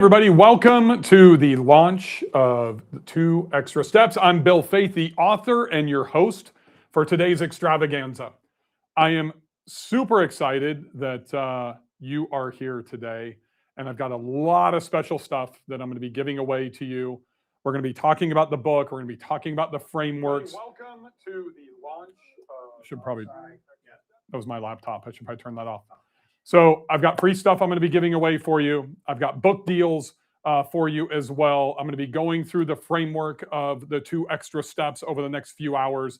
Everybody, welcome to the launch of the 2 Extra Steps. I'm Bill Faeth, the author and your host for today's extravaganza. I am super excited that you are here today, and I've got a lot of special stuff that I'm going to be giving away to you. We're going to be talking about the book. We're going to be talking about the frameworks. Welcome to the launch. That was my laptop. I should probably turn that off. So I've got free stuff I'm going to be giving away for you. I've got book deals for you as well. I'm going to be going through the framework of the 2 extra steps over the next few hours.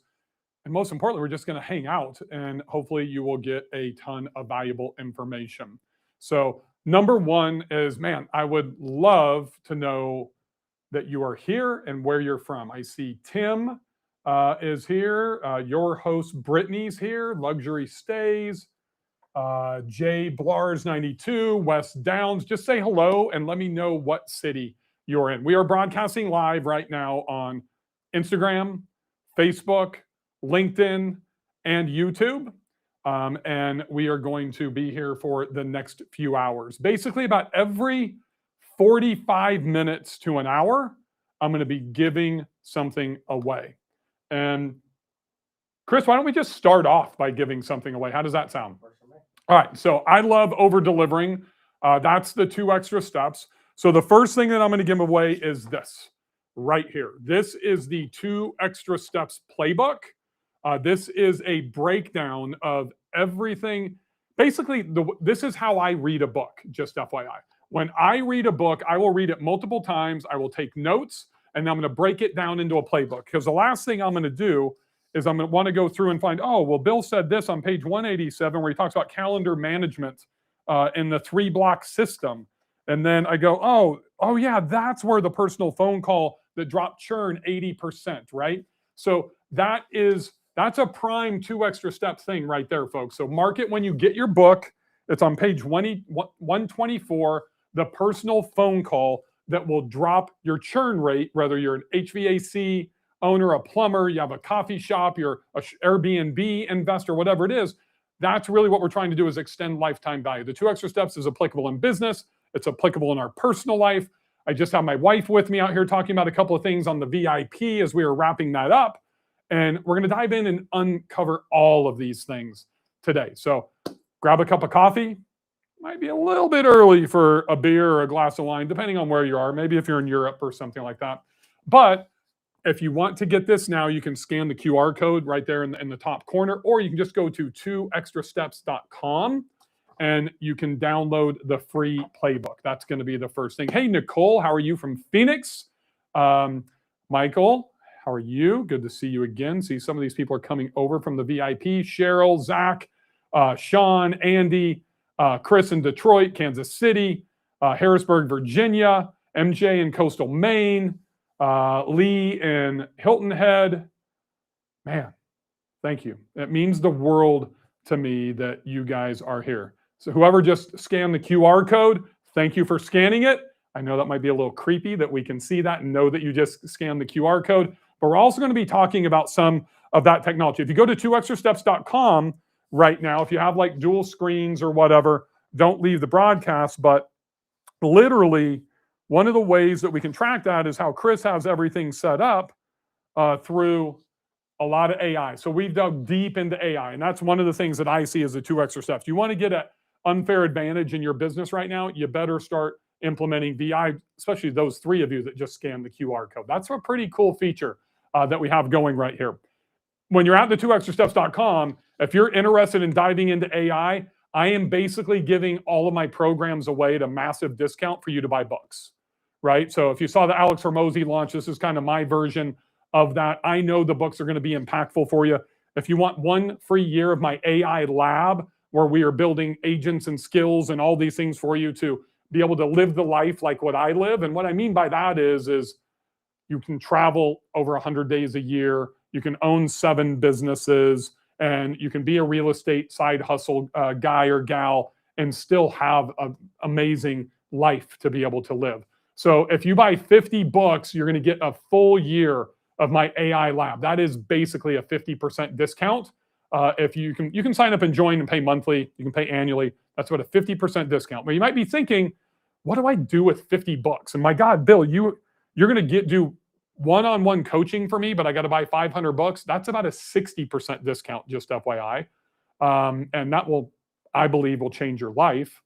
And most importantly, we're just going to hang out and hopefully you will get a ton of valuable information. So number one is, man, I would love to know that you are here and where you're from. I see Tim is here. Your host, Brittany's here. Luxury Stays. Jay Blars 92, West Downs. Just say hello and let me know what city you're in. We are broadcasting live right now on Instagram, Facebook, LinkedIn, and YouTube. And we are going to be here for the next few hours. Basically, about every 45 minutes to an hour, I'm going to be giving something away. And Chris, why don't we just start off by giving something away? How does that sound? All right, so I love over-delivering. That's the 2 extra steps. So the first thing that I'm going to give away is this right here. This is the 2 extra steps playbook. This is a breakdown of everything. Basically, this is how I read a book, just FYI. When I read a book, I will read it multiple times. I will take notes, and I'm going to break it down into a playbook. Because the last thing I'm going to do is I'm going to want to go through and find, oh, well, Bill said this on page 187 where he talks about calendar management in the 3-block system. And then I go, oh yeah, that's where the personal phone call that dropped churn 80%, right? So that's a prime 2 extra step thing right there, folks. So mark it when you get your book. It's on page 124, the personal phone call that will drop your churn rate, whether you're an HVAC owner, a plumber, you have a coffee shop, you're an Airbnb investor, whatever it is. That's really what we're trying to do, is extend lifetime value. The 2 extra steps is applicable in business. It's applicable in our personal life. I just have my wife with me out here talking about a couple of things on the VIP as we are wrapping that up. And we're going to dive in and uncover all of these things today. So grab a cup of coffee. Might be a little bit early for a beer or a glass of wine, depending on where you are. Maybe if you're in Europe or something like that. But if you want to get this now, you can scan the QR code right there in the top corner, or you can just go to 2extrasteps.com and you can download the free playbook. That's going to be the first thing. Hey, Nicole, how are you from Phoenix? Michael, how are you? Good to see you again. See, some of these people are coming over from the VIP. Cheryl, Zach, Sean, Andy, Chris in Detroit, Kansas City, Harrisburg, Virginia, MJ in Coastal Maine, Lee in Hilton Head. Man, thank you. It means the world to me that you guys are here. So whoever just scanned the QR code, thank you for scanning it. I know that might be a little creepy that we can see that and know that you just scanned the QR code, but we're also going to be talking about some of that technology. If you go to 2extrasteps.com right now, if you have like dual screens or whatever, don't leave the broadcast, but literally one of the ways that we can track that is how Chris has everything set up through a lot of AI. So we've dug deep into AI, and that's one of the things that I see as the 2 extra steps. You want to get an unfair advantage in your business right now, you better start implementing VI, especially those 3 of you that just scanned the QR code. That's a pretty cool feature that we have going right here. When you're at the 2extrasteps.com, if you're interested in diving into AI, I am basically giving all of my programs away at a massive discount for you to buy books. Right? So if you saw the Alex Hormozi launch, this is kind of my version of that. I know the books are going to be impactful for you. If you want 1 free year of my AI lab, where we are building agents and skills and all these things for you to be able to live the life like what I live. And what I mean by that is you can travel over 100 days a year. You can own 7 businesses, and you can be a real estate side hustle guy or gal and still have an amazing life to be able to live. So if you buy 50 books, you're going to get a full year of my AI lab. That is basically a 50% discount. If you can sign up and join and pay monthly. You can pay annually. That's what a 50% discount. But you might be thinking, what do I do with 50 books? And my God, Bill, you're going to do one-on-one coaching for me, but I got to buy 500 books. That's about a 60% discount, just FYI. And that will, I believe, will change your life.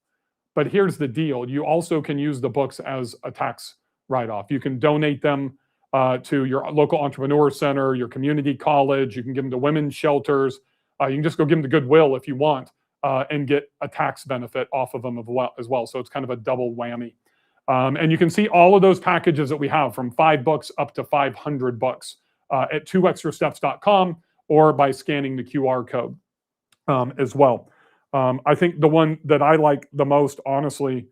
But here's the deal. You also can use the books as a tax write-off. You can donate them to your local entrepreneur center, your community college. You can give them to women's shelters. You can just go give them to Goodwill if you want and get a tax benefit off of them as well. So it's kind of a double whammy. And you can see all of those packages that we have from 5 books up to 500 books at 2extrasteps.com or by scanning the QR code as well. I think the one that I like the most, honestly,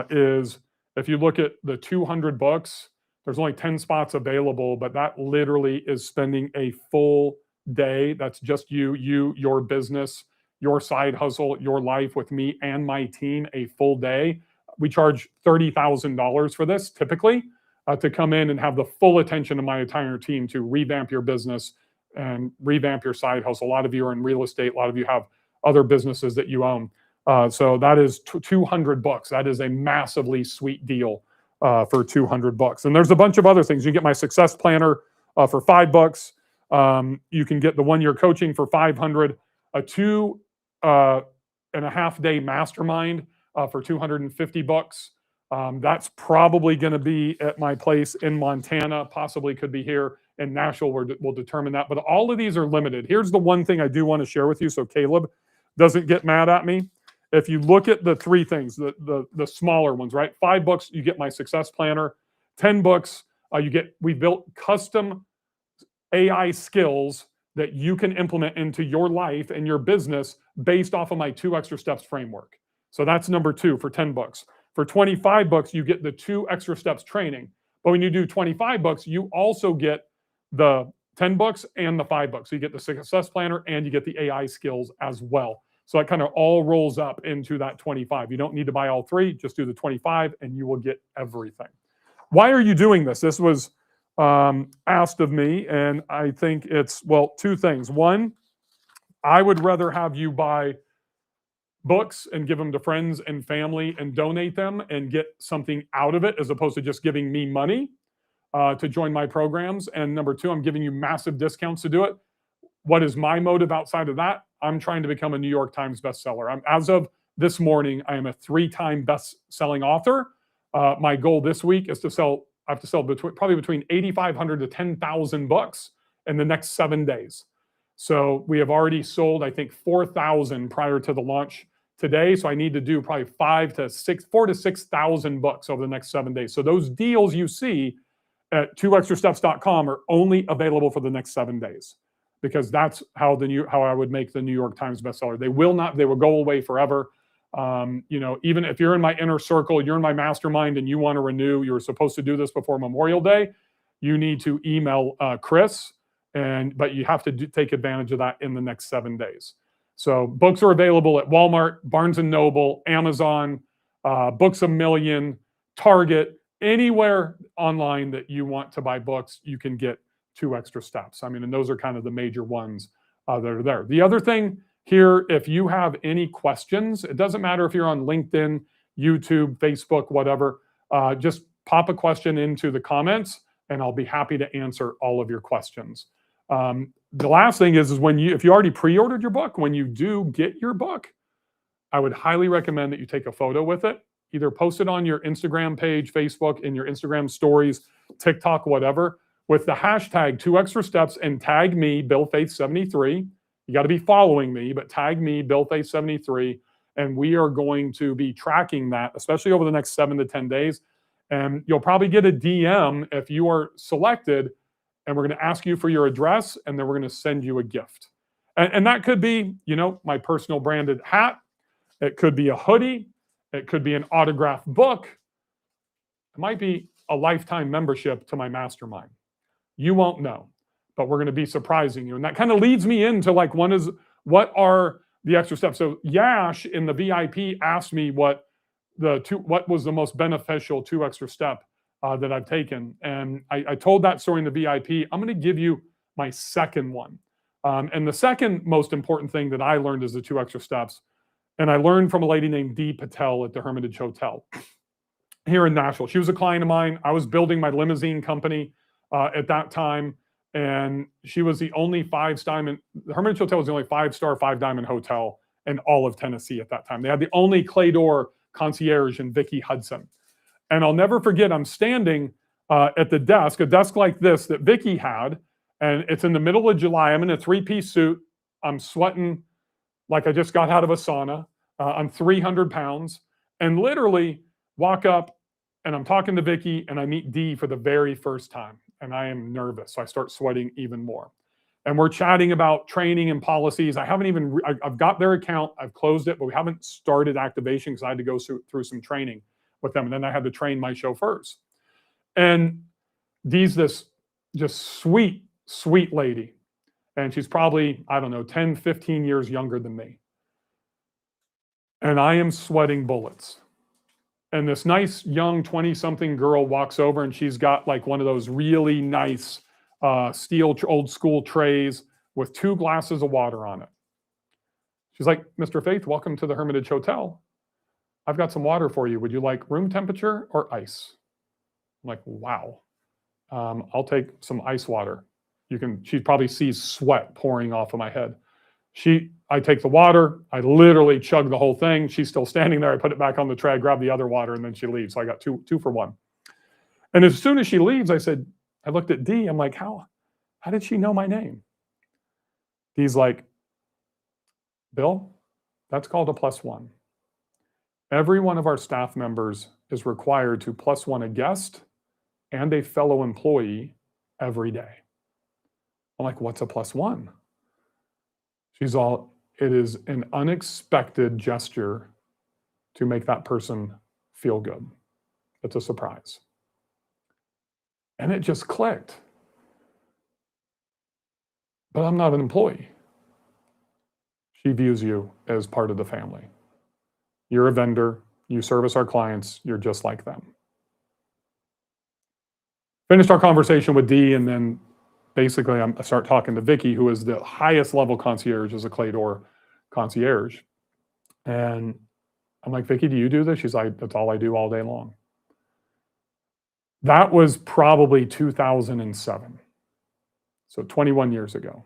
is if you look at the 200 books, there's only 10 spots available, but that literally is spending a full day. That's just you, your business, your side hustle, your life with me and my team, a full day. We charge $30,000 for this typically to come in and have the full attention of my entire team to revamp your business and revamp your side hustle. A lot of you are in real estate. A lot of you have other businesses that you own. So that is 200 books. That is a massively sweet deal for 200 bucks. And there's a bunch of other things. You get my success planner for $5. You can get the 1-year coaching for 500, a 2.5 day mastermind for 250 bucks. That's probably going to be at my place in Montana, possibly could be here in Nashville. We'll determine that. But all of these are limited. Here's the one thing I do want to share with you so Caleb doesn't get mad at me. If you look at the 3 things, the smaller ones, right? $5, you get my success planner. 10 books, we built custom AI skills that you can implement into your life and your business based off of my 2 extra steps framework. So that's number 2 for 10 bucks. For 25 bucks, you get the 2 extra steps training. But when you do 25 bucks, you also get the 10 bucks and the 5 bucks. So you get the success planner and you get the AI skills as well. So it kind of all rolls up into that 25. You don't need to buy all 3, just do the 25 and you will get everything. Why are you doing this? This was asked of me, and I think it's, well, 2 things. One, I would rather have you buy books and give them to friends and family and donate them and get something out of it as opposed to just giving me money to join my programs. And number 2, I'm giving you massive discounts to do it. What is my motive outside of that? I'm trying to become a New York Times bestseller. As of this morning, I am a 3-time best-selling author. My goal this week is I have to sell probably between 8,500 to 10,000 books in the next 7 days. So we have already sold, I think, 4,000 prior to the launch today. So I need to do probably 4,000 to 6,000 books over the next 7 days. So those deals you see at 2extrasteps.com are only available for the next 7 days, because that's how I would make the New York Times bestseller. They will go away forever. Even if you're in my inner circle, you're in my mastermind and you want to renew, you're supposed to do this before Memorial Day. You need to email Chris, but you have to take advantage of that in the next 7 days. So books are available at Walmart, Barnes & Noble, Amazon, Books A Million, Target, anywhere online that you want to buy books, you can get 2 extra steps. I mean, and those are kind of the major ones that are there. The other thing here, if you have any questions, it doesn't matter if you're on LinkedIn, YouTube, Facebook, whatever, just pop a question into the comments and I'll be happy to answer all of your questions. The last thing is if you already pre-ordered your book, when you do get your book, I would highly recommend that you take a photo with it, either post it on your Instagram page, Facebook, in your Instagram stories, TikTok, whatever, with the hashtag 2 extra steps and tag me, Bill Faeth 73. You got to be following me, but tag me, Bill Faeth 73, and we are going to be tracking that, especially over the next 7 to 10 days. And you'll probably get a DM if you are selected, and we're going to ask you for your address, and then we're going to send you a gift. And that could be, my personal branded hat. It could be a hoodie. It could be an autographed book. It might be a lifetime membership to my mastermind. You won't know, but we're going to be surprising you. And that kind of leads me into what are the extra steps? So Yash in the VIP asked me what was the most beneficial 2 extra step that I've taken. And I told that story in the VIP. I'm going to give you my second one. And the second most important thing that I learned is the 2 extra steps. And I learned from a lady named Dee Patel at the Hermitage Hotel. here in Nashville. She was a client of mine. I was building my limousine company at that time, and she was the only the Hermitage Hotel was the only 5-star, 5-diamond hotel in all of Tennessee at that time. They had the only clay door concierge in Vicki Hudson. And I'll never forget, I'm standing at the desk, a desk like this that Vicki had, and it's in the middle of July. I'm in a 3-piece suit. I'm sweating like I just got out of a sauna. I'm 300 pounds, and literally walk up, and I'm talking to Vicki, and I meet Dee for the very first time, and I am nervous. So I start sweating even more. And we're chatting about training and policies. I've got their account, I've closed it, but we haven't started activation because I had to go through some training with them. And then I had to train my chauffeurs. And Dee's this just sweet, sweet lady. And she's probably, I don't know, 10, 15 years younger than me. And I am sweating bullets. And this nice young 20-something girl walks over, and she's got like one of those really nice steel old school trays with 2 glasses of water on it. She's like, "Mr. Faeth, welcome to the Hermitage Hotel. I've got some water for you. Would you like room temperature or ice?" I'm like, wow. I'll take some ice water. She probably sees sweat pouring off of my head. I take the water. I literally chug the whole thing. She's still standing there. I put it back on the tray, grab the other water, and then she leaves. So I got two for one. And as soon as she leaves, I looked at Dee. I'm like, how did she know my name? Dee's like, "Bill, that's called a +1. Every one of our staff members is required to +1 a guest and a fellow employee every day." I'm like, "What's a +1? She's all, "It is an unexpected gesture to make that person feel good. It's a surprise." And it just clicked. But I'm not an employee. She views you as part of the family. You're a vendor. You service our clients. You're just like them. Finished our conversation with Dee, and then basically I start talking to Vicki, who is the highest level concierge as a clay door concierge. And I'm like, "Vicki, do you do this?" She's like, "That's all I do all day long." That was probably 2007. So 21 years ago.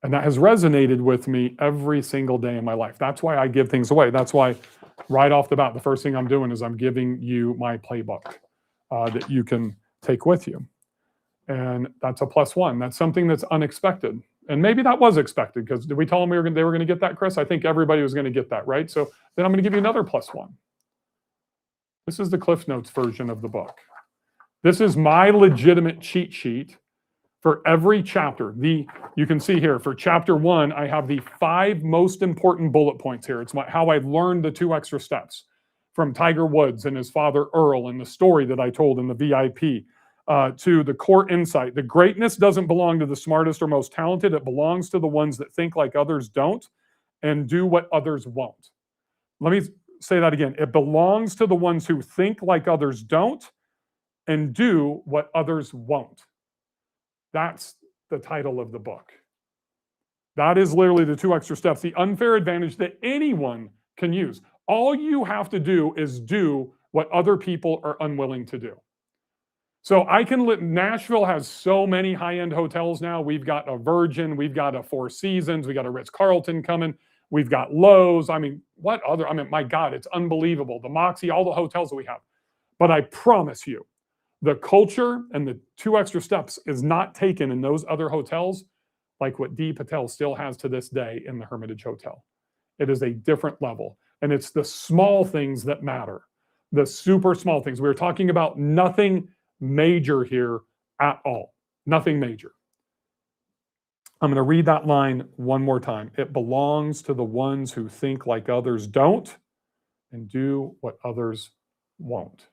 And that has resonated with me every single day in my life. That's why I give things away. That's why right off the bat, the first thing I'm doing is I'm giving you my playbook that you can take with you. And that's a +1. That's something that's unexpected. And maybe that was expected, because did we tell them they were going to get that, Chris? I think everybody was going to get that, right? So then I'm going to give you another +1. This is the Cliff Notes version of the book. This is my legitimate cheat sheet for every chapter. You can see here, for chapter 1, I have the 5 most important bullet points here. It's how I learned the 2 extra steps from Tiger Woods and his father Earl, and the story that I told in the VIP, to the core insight. The greatness doesn't belong to the smartest or most talented. It belongs to the ones that think like others don't and do what others won't. Let me say that again. It belongs to the ones who think like others don't and do what others won't. That's the title of the book. That is literally the 2 extra steps, the unfair advantage that anyone can use. All you have to do is do what other people are unwilling to do. So Nashville has so many high-end hotels now. We've got a Virgin, we've got a Four Seasons, we got a Ritz-Carlton coming, we've got Lowe's. My God, it's unbelievable. The Moxie, all the hotels that we have. But I promise you, the culture and the 2 extra steps is not taken in those other hotels like what Dee Patel still has to this day in the Hermitage Hotel. It is a different level. And it's the small things that matter. The super small things. We were talking about nothing major here at all. Nothing major. I'm going to read that line one more time. It belongs to the ones who think like others don't and do what others won't.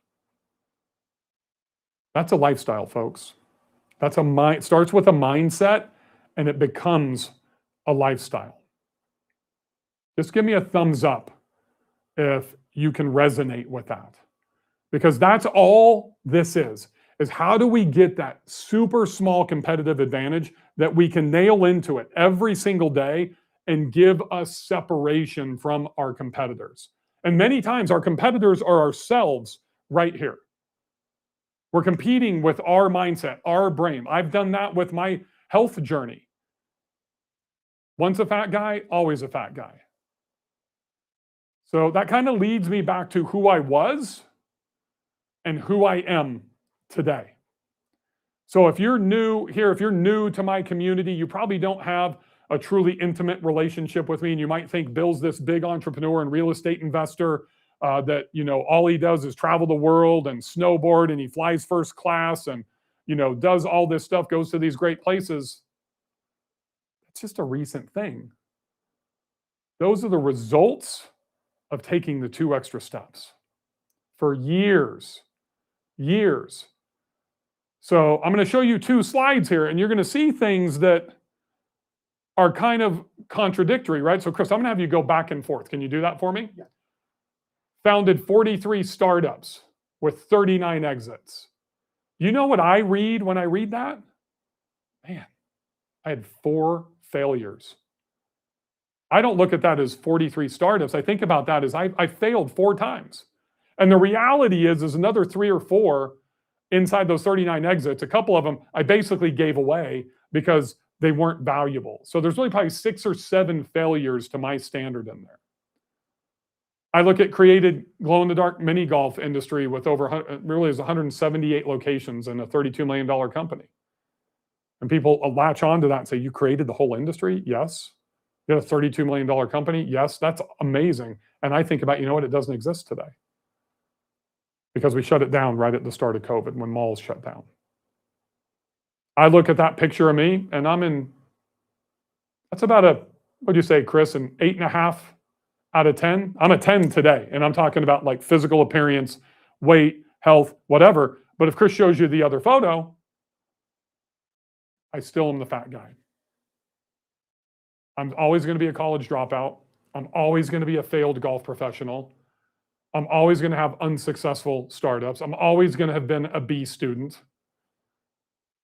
That's a lifestyle, folks. It starts with a mindset and it becomes a lifestyle. Just give me a thumbs up if you can resonate with that. Because that's all this is how do we get that super small competitive advantage that we can nail into it every single day and give us separation from our competitors. And many times our competitors are ourselves right here. We're competing with our mindset, our brain. I've done that with my health journey. Once a fat guy, always a fat guy. So that kind of leads me back to who I was and who I am today. So if you're new here, if you're new to my community, you probably don't have a truly intimate relationship with me, and you might think Bill's this big entrepreneur and real estate investor that, you know, all he does is travel the world and snowboard, and he flies first class and, you know, does all this stuff, goes to these great places. It's just a recent thing. Those are the results of taking the 2 extra steps for years. So I'm going to show you 2 slides here, and you're going to see things that are kind of contradictory, right? So Chris, I'm going to have you go back and forth. Can you do that for me? Yeah. Founded 43 startups with 39 exits. You know what I read when I read that? Man, I had 4 failures. I don't look at that as 43 startups. I think about that as I failed 4 times. And the reality is another 3 or 4 inside those 39 exits, a couple of them I basically gave away because they weren't valuable. So there's really probably 6 or 7 failures to my standard in there. I look at created glow-in-the-dark mini golf industry with over, really is 178 locations in a $32 million company. And people latch onto that and say, you created the whole industry? Yes. You had a $32 million company? Yes, that's amazing. And I think about, you know what, it doesn't exist today. Because we shut it down right at the start of COVID when malls shut down. I look at that picture of me and that's about a, what'd you say, Chris, an 8.5 out of 10? I'm a 10 today. And I'm talking about like physical appearance, weight, health, whatever. But if Chris shows you the other photo, I still am the fat guy. I'm always going to be a college dropout. I'm always going to be a failed golf professional. I'm always going to have unsuccessful startups. I'm always going to have been a B student.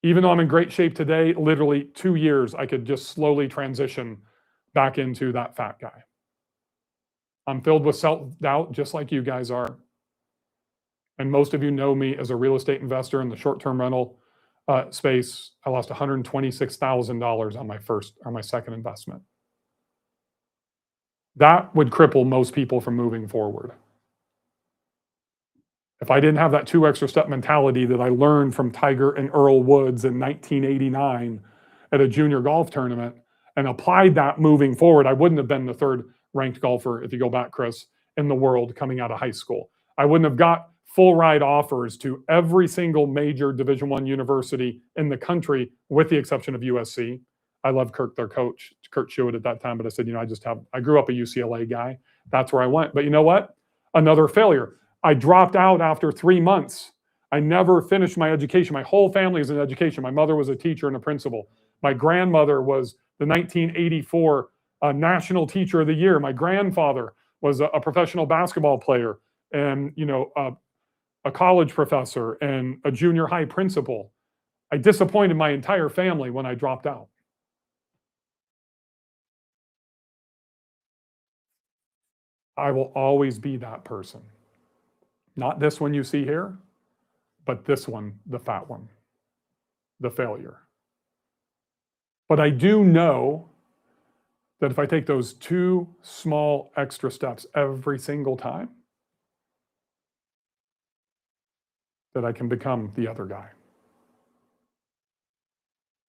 Even though I'm in great shape today, literally 2 years, I could just slowly transition back into that fat guy. I'm filled with self-doubt, just like you guys are. And most of you know me as a real estate investor in the short-term rental space. I lost $126,000 on my second investment. That would cripple most people from moving forward. If I didn't have that 2 extra step mentality that I learned from Tiger and Earl Woods in 1989 at a junior golf tournament and applied that moving forward, I wouldn't have been the 3rd ranked golfer, if you go back, Chris, in the world coming out of high school. I wouldn't have got full ride offers to every single major Division I university in the country, with the exception of USC. I love Kirk, their coach, Kurt Shewitt at that time, but I said, you know, I grew up a UCLA guy. That's where I went. But you know what? Another failure. I dropped out after 3 months. I never finished my education. My whole family is in education. My mother was a teacher and a principal. My grandmother was the 1984 National Teacher of the Year. My grandfather was a professional basketball player and, you know, a college professor and a junior high principal. I disappointed my entire family when I dropped out. I will always be that person. Not this one you see here, but this one, the fat one, the failure. But I do know that if I take those 2 small extra steps every single time, that I can become the other guy.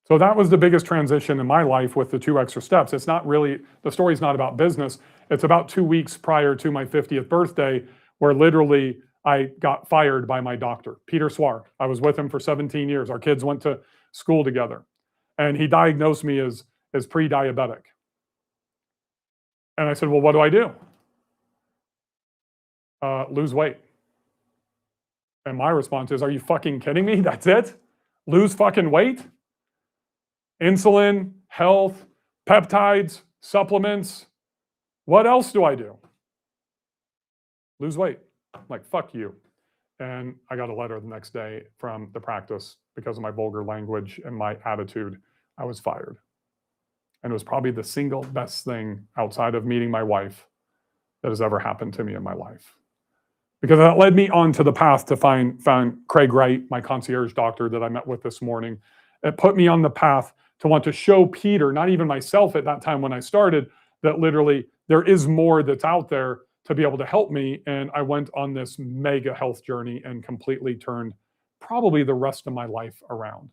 So that was the biggest transition in my life with the 2 extra steps. It's not really, the story's not about business. It's about 2 weeks prior to my 50th birthday, where literally I got fired by my doctor, Peter Swar. I was with him for 17 years. Our kids went to school together. And he diagnosed me as pre-diabetic. And I said, well, what do I do? Lose weight. And my response is, are you fucking kidding me? That's it? Lose fucking weight? Insulin, health, peptides, supplements. What else do I do? Lose weight. I'm like, fuck you. And I got a letter the next day from the practice because of my vulgar language and my attitude. I was fired. And it was probably the single best thing outside of meeting my wife that has ever happened to me in my life. because that led me onto the path to find Craig Wright, my concierge doctor that I met with this morning. It put me on the path to want to show Peter, not even myself at that time when I started, that literally there is more that's out there to be able to help me. And I went on this mega health journey and completely turned probably the rest of my life around.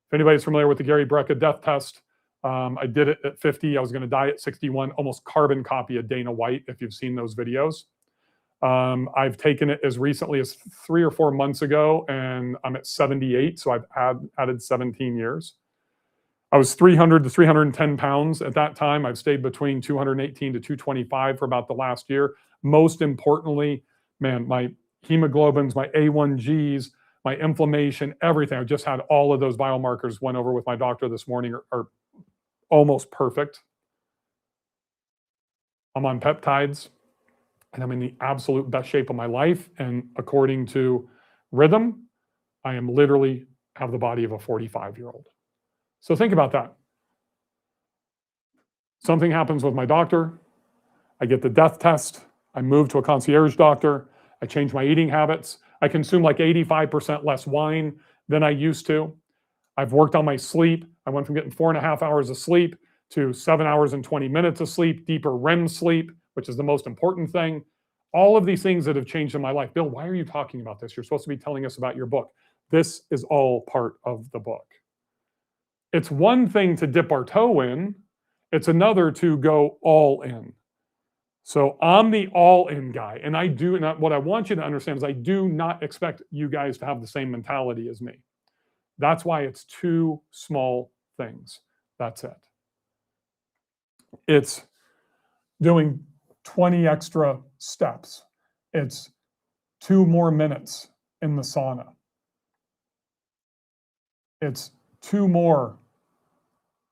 If anybody's familiar with the Gary Brecka death test, I did it at 50. I was going to die at 61, almost carbon copy of Dana White, if you've seen those videos. I've taken it as recently as 3 or 4 months ago, and I'm at 78, so I've added 17 years. I was 300 to 310 pounds at that time. I've stayed between 218 to 225 for about the last year. Most importantly, man, my hemoglobins, my A1Gs, my inflammation, everything. I just had all of those biomarkers, went over with my doctor this morning, are almost perfect. I'm on peptides, and I'm in the absolute best shape of my life. And according to Rhythm, I am literally have the body of a 45-year-old. So think about that. Something happens with my doctor. I get the death test. I move to a concierge doctor. I change my eating habits. I consume like 85% less wine than I used to. I've worked on my sleep. I went from getting 4.5 hours of sleep to 7 hours and 20 minutes of sleep, deeper REM sleep, which is the most important thing. All of these things that have changed in my life. Bill, why are you talking about this? You're supposed to be telling us about your book. This is all part of the book. It's one thing to dip our toe in. It's another to go all in. So I'm the all-in guy, and what I want you to understand is I do not expect you guys to have the same mentality as me. That's why it's 2 small things. That's it. It's doing 20 extra steps. It's 2 more minutes in the sauna. It's 2 more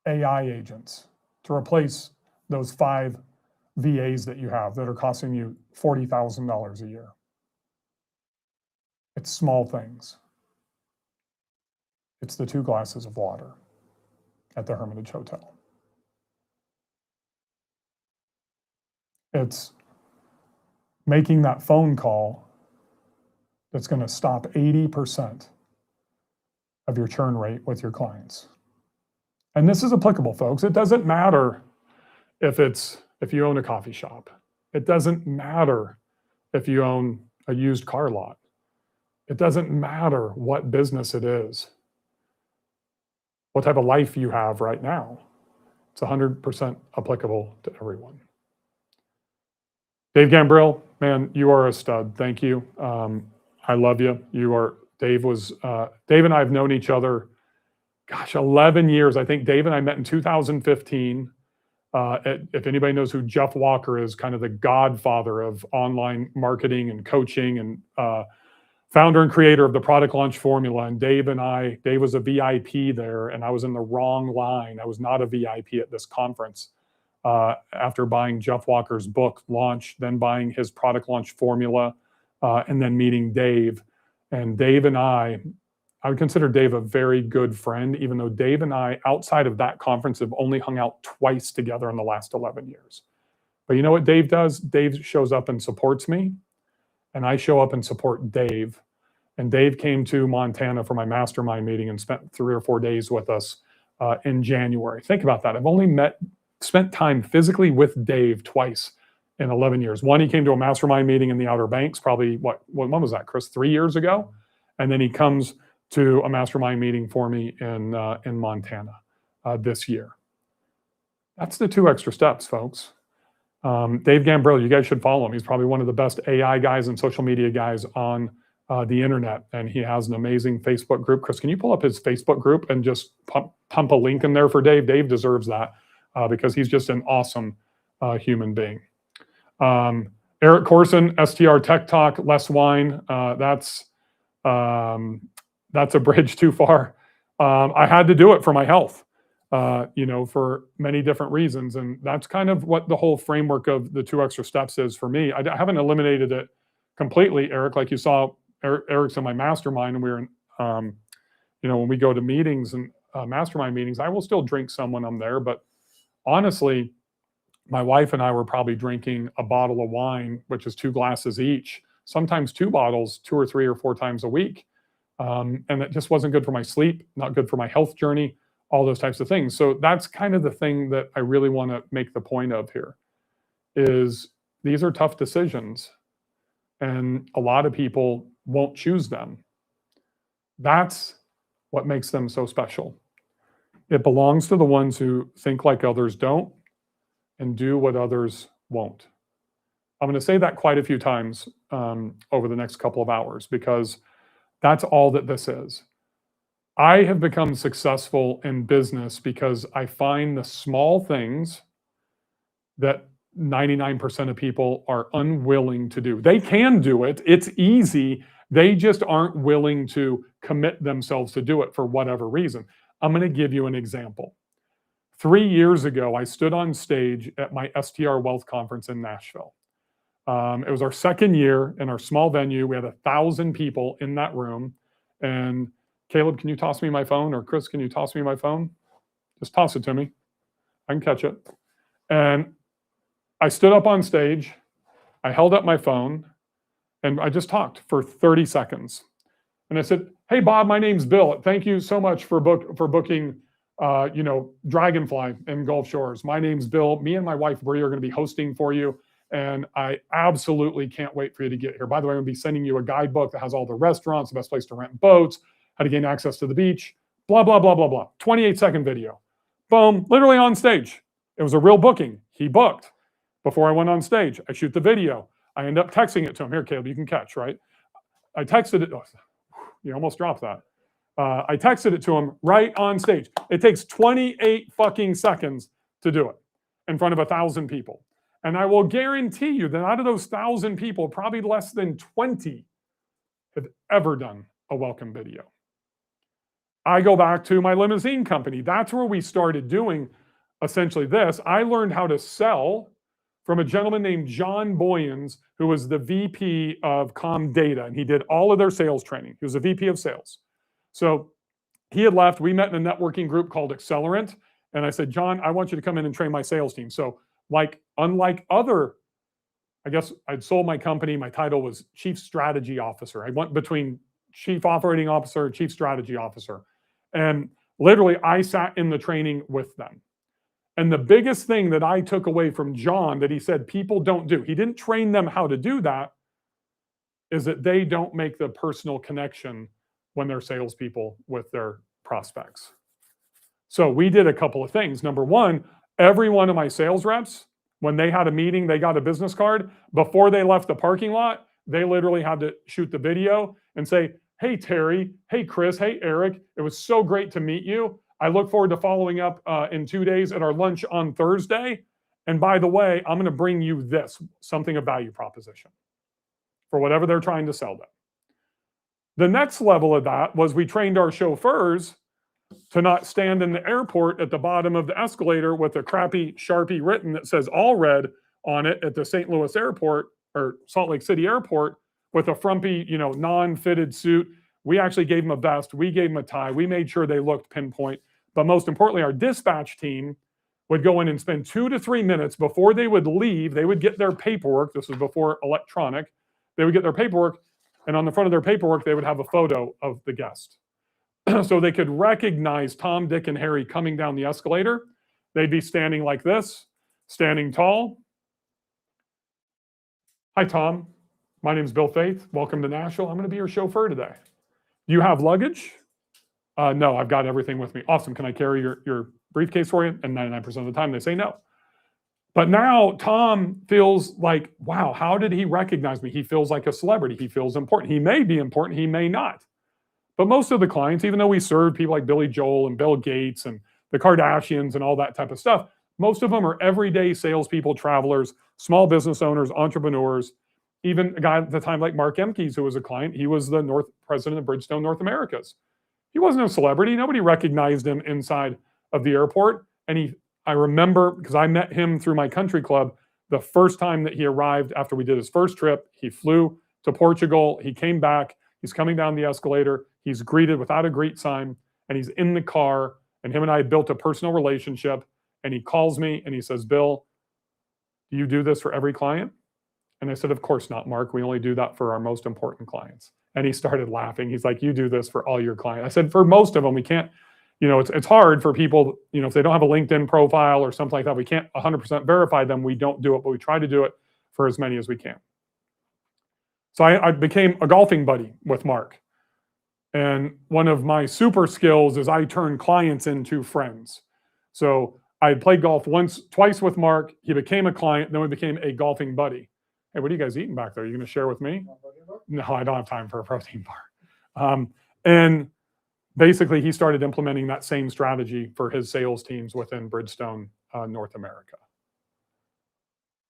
AI agents to replace those 5 VAs that you have that are costing you $40,000 a year. It's small things. It's the 2 glasses of water at the Hermitage Hotel. It's making that phone call that's going to stop 80% of your churn rate with your clients. And this is applicable, folks. It doesn't matter if you own a coffee shop. It doesn't matter if you own a used car lot. It doesn't matter what business it is, what type of life you have right now. It's 100% applicable to everyone. Dave Gambrill, man, you are a stud. Thank you. I love you. Dave and I have known each other, 11 years. I think Dave and I met in 2015. If anybody knows who Jeff Walker is, kind of the godfather of online marketing and coaching, and founder and creator of the product launch formula. And Dave was a VIP there, and I was in the wrong line. I was not a VIP at this conference. After buying Jeff Walker's book launch, then buying his product launch formula, and then meeting Dave. And Dave and I would consider Dave a very good friend, even though Dave and I, outside of that conference, have only hung out twice together in the last 11 years. But you know what Dave does? Dave shows up and supports me, and I show up and support Dave. And Dave came to Montana for my mastermind meeting and spent 3 or 4 days with us in January. Think about that. I've only spent time physically with Dave twice in 11 years. One, he came to a mastermind meeting in the Outer Banks, probably when was that, Chris? 3 years ago. And then he comes to a mastermind meeting for me in Montana this year. That's the 2 extra steps, folks. Dave Gambrill, you guys should follow him. He's probably one of the best AI guys and social media guys on the internet, and he has an amazing Facebook group. Chris, can you pull up his Facebook group and just pump a link in there for Dave? Dave deserves that because he's just an awesome human being. Eric Corson, STR Tech Talk, less wine. That's a bridge too far. I had to do it for my health, for many different reasons. And that's kind of what the whole framework of the 2 extra steps is for me. I haven't eliminated it completely, Eric. Like you saw, Eric's in my mastermind, and we're in, when we go to meetings and mastermind meetings, I will still drink some when I'm there. But honestly, my wife and I were probably drinking a bottle of wine, which is 2 glasses each, sometimes 2 bottles 2 or 3 or 4 times a week. And it just wasn't good for my sleep, not good for my health journey, all those types of things. So that's kind of the thing that I really want to make the point of here is these are tough decisions and a lot of people won't choose them. That's what makes them so special. It belongs to the ones who think like others don't and do what others won't. I'm going to say that quite a few times over the next couple of hours because that's all that this is. I have become successful in business because I find the small things that 99% of people are unwilling to do. They can do it. It's easy. They just aren't willing to commit themselves to do it for whatever reason. I'm going to give you an example. 3 years ago, I stood on stage at my STR Wealth Conference in Nashville. It was our second year in our small venue. We had 1,000 people in that room. And Caleb, can you toss me my phone? Or Chris, can you toss me my phone? Just toss it to me. I can catch it. And I stood up on stage. I held up my phone. And I just talked for 30 seconds. And I said, hey, Bob, my name's Bill. Thank you so much for booking Dragonfly in Gulf Shores. My name's Bill. Me and my wife, Bree, are going to be hosting for you. And I absolutely can't wait for you to get here. By the way, I'm going to be sending you a guidebook that has all the restaurants, the best place to rent boats, how to gain access to the beach, blah, blah, blah, blah, blah. 28-second video. Boom, literally on stage. It was a real booking. He booked. Before I went on stage, I shoot the video. I end up texting it to him. Here, Caleb, you can catch, right? I texted it. Oh, you almost dropped that. I texted it to him right on stage. It takes 28 fucking seconds to do it in front of 1,000 people. And I will guarantee you that out of those 1,000 people, probably less than 20 have ever done a welcome video. I go back to my limousine company. That's where we started doing essentially this. I learned how to sell from a gentleman named John Boyens, who was the VP of Com Data, and he did all of their sales training. He was a VP of sales. So he had left. We met in a networking group called Accelerant, and I said, John, I want you to come in and train my sales team. So unlike other, I guess I'd sold my company. My title was Chief Strategy Officer. I went between Chief Operating Officer and Chief Strategy Officer. And literally, I sat in the training with them. And the biggest thing that I took away from John that he said people don't do, he didn't train them how to do that, is that they don't make the personal connection when they're salespeople with their prospects. So we did a couple of things. Number one, every one of my sales reps, when they had a meeting, they got a business card. Before they left the parking lot, they literally had to shoot the video and say, hey, Terry, hey, Chris, hey, Eric, it was so great to meet you. I look forward to following up in 2 days at our lunch on Thursday. And by the way, I'm going to bring you this, something of value proposition for whatever they're trying to sell them. The next level of that was we trained our chauffeurs to not stand in the airport at the bottom of the escalator with a crappy Sharpie written that says all red on it at the St. Louis airport or Salt Lake City airport with a frumpy, non-fitted suit. We actually gave them a vest. We gave them a tie. We made sure they looked pinpoint. But most importantly, our dispatch team would go in and spend 2 to 3 minutes before they would leave. They would get their paperwork. This was before electronic. They would get their paperwork. And on the front of their paperwork, they would have a photo of the guest. So they could recognize Tom, Dick, and Harry coming down the escalator. They'd be standing like this, standing tall. Hi, Tom. My name's Bill Faeth. Welcome to Nashville. I'm going to be your chauffeur today. Do you have luggage? No, I've got everything with me. Awesome. Can I carry your briefcase for you? And 99% of the time they say no. But now Tom feels like, wow, how did he recognize me? He feels like a celebrity. He feels important. He may be important. He may not. But most of the clients, even though we serve people like Billy Joel and Bill Gates and the Kardashians and all that type of stuff, most of them are everyday salespeople, travelers, small business owners, entrepreneurs. Even a guy at the time like Mark Emkes, who was a client, he was the president of Bridgestone North Americas. He wasn't a celebrity. Nobody recognized him inside of the airport. And I remember, because I met him through my country club, the first time that he arrived after we did his first trip, he flew to Portugal. He came back. He's coming down the escalator. He's greeted without a greet sign. And he's in the car. And him and I built a personal relationship. And he calls me and he says, Bill, do you do this for every client? And I said, of course not, Mark. We only do that for our most important clients. And he started laughing. He's like, you do this for all your clients. I said, for most of them, we can't, it's hard for people, if they don't have a LinkedIn profile or something like that, we can't 100% verify them. We don't do it, but we try to do it for as many as we can. So I became a golfing buddy with Mark. And one of my super skills is I turn clients into friends. So I played golf twice with Mark. He became a client. Then we became a golfing buddy. Hey, what are you guys eating back there? Are you going to share with me? No, I don't have time for a protein bar. And basically, he started implementing that same strategy for his sales teams within Bridgestone North America,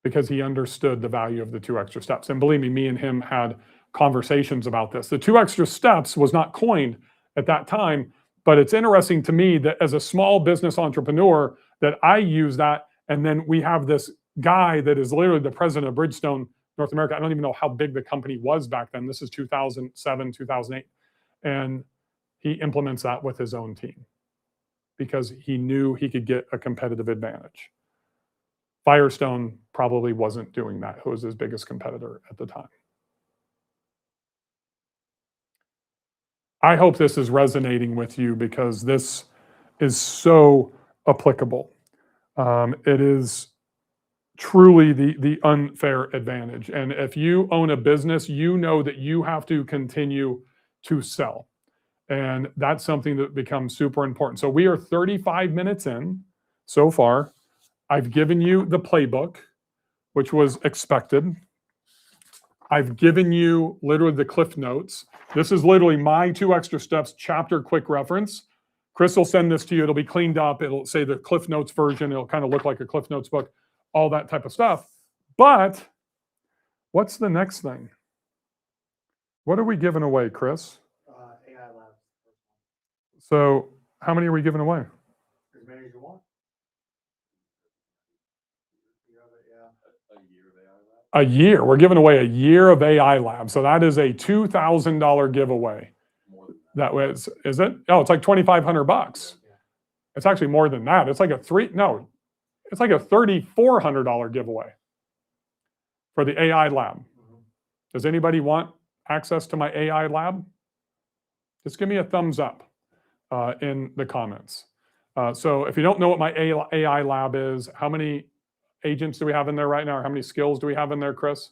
because he understood the value of the 2 extra steps. And believe me, me and him had conversations about this. The 2 extra steps was not coined at that time, but it's interesting to me that as a small business entrepreneur that I use that. And then we have this guy that is literally the president of Bridgestone North America. I don't even know how big the company was back then. This is 2007, 2008. And he implements that with his own team because he knew he could get a competitive advantage. Firestone probably wasn't doing that. Who was his biggest competitor at the time? I hope this is resonating with you because this is so applicable. It is truly the unfair advantage. And if you own a business, you know that you have to continue to sell. And that's something that becomes super important. So we are 35 minutes in so far. I've given you the playbook, which was expected. I've given you literally the Cliff Notes. This is literally my 2 extra steps chapter quick reference. Chris will send this to you. It'll be cleaned up. It'll say the Cliff Notes version. It'll kind of look like a Cliff Notes book, all that type of stuff. But what's the next thing? What are we giving away, Chris? AI Labs. So how many are we giving away? As many as you want. A year. We're giving away a year of AI Lab. So that is a $2,000 giveaway. That was, is it? Oh, it's like $2,500. It's actually more than that. It's like it's like a $3,400 giveaway for the AI Lab. Does anybody want access to my AI Lab? Just give me a thumbs up in the comments. So if you don't know what my AI Lab is, how many agents do we have in there right now? Or how many skills do we have in there, Chris?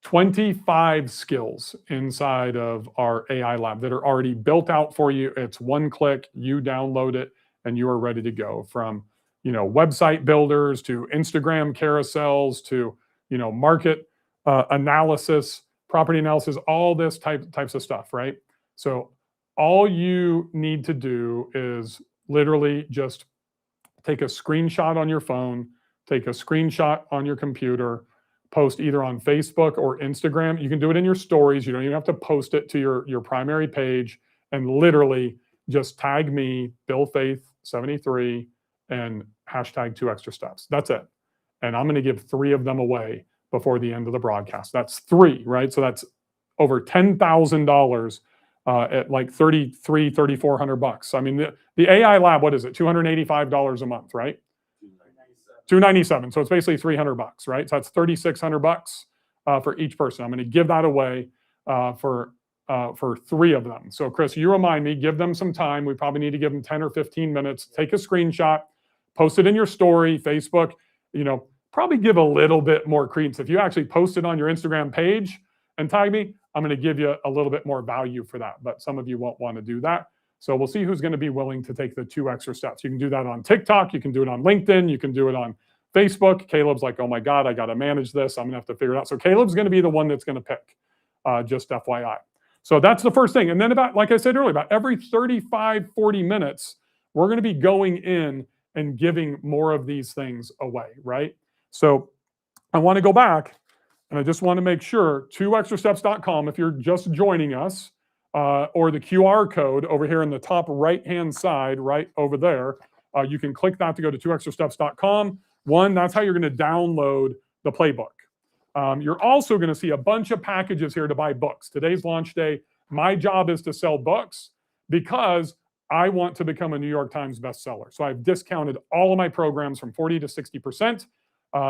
25 skills inside of our AI Lab that are already built out for you. It's one click, you download it, and you are ready to go. From website builders to Instagram carousels to market analysis, property analysis, all this types of stuff, right? So all you need to do is literally just take a screenshot on your phone, take a screenshot on your computer, post either on Facebook or Instagram. You can do it in your stories. You don't even have to post it to your primary page, and literally just tag me, Bill Faeth 73, and hashtag 2 extra steps. That's it. And I'm going to give 3 of them away before the end of the broadcast. That's 3, right? So that's over $10,000 at like $3,400. I mean, the AI Lab, what is it? $285 a month, right? $297. So it's basically $300, right? So that's $3,600 for each person. I'm going to give that away for 3 of them. So Chris, you remind me, give them some time. We probably need to give them 10 or 15 minutes. Take a screenshot, post it in your story, Facebook. Probably give a little bit more credence. If you actually post it on your Instagram page and tag me, I'm going to give you a little bit more value for that. But some of you won't want to do that. So we'll see who's going to be willing to take the 2 extra steps. You can do that on TikTok. You can do it on LinkedIn. You can do it on Facebook. Caleb's like, oh my God, I got to manage this. I'm going to have to figure it out. So Caleb's going to be the one that's going to pick, just FYI. So that's the first thing. And then like I said earlier, about every 35, 40 minutes, we're going to be going in and giving more of these things away, right? So I want to go back, and I just want to make sure, 2extrasteps.com, if you're just joining us, or the QR code over here in the top right-hand side, right over there, you can click that to go to 2extrasteps.com. One, that's how you're going to download the playbook. You're also going to see a bunch of packages here to buy books. Today's launch day. My job is to sell books because I want to become a New York Times bestseller. So I've discounted all of my programs from 40 to 60%.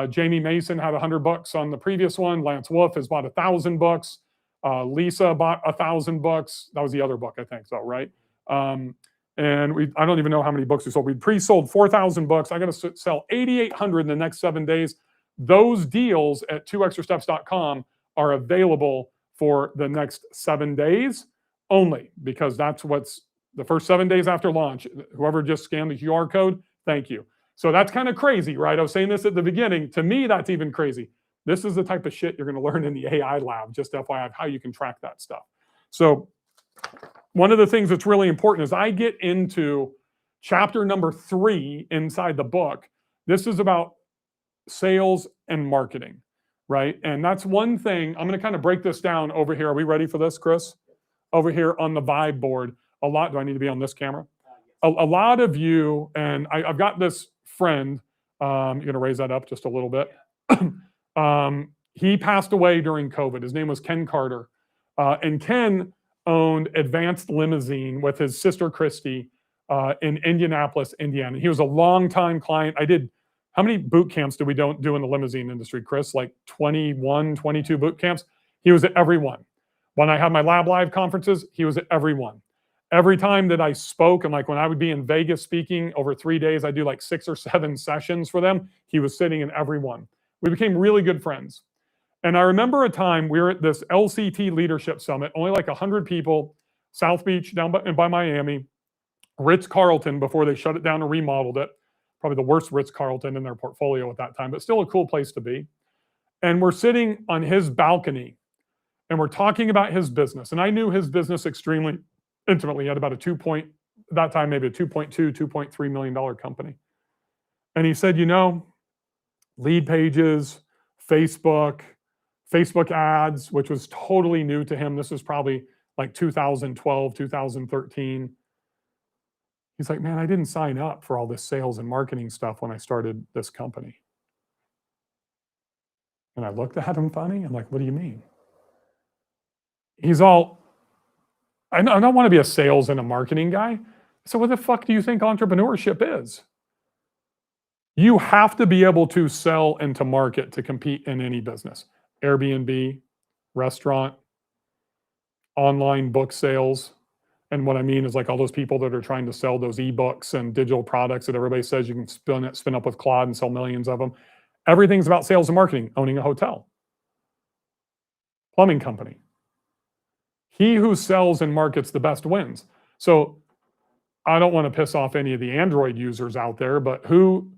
Jamie Mason had 100 books on the previous one. Lance Wolf has bought 1,000 books. Lisa bought 1,000 books. That was the other book, I think, so, right? And I don't even know how many books we sold. We pre-sold 4,000 books. I got to sell 8,800 in the next 7 days. Those deals at 2extrasteps.com are available for the next 7 days only, because that's what's the first 7 days after launch. Whoever just scanned the QR code, thank you. So that's kind of crazy, right? I was saying this at the beginning. To me, that's even crazy. This is the type of shit you're going to learn in the AI lab, just FYI, how you can track that stuff. So one of the things that's really important is I get into chapter number 3 inside the book. This is about sales and marketing, right? And that's one thing. I'm going to kind of break this down over here. Are we ready for this, Chris? Over here on the Vibe board. Do I need to be on this camera? A lot of you, and I've got this friend, you're going to raise that up just a little bit. He passed away during COVID. His name was Ken Carter. And Ken owned Advanced Limousine with his sister Christy in Indianapolis, Indiana. He was a longtime client. How many boot camps do we do in the limousine industry, Chris? Like 21, 22 boot camps? He was at every one. When I had my Lab Live conferences, he was at every one. Every time that I spoke, and like when I would be in Vegas speaking over 3 days, I do like 6 or 7 sessions for them. He was sitting in every one. We became really good friends. And I remember a time we were at this LCT Leadership Summit, only like 100 people, South Beach down by Miami, Ritz-Carlton before they shut it down and remodeled it. Probably the worst Ritz-Carlton in their portfolio at that time, but still a cool place to be. And we're sitting on his balcony and we're talking about his business. And I knew his business extremely intimately. He had about that time, maybe a $2.2, $2.3 million company. And he said, lead pages, Facebook ads, which was totally new to him. This was probably like 2012, 2013. He's like, man, I didn't sign up for all this sales and marketing stuff when I started this company. And I looked at him funny. I'm like, what do you mean? He's all, I don't want to be a sales and a marketing guy. So what the fuck do you think entrepreneurship is? You have to be able to sell and to market to compete in any business. Airbnb, restaurant, online book sales. And what I mean is like all those people that are trying to sell those ebooks and digital products that everybody says you can spin up with Claude and sell millions of them. Everything's about sales and marketing. Owning a hotel, plumbing company. He who sells and markets the best wins. So I don't want to piss off any of the Android users out there, but who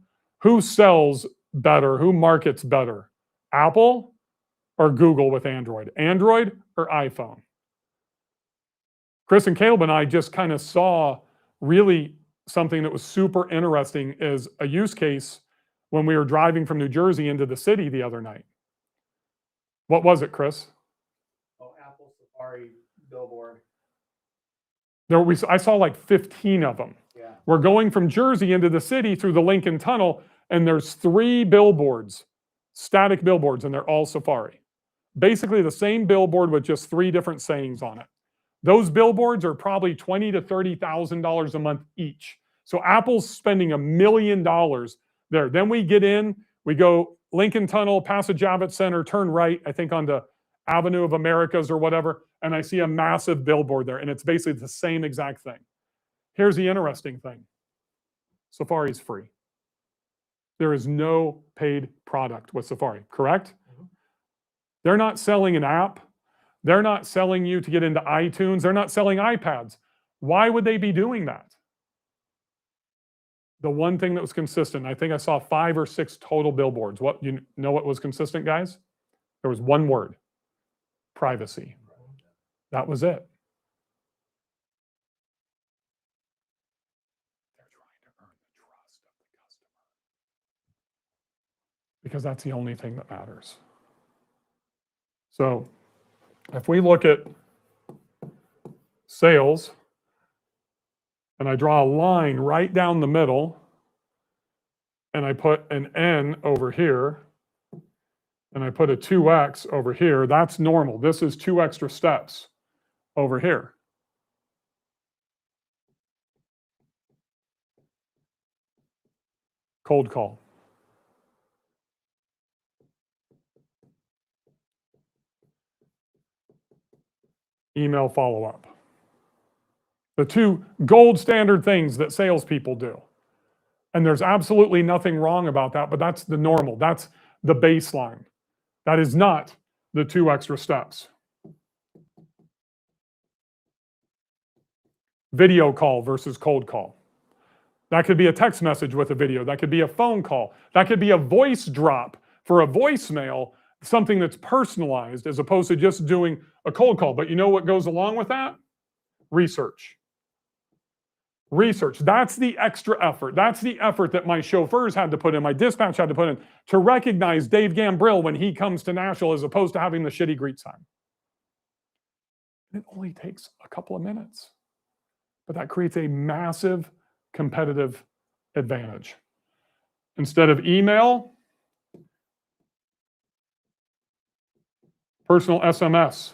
sells better? Who markets better? Apple or Google with Android? Android or iPhone? Chris and Caleb and I just kind of saw really something that was super interesting as a use case when we were driving from New Jersey into the city the other night. What was it, Chris? Oh, Apple Safari billboard. I saw like 15 of them. Yeah. We're going from Jersey into the city through the Lincoln Tunnel, and there's 3 billboards, static billboards, and they're all Safari. Basically the same billboard with just 3 different sayings on it. Those billboards are probably $20,000 to $30,000 a month each. So Apple's spending $1 million there. Then we get in, we go Lincoln Tunnel, past the Javits Center, turn right, I think onto Avenue of Americas or whatever, and I see a massive billboard there, and it's basically the same exact thing. Here's the interesting thing. Safari is free. There is no paid product with Safari, correct? Mm-hmm. They're not selling an app. They're not selling you to get into iTunes. They're not selling iPads. Why would they be doing that? The one thing that was consistent, I think I saw 5 or 6 total billboards. What was consistent, guys? There was one word: privacy. That was it. They're trying to earn the trust of the customer because that's the only thing that matters. So if we look at sales, and I draw a line right down the middle, and I put an N over here, and I put a 2x over here, that's normal. This is 2 extra steps over here. Cold call. email follow-up. The two gold standard things that salespeople do. And there's absolutely nothing wrong about that, but that's the normal. That's the baseline. That is not the 2 extra steps. Video call versus cold call. That could be a text message with a video. That could be a phone call. That could be a voice drop for a voicemail, something that's personalized as opposed to just doing a cold call. But you know what goes along with that? Research. Research. That's the extra effort. That's the effort that my chauffeurs had to put in, my dispatch had to put in to recognize Dave Gambrill when he comes to Nashville as opposed to having the shitty greet sign. It only takes a couple of minutes, but that creates a massive competitive advantage. Instead of email, personal SMS.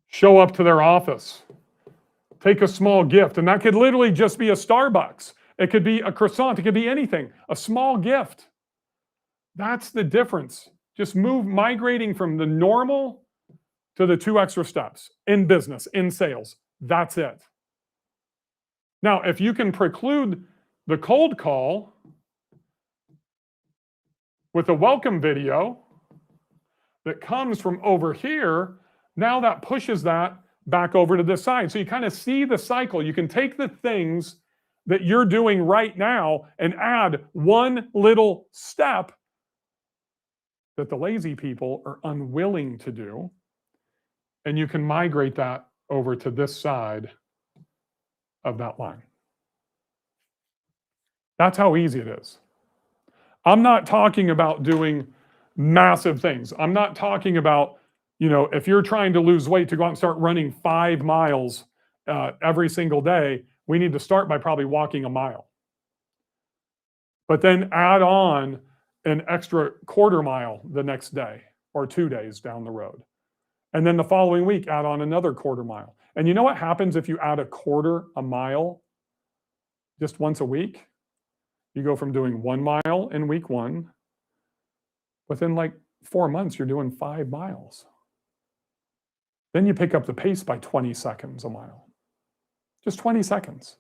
Show up to their office. Take a small gift, and that could literally just be a Starbucks. It could be a croissant. It could be anything. A small gift. That's the difference. Just migrating from the normal to the 2 extra steps in business, in sales. That's it. Now, if you can preclude the cold call with a welcome video that comes from over here, now that pushes that back over to this side. So you kind of see the cycle. You can take the things that you're doing right now and add one little step that the lazy people are unwilling to do. And you can migrate that over to this side of that line. That's how easy it is. I'm not talking about doing massive things. I'm not talking about, if you're trying to lose weight, to go out and start running 5 miles every single day, we need to start by probably walking a mile. But then add on an extra quarter mile the next day or 2 days down the road. And then the following week, add on another quarter mile. And you know what happens if you add a mile just once a week? You go from doing 1 mile in week 1. Within like 4 months, you're doing 5 miles. Then you pick up the pace by 20 seconds a mile. Just 20 seconds.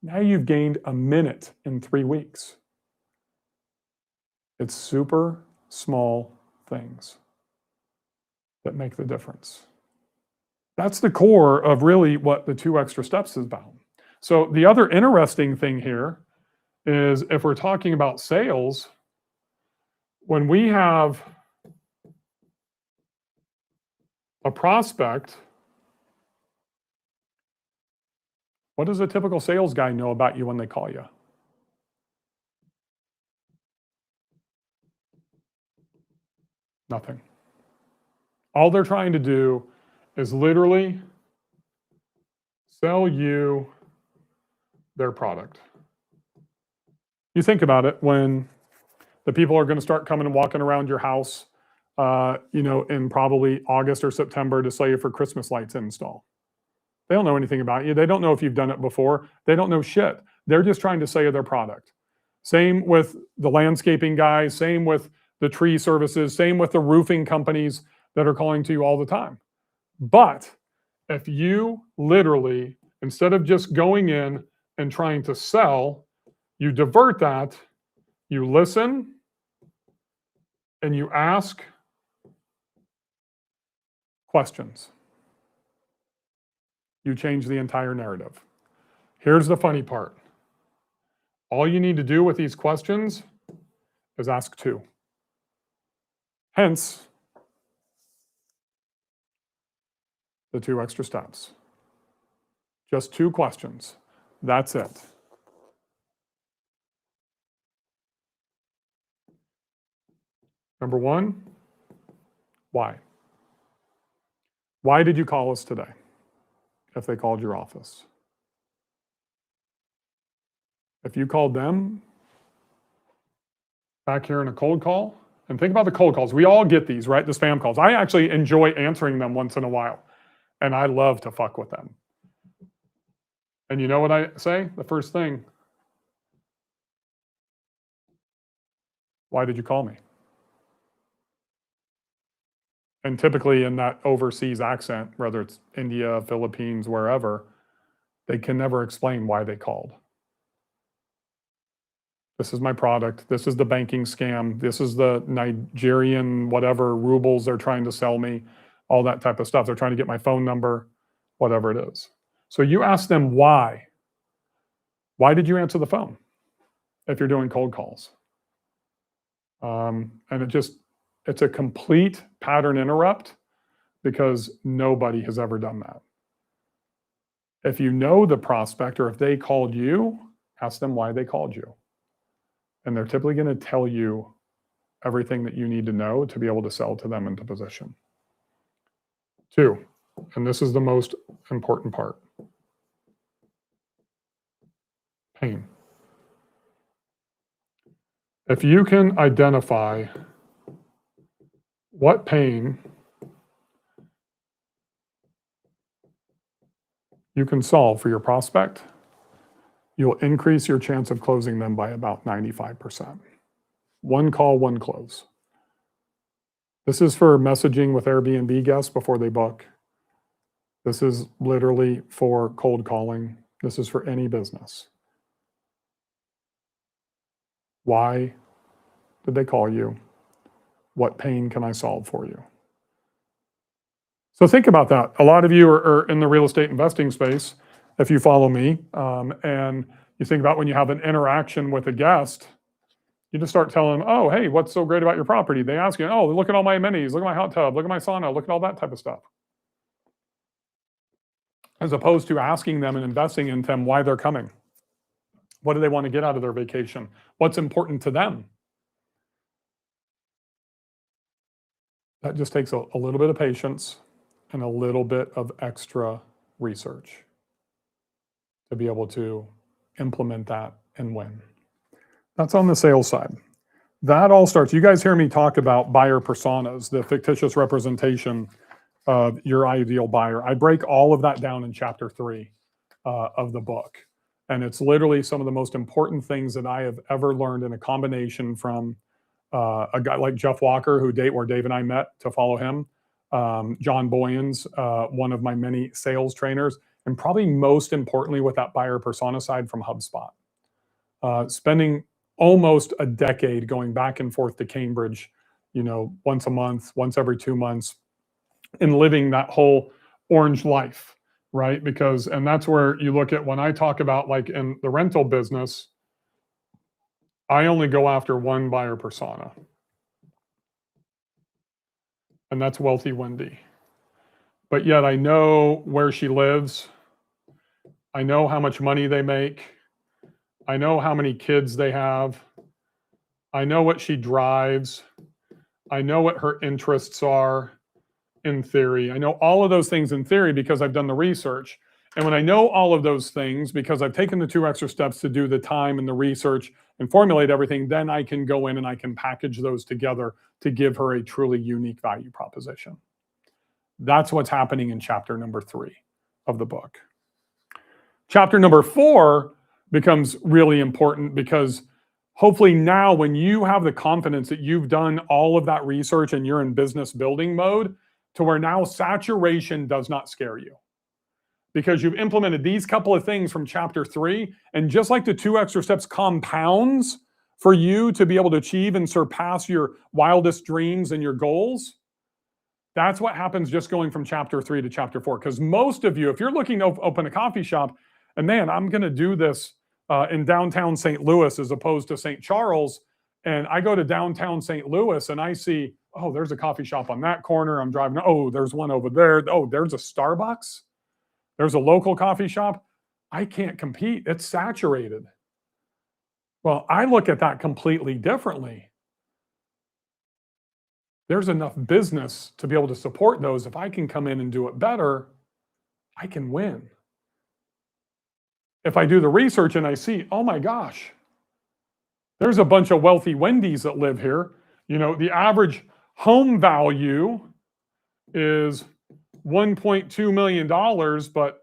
Now you've gained a minute in 3 weeks. It's super small things that make the difference. That's the core of really what the 2 extra steps is about. So the other interesting thing here is if we're talking about sales, when we have a prospect, what does a typical sales guy know about you when they call you? Nothing. All they're trying to do is literally sell you their product. You think about it, when the people are going to start coming and walking around your house, in probably August or September to sell you for Christmas lights install. They don't know anything about you. They don't know if you've done it before. They don't know shit. They're just trying to sell you their product. Same with the landscaping guys, same with the tree services, same with the roofing companies that are calling to you all the time. But if you literally, instead of just going in and trying to sell, you divert that, you listen, and you ask questions. You change the entire narrative. Here's the funny part. All you need to do with these questions is ask 2. Hence, the 2 extra steps. Just 2 questions. That's it. Number 1, why? Why did you call us today? If they called your office. If you called them back here in a cold call, and think about the cold calls. We all get these, right? The spam calls. I actually enjoy answering them once in a while, and I love to fuck with them. And you know what I say? The first thing, why did you call me? And typically in that overseas accent, whether it's India, Philippines, wherever, they can never explain why they called. This is my product. This is the banking scam. This is the Nigerian whatever rubles they're trying to sell me, all that type of stuff. They're trying to get my phone number, whatever it is. So you ask them why. Why did you answer the phone if you're doing cold calls? And it's a complete pattern interrupt because nobody has ever done that. If you know the prospect or if they called you, ask them why they called you. And they're typically going to tell you everything that you need to know to be able to sell to them into position. 2, and this is the most important part, pain. If you can identify what pain you can solve for your prospect, you'll increase your chance of closing them by about 95%. One call, one close. This is for messaging with Airbnb guests before they book. This is literally for cold calling. This is for any business. Why did they call you? What pain can I solve for you? So think about that. A lot of you are in the real estate investing space, if you follow me, and you think about when you have an interaction with a guest, you just start telling them, oh, hey, what's so great about your property? They ask you, oh, look at all my amenities, look at my hot tub, look at my sauna, look at all that type of stuff. As opposed to asking them and investing in them why they're coming. What do they want to get out of their vacation? What's important to them? That just takes a little bit of patience and a little bit of extra research to be able to implement that and win. That's on the sales side. That all starts, you guys hear me talk about buyer personas, the fictitious representation of your ideal buyer. I break all of that down in chapter 3 of the book. And it's literally some of the most important things that I have ever learned in a combination from a guy like Jeff Walker, where Dave and I met to follow him, John Boyens, one of my many sales trainers, and probably most importantly with that buyer persona side from HubSpot. Spending almost a decade going back and forth to Cambridge, once a month, once every 2 months, and living that whole orange life, right? And that's where you look at when I talk about like in the rental business, I only go after one buyer persona. And that's Wealthy Wendy. But yet I know where she lives. I know how much money they make. I know how many kids they have. I know what she drives. I know what her interests are in theory. I know all of those things in theory because I've done the research. And when I know all of those things, because I've taken the 2 extra steps to do the time and the research and formulate everything, then I can go in and I can package those together to give her a truly unique value proposition. That's what's happening in chapter number 3 of the book. Chapter number 4 becomes really important because hopefully now when you have the confidence that you've done all of that research and you're in business building mode, to where now saturation does not scare you. Because you've implemented these couple of things from chapter 3, and just like the 2 extra steps compounds for you to be able to achieve and surpass your wildest dreams and your goals, that's what happens just going from chapter 3 to chapter 4. Because most of you, if you're looking to open a coffee shop, and man, I'm going to do this in downtown St. Louis as opposed to St. Charles, and I go to downtown St. Louis and I see, oh, there's a coffee shop on that corner. I'm driving, oh, there's one over there. Oh, there's a Starbucks. There's a local coffee shop. I can't compete. It's saturated. Well, I look at that completely differently. There's enough business to be able to support those. If I can come in and do it better, I can win. If I do the research and I see, oh my gosh, there's a bunch of wealthy Wendy's that live here. The average home value is $1.2 million, but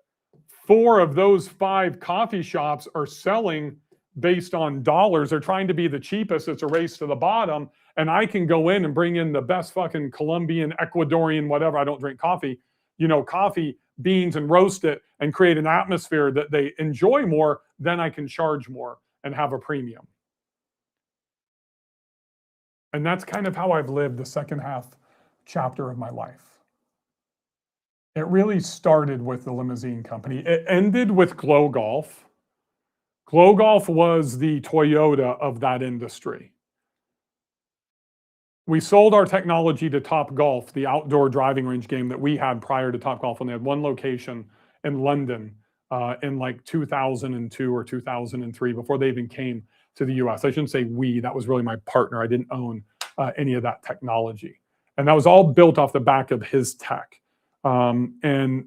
4 of those 5 coffee shops are selling based on dollars. They're trying to be the cheapest. It's a race to the bottom. And I can go in and bring in the best fucking Colombian, Ecuadorian, whatever. I don't drink coffee, coffee beans, and roast it and create an atmosphere that they enjoy more. Then I can charge more and have a premium. And that's kind of how I've lived the second half chapter of my life. It really started with the limousine company. It ended with Glow Golf. Glow Golf was the Toyota of that industry. We sold our technology to Top Golf, the outdoor driving range game that we had prior to Top Golf, when they had one location in London in like 2002 or 2003, before they even came to the US. I shouldn't say we, that was really my partner. I didn't own any of that technology. And that was all built off the back of his tech. And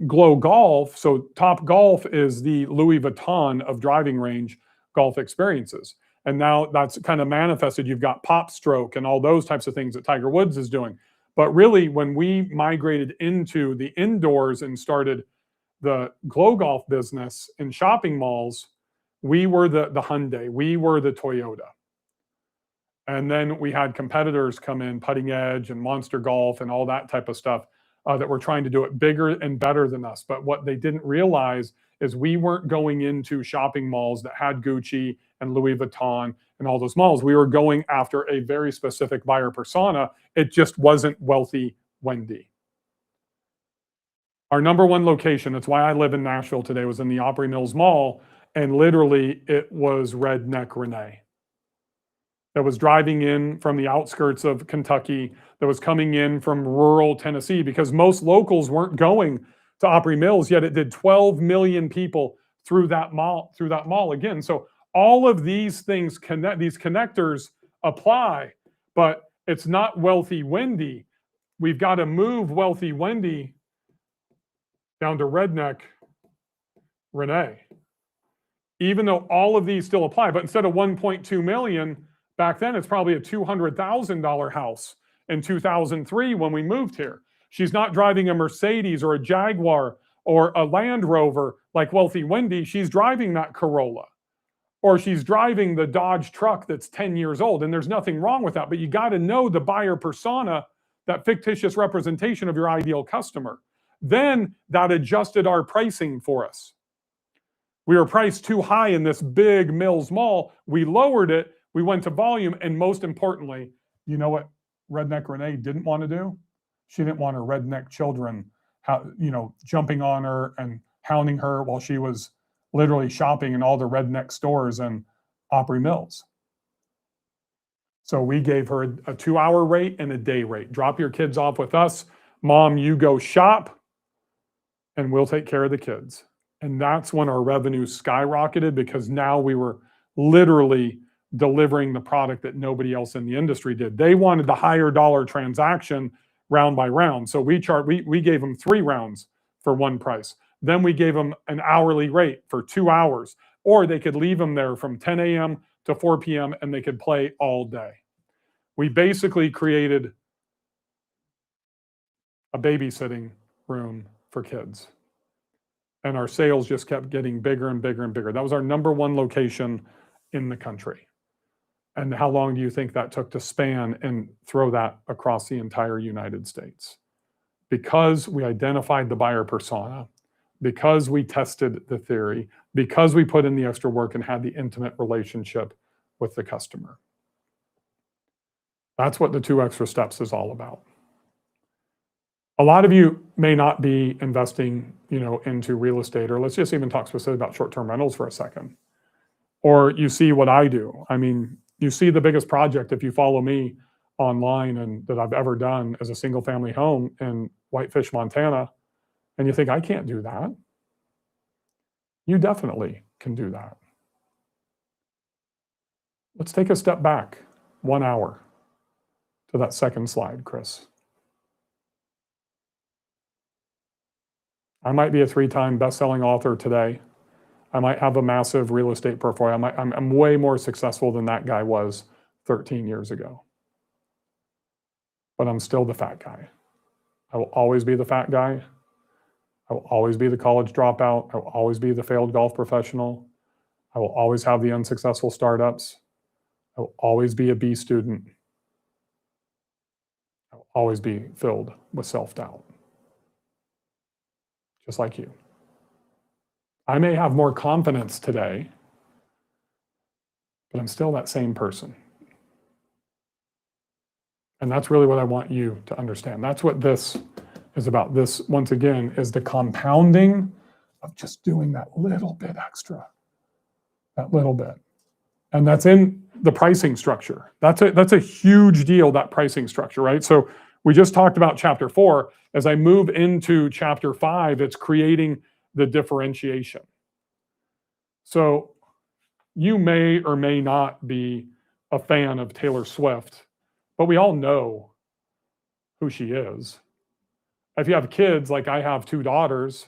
Glow Golf, so Top Golf is the Louis Vuitton of driving range golf experiences. And now that's kind of manifested. You've got Pop Stroke and all those types of things that Tiger Woods is doing. But really, when we migrated into the indoors and started the Glow Golf business in shopping malls, we were the Hyundai, we were the Toyota. And then we had competitors come in, Putting Edge and Monster Golf and all that type of stuff, that were trying to do it bigger and better than us. But what they didn't realize is we weren't going into shopping malls that had Gucci and Louis Vuitton and all those malls. We were going after a very specific buyer persona. It just wasn't wealthy Wendy. Our number one location, that's why I live in Nashville today, was in the Opry Mills Mall. And literally it was Redneck Renee that was driving in from the outskirts of Kentucky, that was coming in from rural Tennessee, because most locals weren't going to Opry Mills, yet it did 12 million people through that mall again. So all of these things connect, these connectors apply, but it's not wealthy Wendy. We've got to move wealthy Wendy down to Redneck Renee. Even though all of these still apply, but instead of 1.2 million, back then it's probably a $200,000 house in 2003 when we moved here. She's not driving a Mercedes or a Jaguar or a Land Rover like wealthy Wendy. She's driving that Corolla, or she's driving the Dodge truck that's 10 years old. And there's nothing wrong with that, but you got to know the buyer persona, that fictitious representation of your ideal customer. Then that adjusted our pricing for us. We were priced too high in this big Mills Mall. We lowered it. We went to volume. And most importantly, you know what Redneck Renee didn't want to do? She didn't want her redneck children, jumping on her and hounding her while she was literally shopping in all the redneck stores in Opry Mills. So we gave her a 2-hour rate and a day rate. Drop your kids off with us. Mom, you go shop and we'll take care of the kids. And that's when our revenue skyrocketed, because now we were literally delivering the product that nobody else in the industry did. They wanted the higher dollar transaction round by round. So we gave them 3 rounds for one price. Then we gave them an hourly rate for 2 hours, or they could leave them there from 10 a.m. to 4 p.m. and they could play all day. We basically created a babysitting room for kids. And our sales just kept getting bigger and bigger and bigger. That was our number one location in the country. And how long do you think that took to span and throw that across the entire United States? Because we identified the buyer persona, because we tested the theory, because we put in the extra work and had the intimate relationship with the customer. That's what the 2 extra steps is all about. A lot of you may not be investing, into real estate, or let's just even talk specifically about short-term rentals for a second. Or you see what I do. I mean, you see the biggest project, if you follow me online, and that I've ever done, as a single family home in Whitefish, Montana. And you think, I can't do that. You definitely can do that. Let's take a step back 1 hour to that second slide, Chris. I might be a 3-time best-selling author today. I might have a massive real estate portfolio. I'm way more successful than that guy was 13 years ago. But I'm still the fat guy. I will always be the fat guy. I will always be the college dropout. I will always be the failed golf professional. I will always have the unsuccessful startups. I will always be a B student. always be filled with self-doubt, just like you. I may have more confidence today, but I'm still that same person. And that's really what I want you to understand. That's what this is about. This, once again, is the compounding of just doing that little bit extra, that little bit. And that's in the pricing structure. That's a huge deal, that pricing structure, right? So we just talked about chapter 4. As I move into chapter 5, it's creating the differentiation. So you may or may not be a fan of Taylor Swift, but we all know who she is. If you have kids, like I have 2 daughters,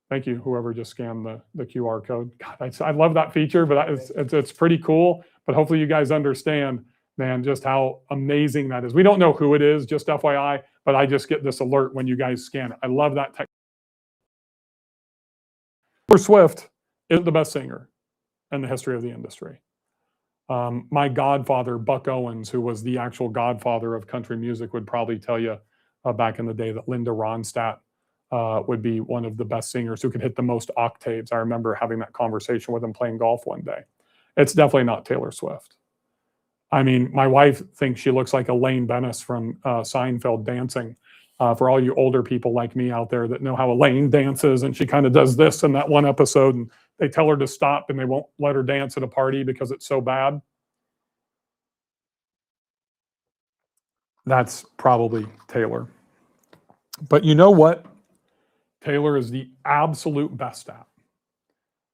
thank you, whoever just scanned the QR code. God, I love that feature, but it's pretty cool. But hopefully you guys understand, man, just how amazing that is. We don't know who it is, just FYI, but I just get this alert when you guys scan it. I love that tech. Taylor Swift isn't the best singer in the history of the industry. My godfather, Buck Owens, who was the actual godfather of country music, would probably tell you back in the day that Linda Ronstadt would be one of the best singers who could hit the most octaves. I remember having that conversation with him playing golf one day. It's definitely not Taylor Swift. I mean, my wife thinks she looks like Elaine Bennis from Seinfeld dancing. For all you older people like me out there that know how Elaine dances, and she kind of does this in that one episode, and they tell her to stop and they won't let her dance at a party because it's so bad. That's probably Taylor. But you know what Taylor is the absolute best at?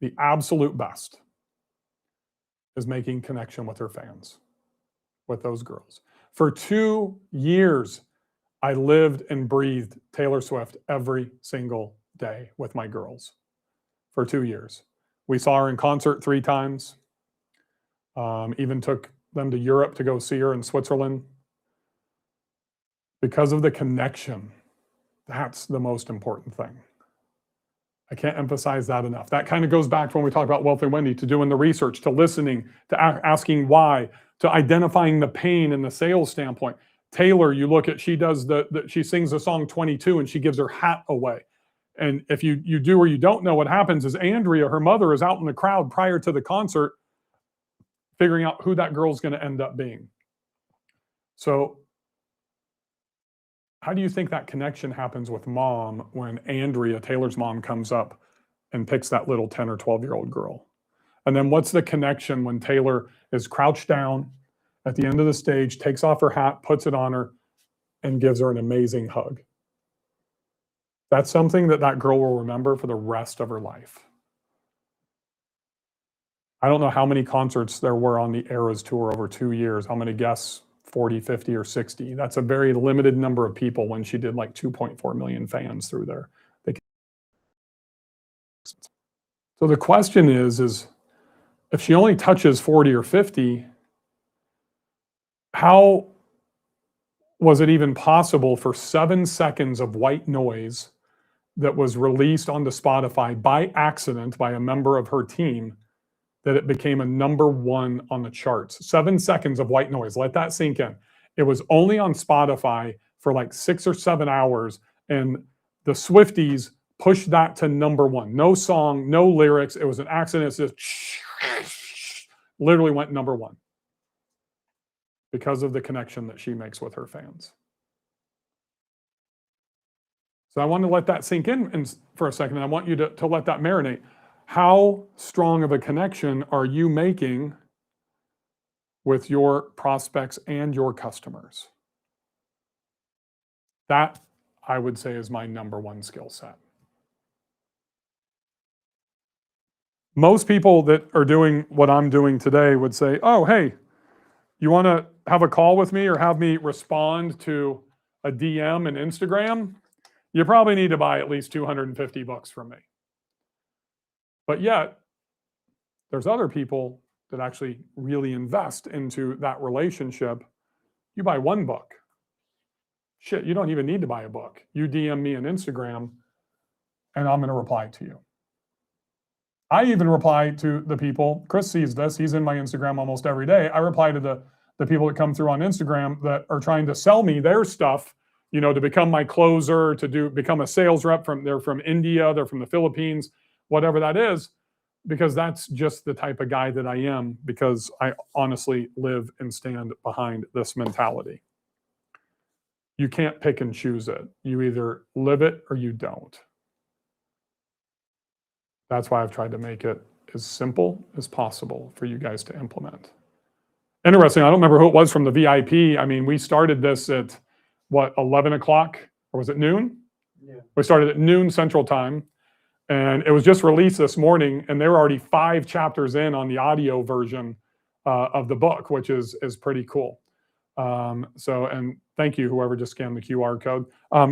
The absolute best is making connection with her fans, with those girls. For 2 years, I lived and breathed Taylor Swift every single day with my girls. For 2 years. We saw her in concert 3 times. Even took them to Europe to go see her in Switzerland. Because of the connection, that's the most important thing. I can't emphasize that enough. That kind of goes back to when we talk about Wealthy Wendy, to doing the research, to listening, to asking why, to identifying the pain in the sales standpoint. Taylor, you look at, she does she sings the song 22 and she gives her hat away. And if you do or you don't know, what happens is Andrea, her mother, is out in the crowd prior to the concert figuring out who that girl's going to end up being. So how do you think that connection happens with mom when Andrea, Taylor's mom, comes up and picks that little 10 or 12-year-old girl? And then what's the connection when Taylor is crouched down at the end of the stage, takes off her hat, puts it on her, and gives her an amazing hug? That's something that girl will remember for the rest of her life. I don't know how many concerts there were on the Eras Tour over 2 years. I'm going to guess 40, 50, or 60. That's a very limited number of people when she did like 2.4 million fans through there. So the question is if she only touches 40 or 50, how was it even possible for 7 seconds of white noise that was released onto Spotify by accident by a member of her team that it became a #1 on the charts? 7 seconds of white noise. Let that sink in. It was only on Spotify for like 6 or 7 hours, and the Swifties pushed that to #1. No song, no lyrics. It was an accident. It just literally went #1 because of the connection that she makes with her fans. So I want to let that sink in for a second, and I want you to let that marinate. How strong of a connection are you making with your prospects and your customers? That, I would say, is my #1 skill set. Most people that are doing what I'm doing today would say, oh, hey, you want to have a call with me or have me respond to a DM in Instagram? You probably need to buy at least $250 from me. But yet, there's other people that actually really invest into that relationship. You buy 1 book. Shit, you don't even need to buy a book. You DM me on Instagram, and I'm going to reply to you. I even reply to the people. Chris sees this. He's in my Instagram almost every day. I reply to the people that come through on Instagram that are trying to sell me their stuff, you know, to become my closer, to become a sales rep. They're from India, they're from the Philippines, whatever that is, because that's just the type of guy that I am, because I honestly live and stand behind this mentality. You can't pick and choose it. You either live it or you don't. That's why I've tried to make it as simple as possible for you guys to implement. Interesting, I don't remember who it was from the VIP. I mean, we started this at what, 11 o'clock, or was it noon? Yeah. We started at noon Central Time, and it was just released this morning, and they were already 5 chapters in on the audio version of the book, which is pretty cool. And thank you, whoever just scanned the QR code.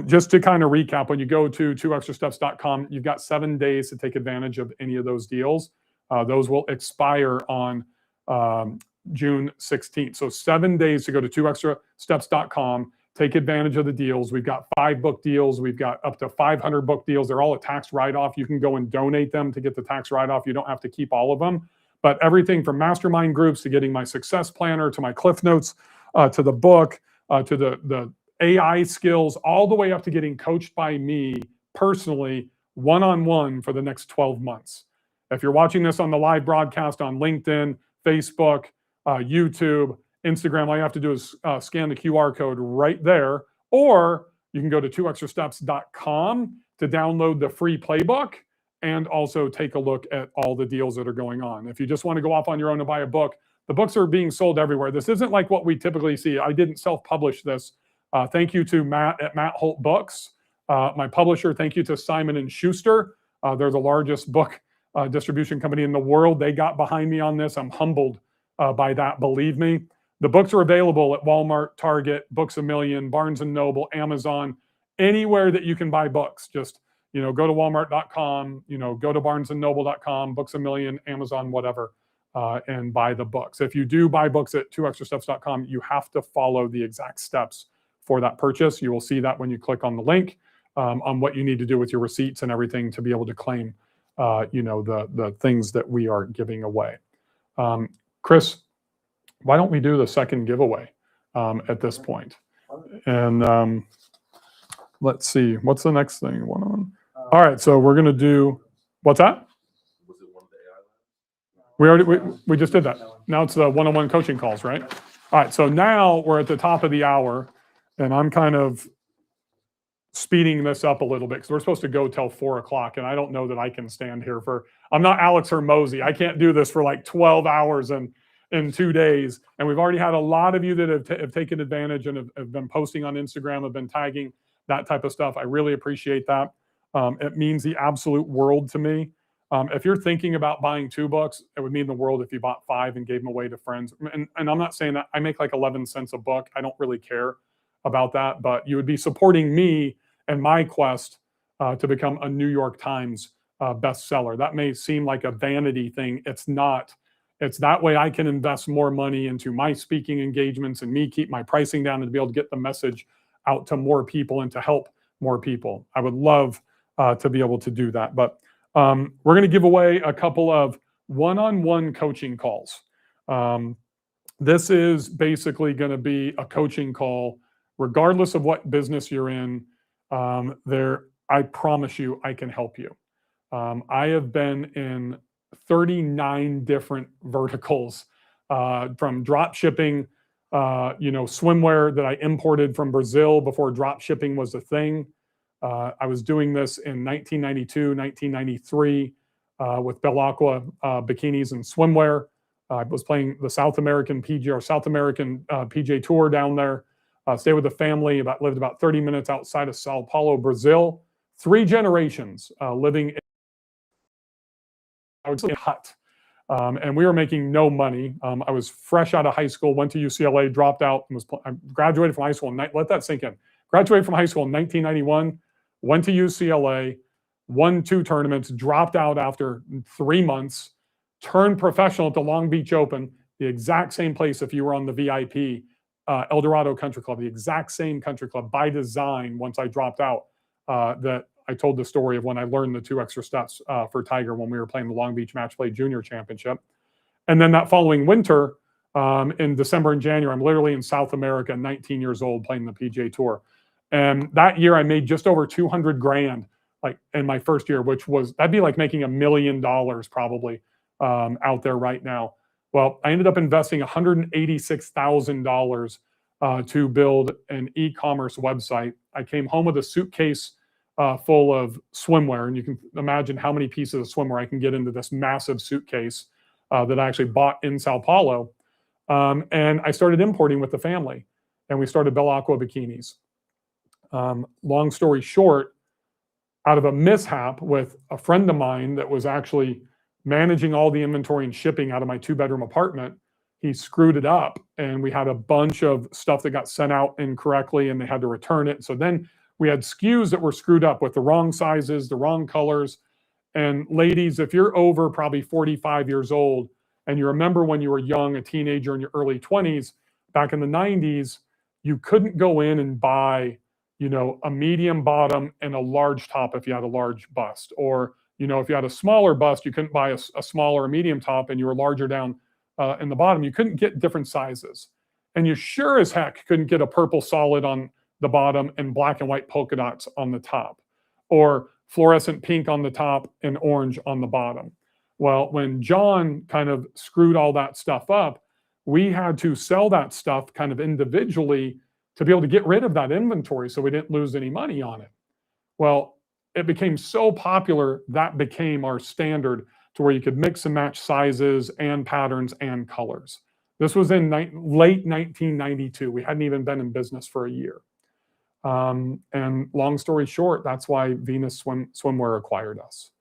Just to kind of recap, when you go to 2extrasteps.com, you've got 7 days to take advantage of any of those deals. Those will expire on June 16th. So 7 days to go to 2extrasteps.com, take advantage of the deals. We've got 5 book deals. We've got up to 500 book deals. They're all a tax write-off. You can go and donate them to get the tax write-off. You don't have to keep all of them. But everything from mastermind groups to getting my success planner to my Cliff Notes, to the book, to the AI skills, all the way up to getting coached by me personally, one-on-one for the next 12 months. If you're watching this on the live broadcast on LinkedIn, Facebook, YouTube, Instagram, all you have to do is scan the QR code right there, or you can go to 2extrasteps.com to download the free playbook and also take a look at all the deals that are going on. If you just want to go off on your own and buy a book, the books are being sold everywhere. This isn't like what we typically see. I didn't self-publish this. Thank you to Matt at Matt Holt Books, my publisher. Thank you to Simon & Schuster. They're the largest book distribution company in the world. They got behind me on this. I'm humbled by that, believe me. The books are available at Walmart, Target, Books A Million, Barnes & Noble, Amazon, anywhere that you can buy books. Just, you know, go to walmart.com, you know, go to barnesandnoble.com, Books A Million, Amazon, whatever. And buy the books. If you do buy books at 2extrasteps.com, you have to follow the exact steps for that purchase. You will see that when you click on the link on what you need to do with your receipts and everything to be able to claim, you know, the things that we are giving away. Chris, why don't we do the second giveaway at this point? And let's see, what's the next thing? All right, so we're going to do, what's that? We just did that. Now it's the one-on-one coaching calls, right? All right, so now we're at the top of the hour, and I'm kind of speeding this up a little bit because we're supposed to go till 4 o'clock, and I don't know that I can stand here I'm not Alex Hermosi. I can't do this for like 12 hours in 2 days. And we've already had a lot of you that have taken advantage and have been posting on Instagram, have been tagging, that type of stuff. I really appreciate that. It means the absolute world to me. If you're thinking about buying 2 books, it would mean the world if you bought 5 and gave them away to friends. And I'm not saying that I make like 11 cents a book. I don't really care about that, but you would be supporting me and my quest to become a New York Times bestseller. That may seem like a vanity thing. It's not. It's that way I can invest more money into my speaking engagements and me keep my pricing down and to be able to get the message out to more people and to help more people. I would love to be able to do that. But we're going to give away a couple of one-on-one coaching calls. This is basically going to be a coaching call, regardless of what business you're in. I promise you, I can help you. I have been in 39 different verticals, from drop shipping, swimwear that I imported from Brazil before drop shipping was a thing. I was doing this in 1992, 1993 with Bell Aqua bikinis and swimwear. I was playing the South American PGA Tour down there. Stayed with a family, lived about 30 minutes outside of Sao Paulo, Brazil. 3 generations living in a hut. And we were making no money. I was fresh out of high school, went to UCLA, dropped out, and I graduated from high school. Let that sink in. Graduated from high school in 1991, went to UCLA, won 2 tournaments, dropped out after 3 months, turned professional at the Long Beach Open, the exact same place if you were on the VIP, El Dorado Country Club, the exact same country club by design once I dropped out, that I told the story of when I learned the 2 extra steps for Tiger when we were playing the Long Beach Match Play Junior Championship. And then that following winter, in December and January. I'm literally in South America, 19 years old, playing the PGA Tour. And that year I made just over 200 grand, like in my first year, that'd be like making $1 million probably out there right now. Well, I ended up investing $186,000 to build an e-commerce website. I came home with a suitcase full of swimwear, and you can imagine how many pieces of swimwear I can get into this massive suitcase that I actually bought in Sao Paulo. And I started importing with the family, and we started Bell Aqua bikinis. Long story short, out of a mishap with a friend of mine that was actually managing all the inventory and shipping out of my 2-bedroom apartment, he screwed it up, and we had a bunch of stuff that got sent out incorrectly, and they had to return it. So then we had SKUs that were screwed up with the wrong sizes, the wrong colors. And ladies, if you're over probably 45 years old, and you remember when you were young, a teenager in your early 20s, back in the 90s, you couldn't go in and buy, a medium bottom and a large top if you had a large bust. Or, if you had a smaller bust, you couldn't buy a smaller or medium top, and you were larger down in the bottom. You couldn't get different sizes. And you sure as heck couldn't get a purple solid on the bottom and black and white polka dots on the top, or fluorescent pink on the top and orange on the bottom. Well, when John kind of screwed all that stuff up, we had to sell that stuff kind of individually to be able to get rid of that inventory so we didn't lose any money on it. Well, it became so popular that became our standard to where you could mix and match sizes and patterns and colors. This was in late 1992. We hadn't even been in business for a year. And long story short, that's why Venus Swimwear acquired us,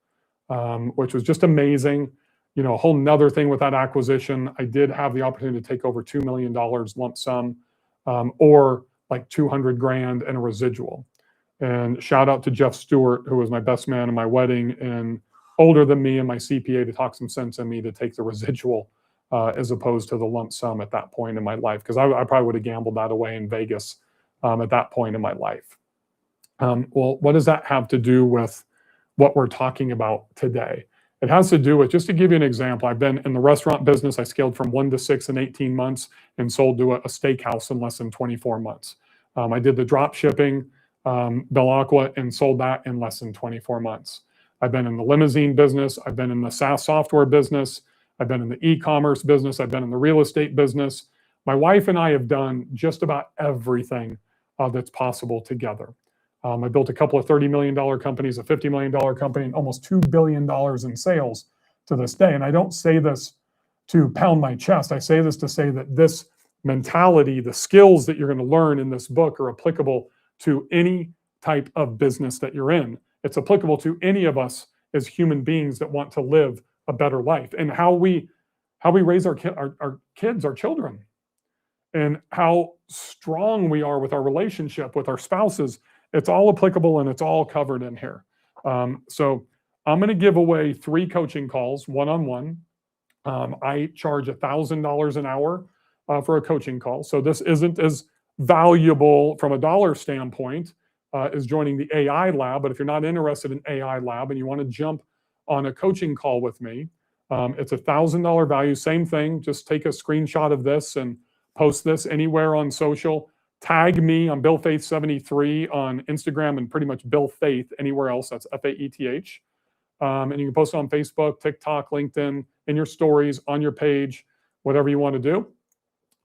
which was just amazing. A whole nother thing with that acquisition, I did have the opportunity to take over $2 million lump sum, or like 200 grand and a residual. And shout out to Jeff Stewart, who was my best man in my wedding and older than me and my CPA, to talk some sense in me to take the residual as opposed to the lump sum at that point in my life, because I probably would have gambled that away in Vegas at that point in my life. Well, what does that have to do with what we're talking about today? It has to do with, just to give you an example, I've been in the restaurant business. I scaled from 1 to 6 in 18 months and sold to a steakhouse in less than 24 months. I did the drop shipping, Bell Aqua, and sold that in less than 24 months. I've been in the limousine business. I've been in the SaaS software business. I've been in the e-commerce business. I've been in the real estate business. My wife and I have done just about everything that's possible together. I built a couple of $30 million companies, a $50 million company, and almost $2 billion in sales to this day. And I don't say this to pound my chest. I say this to say that this mentality, the skills that you're going to learn in this book, are applicable to any type of business that you're in. It's applicable to any of us as human beings that want to live a better life, and how we raise our kids, our children, and how strong we are with our relationship with our spouses. It's all applicable, and it's all covered in here. So I'm going to give away 3 coaching calls, one-on-one. I charge $1,000 an hour for a coaching call. So this isn't as valuable from a dollar standpoint as joining the AI lab. But if you're not interested in AI lab and you want to jump on a coaching call with me, it's $1,000 value. Same thing. Just take a screenshot of this and post this anywhere on social. Tag me on Bill Faeth 73 on Instagram, and pretty much Bill Faeth anywhere else. That's Faeth. And you can post it on Facebook, TikTok, LinkedIn, in your stories, on your page, whatever you want to do.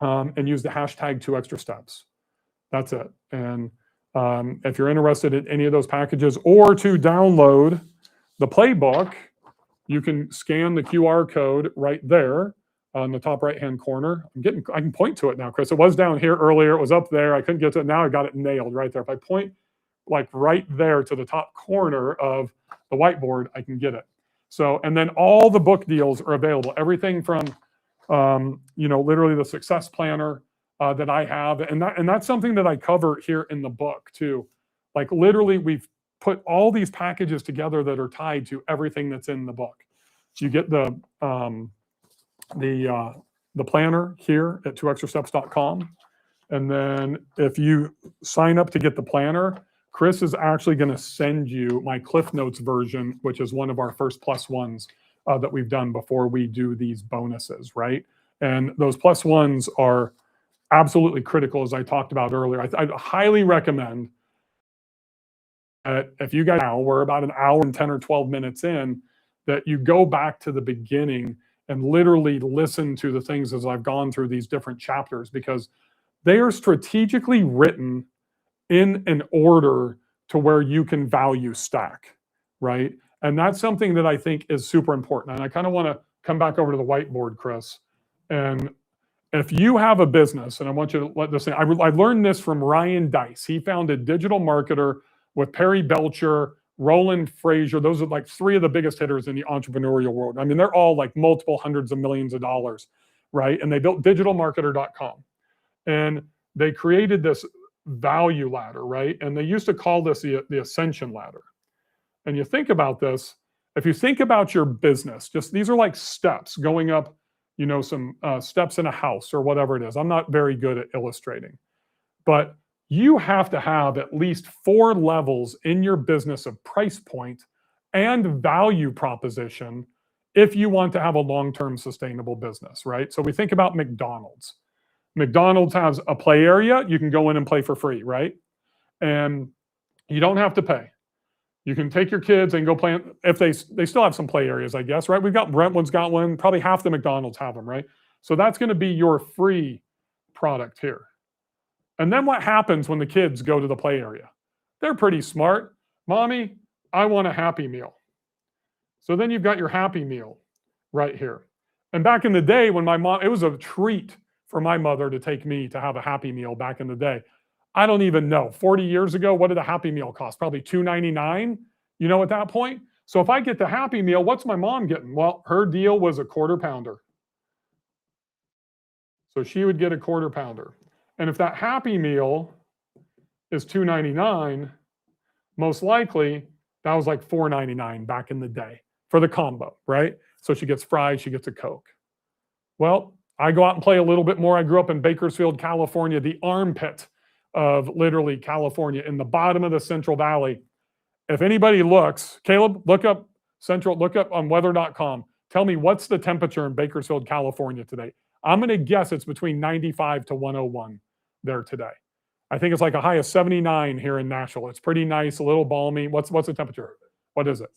And use the hashtag 2extrasteps. That's it. And if you're interested in any of those packages, or to download the playbook, you can scan the QR code right there on the top right-hand corner. I can point to it now, Chris. It was down here earlier. It was up there. I couldn't get to it. Now I got it nailed right there. If I point like right there to the top corner of the whiteboard, I can get it. So, and then all the book deals are available. Everything from, literally the success planner that I have. And that's something that I cover here in the book too. Like literally we've put all these packages together that are tied to everything that's in the book. You get the planner here at 2extrasteps.com. And then if you sign up to get the planner, Chris is actually going to send you my Cliff Notes version, which is one of our first plus ones that we've done before we do these bonuses, right? And those plus ones are absolutely critical, as I talked about earlier. I highly recommend that if you guys now, we're about an hour and 10 or 12 minutes in, that you go back to the beginning and literally listen to the things as I've gone through these different chapters, because they are strategically written in an order to where you can value stack, right? And that's something that I think is super important. And I kind of want to come back over to the whiteboard, Chris. And if you have a business, and I want you to let this thing, I learned this from Ryan Dice. He founded Digital Marketer with Perry Belcher, Roland Frazier. Those are like three of the biggest hitters in the entrepreneurial world. I mean, they're all like multiple hundreds of millions of dollars, right? And they built digitalmarketer.com. And they created this value ladder, right? And they used to call this the ascension ladder. And you think about this, if you think about your business, just these are like steps going up, you know, some steps in a house or whatever it is. I'm not very good at illustrating, but you have to have at least 4 levels in your business of price point and value proposition if you want to have a long-term sustainable business, right? So we think about McDonald's. McDonald's has a play area. You can go in and play for free, right? And you don't have to pay. You can take your kids and go play. If they still have some play areas, I guess, right? We've got Brentwood's got one. Probably half the McDonald's have them, right? So that's going to be your free product here. And then what happens when the kids go to the play area? They're pretty smart. Mommy, I want a Happy Meal. So then you've got your Happy Meal right here. And back in the day when my mom, it was a treat for my mother to take me to have a Happy Meal back in the day. I don't even know. 40 years ago, what did a Happy Meal cost? Probably $2.99, you know, at that point. So if I get the Happy Meal, what's my mom getting? Well, her deal was a quarter pounder. So she would get a quarter pounder. And if that Happy Meal is $2.99, most likely that was like $4.99 back in the day for the combo, right? So she gets fries, she gets a Coke. Well, I go out and play a little bit more. I grew up in Bakersfield, California, the armpit of literally California, in the bottom of the Central Valley. If anybody looks, Caleb, look up on weather.com. Tell me what's the temperature in Bakersfield, California today. I'm going to guess it's between 95 to 101 there today. I think it's like a high of 79 here in Nashville. It's pretty nice, a little balmy. What's the temperature? What is it?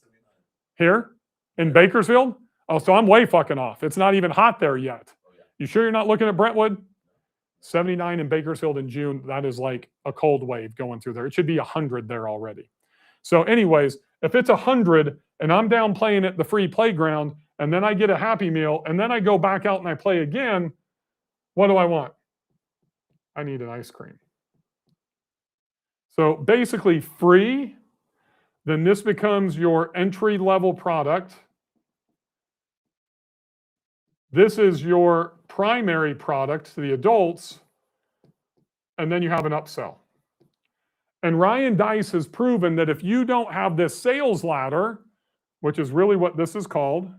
Here in Bakersfield? Oh, so I'm way fucking off. It's not even hot there yet. You sure you're not looking at Brentwood? 79 in Bakersfield in June. That is like a cold wave going through there. It should be 100 there already. So anyways, if it's 100 and I'm down playing at the free playground and then I get a Happy Meal and then I go back out and I play again, what do I want? I need an ice cream. So basically free, then this becomes your entry-level product. This is your primary product to the adults, and then you have an upsell. And Ryan Dice has proven that if you don't have this sales ladder, which is really what this is called,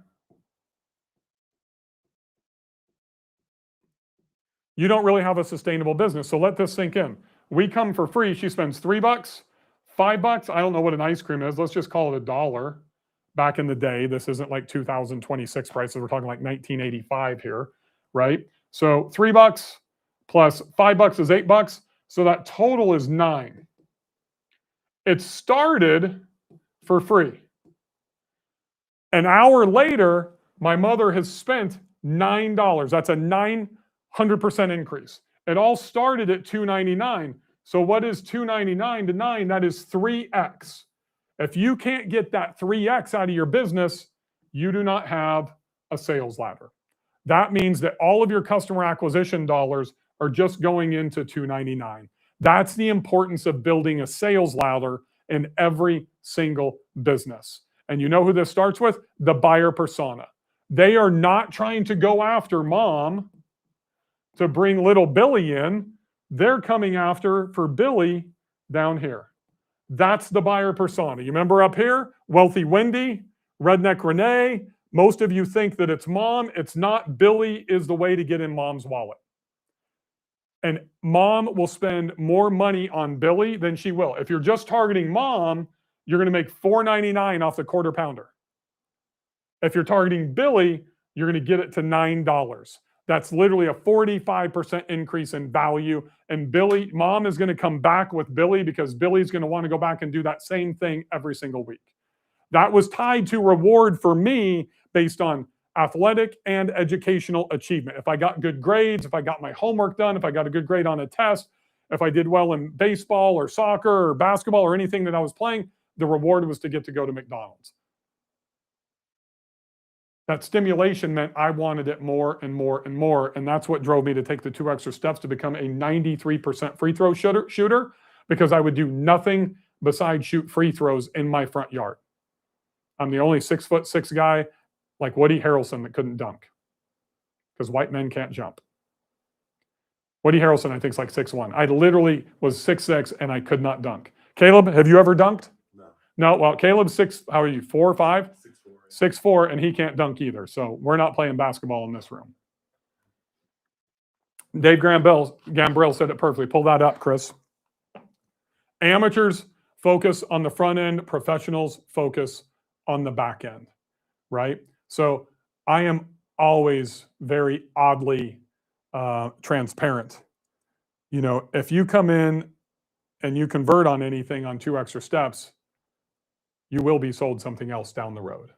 you don't really have a sustainable business. So let this sink in. We come for free. She spends $3, $5. I don't know what an ice cream is. Let's just call it $1. Back in the day, this isn't like 2026 prices. We're talking like 1985 here, right? So $3 plus $5 is $8. So that total is $9. It started for free. An hour later, my mother has spent $9. That's a 900% increase. It all started at $2.99. So what is $2.99 to $9? That is 3x. If you can't get that 3x out of your business, you do not have a sales ladder. That means that all of your customer acquisition dollars are just going into $2.99. That's the importance of building a sales ladder in every single business. And you know who this starts with? The buyer persona. They are not trying to go after mom to bring little Billy in. They're coming after for Billy down here. That's the buyer persona. You remember up here, Wealthy Wendy, Redneck Renee. Most of you think that it's mom. It's not. Billy is the way to get in mom's wallet. And mom will spend more money on Billy than she will. If you're just targeting mom, you're going to make $4.99 off the quarter pounder. If you're targeting Billy, you're going to get it to $9. That's literally a 45% increase in value. And Billy, mom is going to come back with Billy because Billy's going to want to go back and do that same thing every single week. That was tied to reward for me based on athletic and educational achievement. If I got good grades, if I got my homework done, if I got a good grade on a test, if I did well in baseball or soccer or basketball or anything that I was playing, the reward was to get to go to McDonald's. That stimulation meant I wanted it more and more and more. And that's what drove me to take the 2 extra steps to become a 93% free throw shooter because I would do nothing besides shoot free throws in my front yard. I'm the only 6'6" guy like Woody Harrelson that couldn't dunk because white men can't jump. Woody Harrelson, I think, is like 6'1". I literally was 6'6" and I could not dunk. Caleb, have you ever dunked? No. No, well, Caleb's how are you, 4 or 5? 6'4". 6'4", and he can't dunk either. So we're not playing basketball in this room. Dave Gambrell said it perfectly. Pull that up, Chris. Amateurs focus on the front end. Professionals focus on the back end, right? So I am always very oddly transparent. You know, if you come in and you convert on anything on 2 extra steps, you will be sold something else down the road.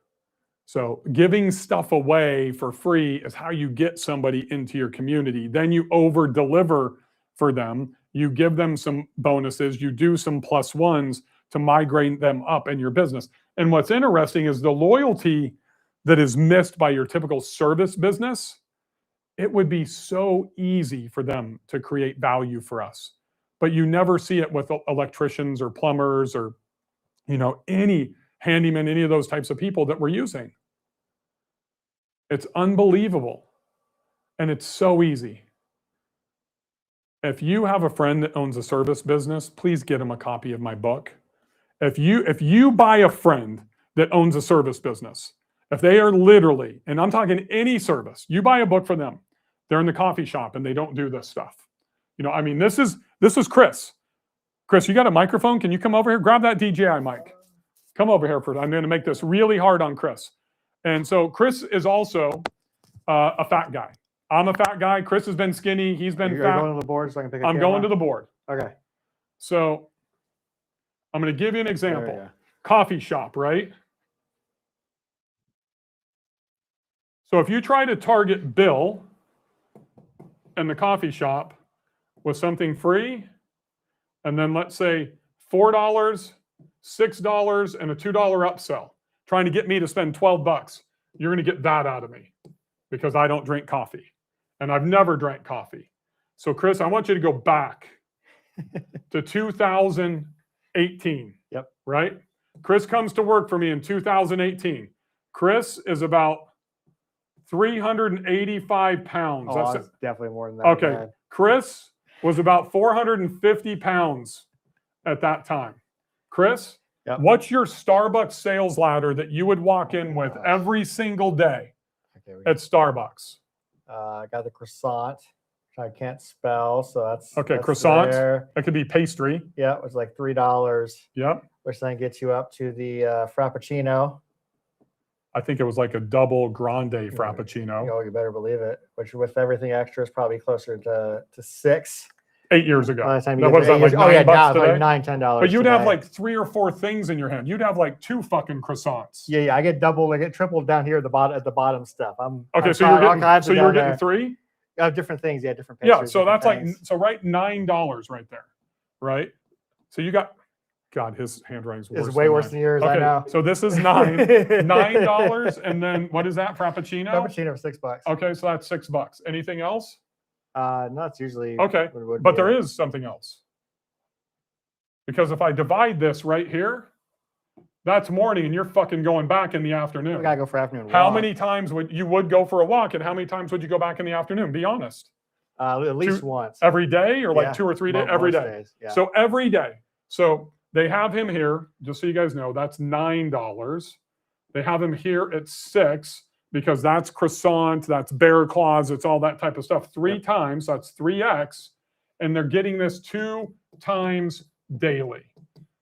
So giving stuff away for free is how you get somebody into your community. Then you over deliver for them. You give them some bonuses. You do some +1s to migrate them up in your business. And what's interesting is the loyalty that is missed by your typical service business. It would be so easy for them to create value for us, but you never see it with electricians or plumbers or, you know, any handyman, any of those types of people that we're using. It's unbelievable. And it's so easy. If you have a friend that owns a service business, please get him a copy of my book. If you buy a friend that owns a service business, if they are literally, and I'm talking any service, you buy a book for them, they're in the coffee shop and they don't do this stuff. You know, I mean, this is Chris. Chris, you got a microphone? Can you come over here? Grab that DJI mic. Come over here, I'm going to make this really hard on Chris. And so Chris is also a fat guy. I'm a fat guy. Chris has been skinny. He's been fat. You're going to the board so I can pick a I'm camera? going to the board. Okay. So I'm going to give you an There example. we go. Coffee shop, right? So if you try to target Bill and the coffee shop with something free, and then let's say $4, $6, and a $2 upsell, trying to get me to spend $12, you're going to get that out of me because I don't drink coffee and I've never drank coffee. So Chris, I want you to go back to 2018. Yep. Right? Chris comes to work for me in 2018. Chris is about 385 pounds. Oh, That's it's definitely more than that. okay. man. Chris was about 450 pounds at that time. Chris, Yep. what's your Starbucks sales ladder that you would walk in with every single day Okay, at Starbucks? I got the croissant, which I can't spell, so that's Okay, that's croissant. there. That could be pastry. Yeah, it was like $3, Yep. which then gets you up to the Frappuccino. I think it was like a double grande frappuccino. Oh, you better believe it. Which with everything extra is probably closer to $6. 8 years ago. By the time you That get was to that 8 like years- oh yeah, $9 now it's today? like $9, $10. But you'd have today. like 3 or 4 things in your hand. You'd have like 2 fucking croissants. Yeah, I get double, I get triple down here at the bottom stuff. Okay, I'm so trying all you're kinds of getting down 3? there. Different things, yeah, different Yeah, pastries, so different that's like things. so right $9 right there, right? So you got, God, his handwriting's worse. It's way worse than yours, I Okay, know. so this is $9, and then what is that frappuccino? Frappuccino for $6. Okay, so that's $6. Anything else? No, that's usually Okay, what it would but be. there is something else. Because if I divide this right here, that's morning, and you're fucking going back in the We afternoon. gotta go for afternoon. How walk. many times would you go for a walk, and how many times would you go back in the afternoon? Be honest. At least once. Every day, or like Yeah, 2 or 3 days? mo- Every most day. days, yeah. So every day. So they have him here, just so you guys know, that's $9. They have him here at $6 because that's croissant, that's bear claws, it's all that type of stuff. 3 times, that's 3x, and they're getting this 2 times daily.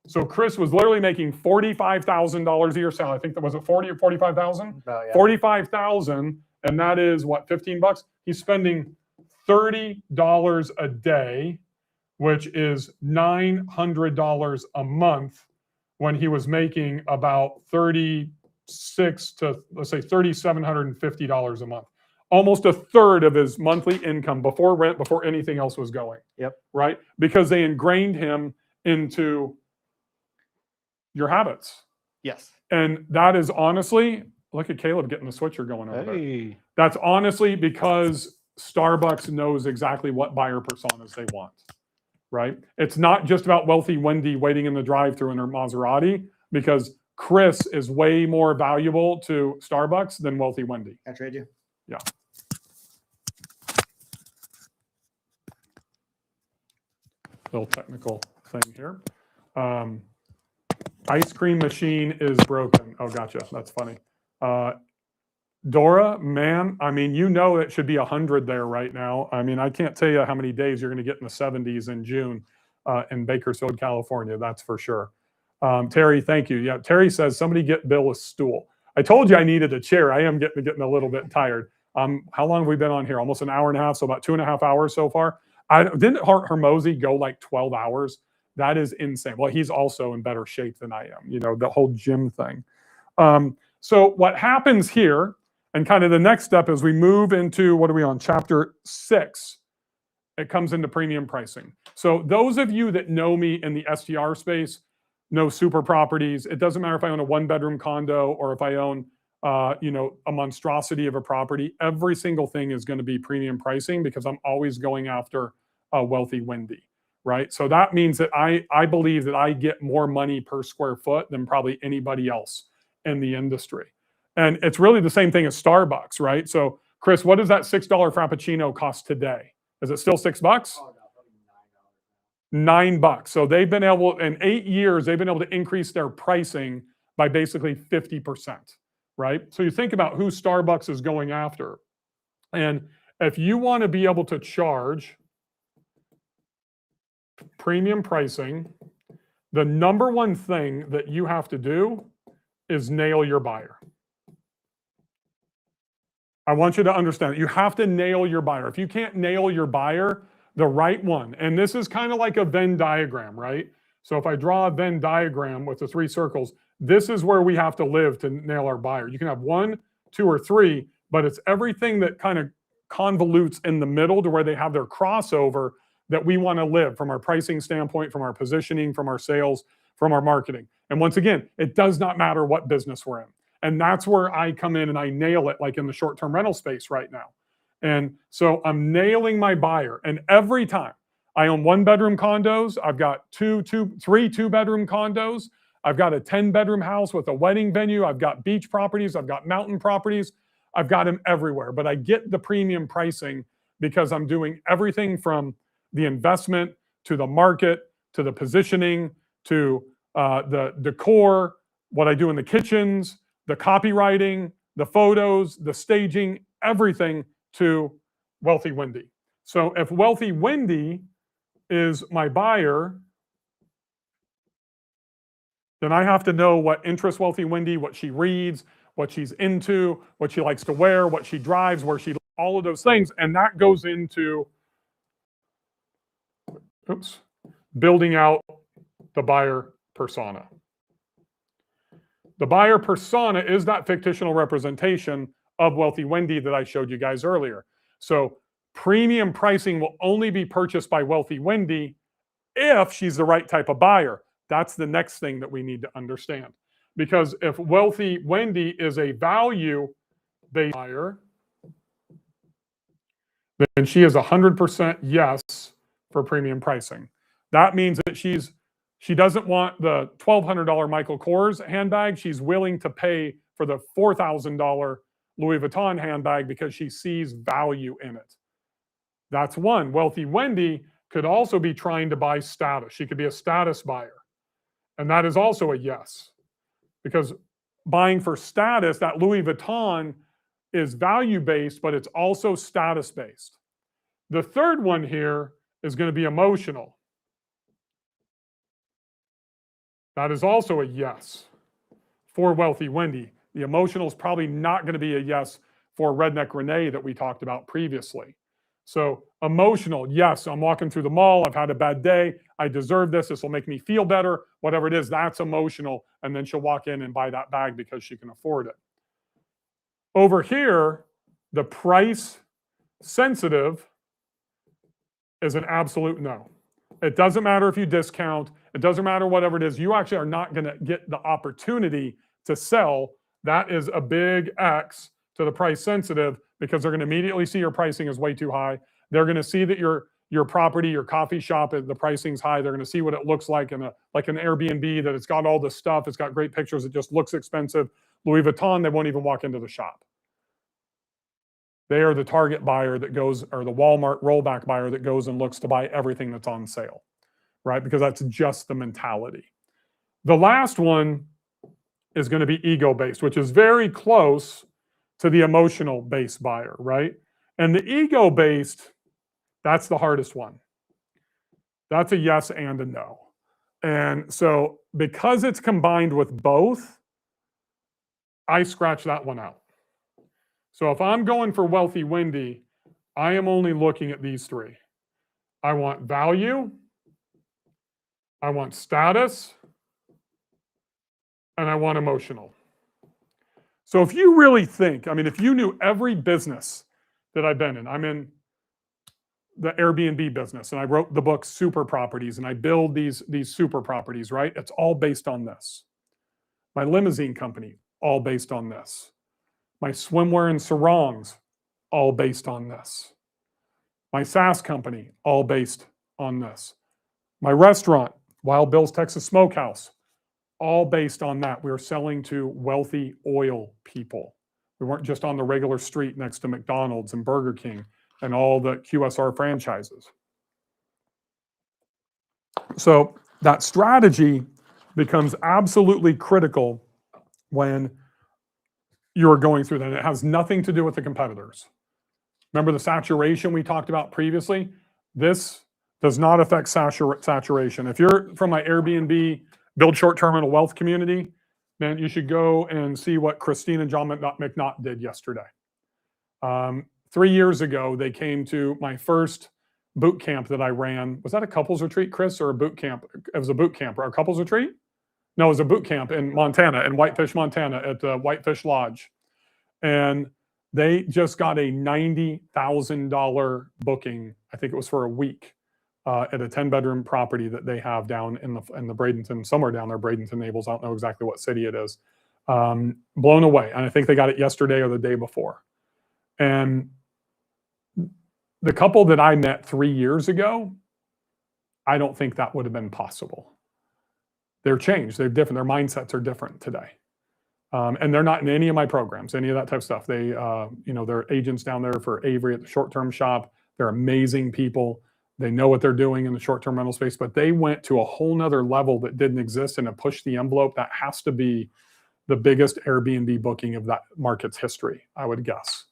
So Chris was literally making $45,000 a year salary. I think that was it 40 or 45,000? About, yeah. 45,000, and that is what, $15? He's spending $30 a day, which is $900 a month, when he was making about 36 to, let's say, $3,750 a month. Almost a third of his monthly income before rent, before anything else was going. Yep. Right? Because they ingrained him into your habits. Yes. And that is honestly, look at Caleb getting the switcher going over there. That's honestly because Starbucks knows exactly what buyer personas they want, right? It's not just about wealthy Wendy waiting in the drive-thru in her Maserati, because Chris is way more valuable to Starbucks than wealthy Wendy. I trade you. Yeah. Little technical thing here. Ice cream machine is broken. Oh, gotcha. That's funny. Dora, man, I mean, you know it should be 100 there right now. I mean, I can't tell you how many days you're going to get in the 70s in June in Bakersfield, California. That's for sure. Terry, thank you. Yeah, Terry says, somebody get Bill a stool. I told you I needed a chair. I am getting a little bit tired. How long have we been on here? Almost an hour and a half, so about 2.5 hours so far. Didn't Hermosi go like 12 hours? That is insane. Well, he's also in better shape than I am, you know, the whole gym thing. So what happens here, and kind of the next step is we move into, what are we on, chapter 6. It comes into premium pricing. So those of you that know me in the STR space know super properties. It doesn't matter if I own a 1-bedroom condo or if I own, you know, a monstrosity of a property. Every single thing is going to be premium pricing, because I'm always going after a wealthy Wendy, right? So that means that I believe that I get more money per square foot than probably anybody else in the industry. And it's really the same thing as Starbucks, right? So, Chris, what does that $6 Frappuccino cost today? Is it still $6? Oh, no, $9. So they've been able, in 8 years, they've been able to increase their pricing by basically 50%, right? So you think about who Starbucks is going after. And if you want to be able to charge premium pricing, the number one thing that you have to do is nail your buyer. I want you to understand that you have to nail your buyer. If you can't nail your buyer, the right one, and this is kind of like a Venn diagram, right? So if I draw a Venn diagram with the 3 circles, this is where we have to live to nail our buyer. You can have 1, 2, or 3, but it's everything that kind of convolutes in the middle to where they have their crossover that we want to live, from our pricing standpoint, from our positioning, from our sales, from our marketing. And once again, it does not matter what business we're in. And that's where I come in and I nail it, like in the short-term rental space right now. And so I'm nailing my buyer. And every time I own 1-bedroom condos, I've got 3 2-bedroom condos. I've got a 10-bedroom house with a wedding venue. I've got beach properties. I've got mountain properties. I've got them everywhere. But I get the premium pricing because I'm doing everything from the investment to the market to the positioning to the decor, what I do in the kitchens, the copywriting, the photos, the staging, everything to wealthy Wendy. So if wealthy Wendy is my buyer, then I have to know what interests wealthy Wendy, what she reads, what she's into, what she likes to wear, what she drives, where she, all of those things. And that goes into, building out the buyer persona. The buyer persona is that fictional representation of wealthy Wendy that I showed you guys earlier. So premium pricing will only be purchased by wealthy Wendy if she's the right type of buyer. That's the next thing that we need to understand. Because if wealthy Wendy is a value-based buyer, then she is 100% yes for premium pricing. That means that she doesn't want the $1,200 Michael Kors handbag. She's willing to pay for the $4,000 Louis Vuitton handbag because she sees value in it. That's one. Wealthy Wendy could also be trying to buy status. She could be a status buyer. And that is also a yes. Because buying for status, that Louis Vuitton is value-based, but it's also status-based. The third one here is going to be emotional. That is also a yes for wealthy Wendy. The emotional is probably not going to be a yes for Redneck Renee that we talked about previously. So emotional, yes, I'm walking through the mall, I've had a bad day, I deserve this, this will make me feel better, whatever it is, that's emotional. And then she'll walk in and buy that bag because she can afford it. Over here, the price sensitive is an absolute no. It doesn't matter if you discount, it doesn't matter whatever it is, you actually are not going to get the opportunity to sell. That is a big X to the price sensitive, because they're going to immediately see your pricing is way too high. They're going to see that your property, your coffee shop, the pricing's high. They're going to see what it looks like in like an Airbnb, that it's got all the stuff, it's got great pictures, it just looks expensive. Louis Vuitton, they won't even walk into the shop. They are the Target buyer that goes, or the Walmart rollback buyer that goes and looks to buy everything that's on sale, right? Because that's just the mentality. The last one is going to be ego-based, which is very close to the emotional-based buyer, right? And the ego-based, that's the hardest one. That's a yes and a no. And so because it's combined with both, I scratch that one out. So if I'm going for Wealthy Wendy, I am only looking at these three. I want value, I want status, and I want emotional. So if you really think, I mean, if you knew every business that I've been in, I'm in the Airbnb business, and I wrote the book Super Properties, and I build these super properties, right? It's all based on this. My limousine company, all based on this. My swimwear and sarongs, all based on this. My SaaS company, all based on this. My restaurant, Wild Bill's Texas Smokehouse, all based on that. We were selling to wealthy oil people. We weren't just on the regular street next to McDonald's and Burger King and all the QSR franchises. So that strategy becomes absolutely critical when you're going through that. It has nothing to do with the competitors. Remember the saturation we talked about previously? This does not affect saturation. If you're from my Airbnb Build Short-Term Rental Wealth community, then you should go and see what Christine and John McNaught did yesterday. 3 years ago, they came to my first boot camp that I ran. Was that a couples retreat, Chris, or a boot camp? It was a boot camp or a couples retreat? No, it was a boot camp in Montana, in Whitefish, Montana, at the Whitefish Lodge. And they just got a $90,000 booking. I think it was for a week at a 10-bedroom property that they have down in the Bradenton, somewhere down there, Bradenton, Naples. I don't know exactly what city it is. Blown away. And I think they got it yesterday or the day before. And the couple that I met 3 years ago, I don't think that would have been possible. They're changed. They're different. Their mindsets are different today. And they're not in any of my programs, any of that type of stuff. They, they're agents down there for Avery at the short-term shop. They're amazing people. They know what they're doing in the short-term rental space, but they went to a whole nother level that didn't exist and have pushed the envelope. That has to be the biggest Airbnb booking of that market's history, I would guess.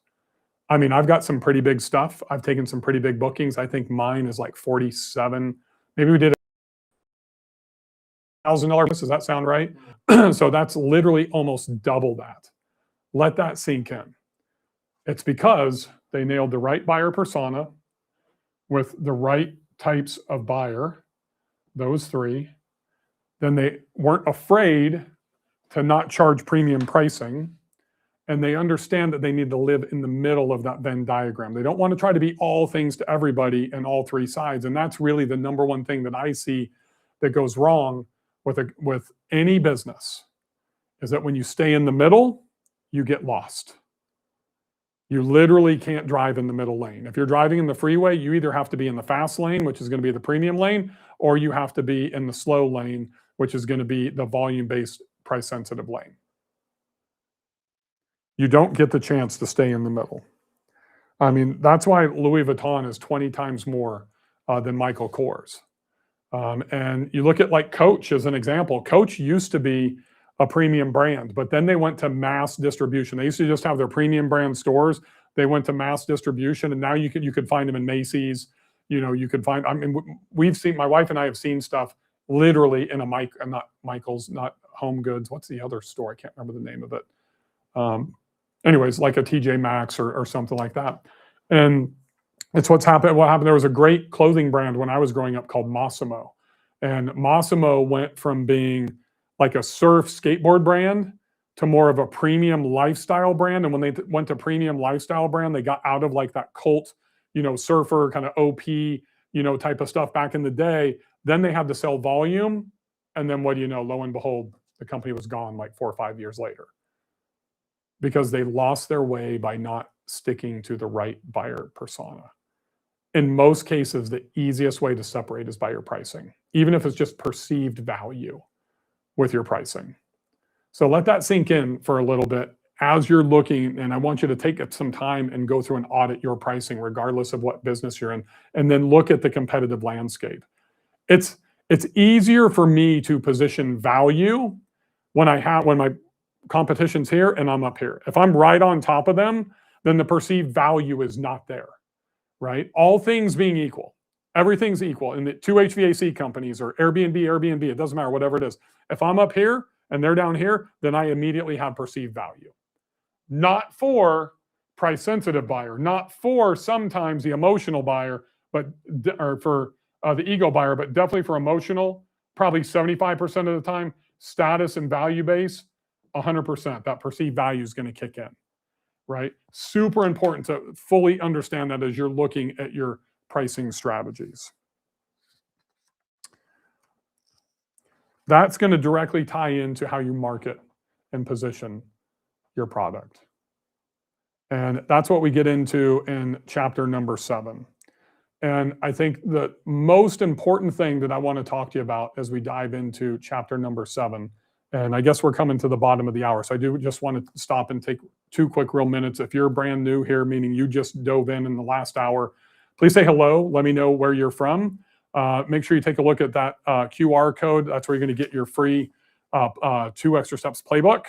I mean, I've got some pretty big stuff. I've taken some pretty big bookings. I think mine is like 47. Maybe we did $1,000. Does that sound right? So that's literally almost double that. Let that sink in. It's because they nailed the right buyer persona with the right types of buyer, those three. Then they weren't afraid to not charge premium pricing. And they understand that they need to live in the middle of that Venn diagram. They don't want to try to be all things to everybody and all three sides. And that's really the number one thing that I see that goes wrong with any business, is that when you stay in the middle, you get lost. You literally can't drive in the middle lane. If you're driving in the freeway, you either have to be in the fast lane, which is going to be the premium lane, or you have to be in the slow lane, which is going to be the volume-based, price-sensitive lane. You don't get the chance to stay in the middle. I mean, that's why Louis Vuitton is 20 times more than Michael Kors. And you look at like Coach as an example. Coach used to be a premium brand, but then they went to mass distribution. They used to just have their premium brand stores. They went to mass distribution, and now you could find them in Macy's. You could find. I mean, we've seen. My wife and I have seen stuff literally in not Michael's, not Home Goods. What's the other store? I can't remember the name of it. anyways, like a TJ Maxx or something like that. And it's what's happened. What happened? There was a great clothing brand when I was growing up called Massimo, and Massimo went from being like a surf skateboard brand to more of a premium lifestyle brand. And when they went to premium lifestyle brand, they got out of like that cult, surfer kind of OP, type of stuff back in the day. Then they had to sell volume. And then what do you know? Lo and behold, the company was gone like 4 or 5 years later because they lost their way by not sticking to the right buyer persona. In most cases, the easiest way to separate is by your pricing, even if it's just perceived value with your pricing. So let that sink in for a little bit as you're looking, and I want you to take some time and go through and audit your pricing, regardless of what business you're in, and then look at the competitive landscape. It's easier for me to position value when my competition's here and I'm up here. If I'm right on top of them, then the perceived value is not there, right? All things being equal, everything's equal. And the 2 HVAC companies or Airbnb, it doesn't matter, whatever it is. If I'm up here and they're down here, then I immediately have perceived value. Not for price sensitive buyer, not for sometimes the emotional buyer, or for the ego buyer, but definitely for emotional, probably 75% of the time, status and value base, 100%, that perceived value is going to kick in, right? Super important to fully understand that as you're looking at your pricing strategies. That's going to directly tie into how you market and position your product. And that's what we get into in chapter number 7. And I think the most important thing that I want to talk to you about as we dive into chapter number 7, and I guess we're coming to the bottom of the hour, so I do just want to stop and take 2 quick real minutes. If you're brand new here, meaning you just dove in the last hour, please say hello. Let me know where you're from. Make sure you take a look at that QR code. That's where you're going to get your free 2 Extra Steps playbook.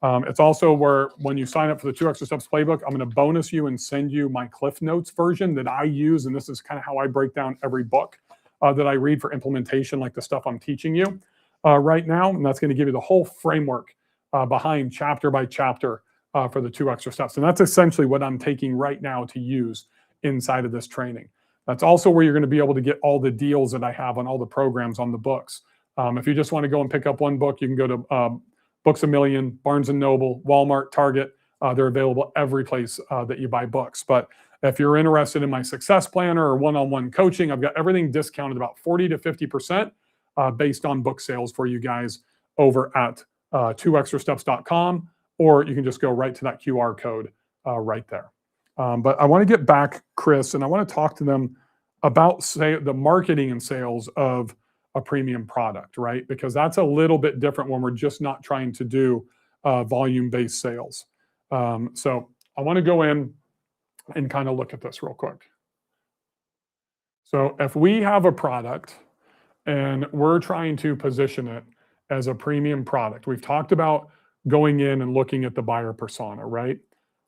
It's also where when you sign up for the 2 Extra Steps playbook, I'm going to bonus you and send you my Cliff Notes version that I use. And this is kind of how I break down every book that I read for implementation, like the stuff I'm teaching you right now. And that's going to give you the whole framework behind chapter by chapter for the 2 Extra Steps. And that's essentially what I'm taking right now to use inside of this training. That's also where you're going to be able to get all the deals that I have on all the programs on the books. If you just want to go and pick up one book, you can go to Books A Million, Barnes & Noble, Walmart, Target. They're available every place that you buy books. But if you're interested in my success planner or one-on-one coaching, I've got everything discounted about 40 to 50% based on book sales for you guys over at 2extrasteps.com, or you can just go right to that QR code right there. But I want to get back, Chris, and I want to talk to them about, say, the marketing and sales of a premium product, right? Because that's a little bit different when we're just not trying to do volume-based sales. So I want to go in and kind of look at this real quick. So if we have a product and we're trying to position it as a premium product, we've talked about going in and looking at the buyer persona, right?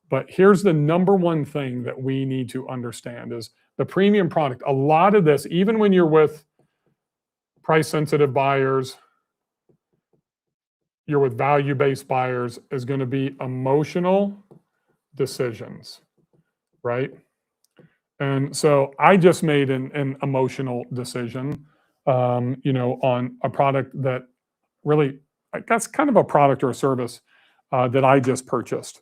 But here's the number one thing that we need to understand is the premium product. A lot of this, even when you're with price-sensitive buyers, you're with value-based buyers, is going to be emotional decisions, right? And so I just made an emotional decision, on a product that really, that's kind of a product or a service that I just purchased.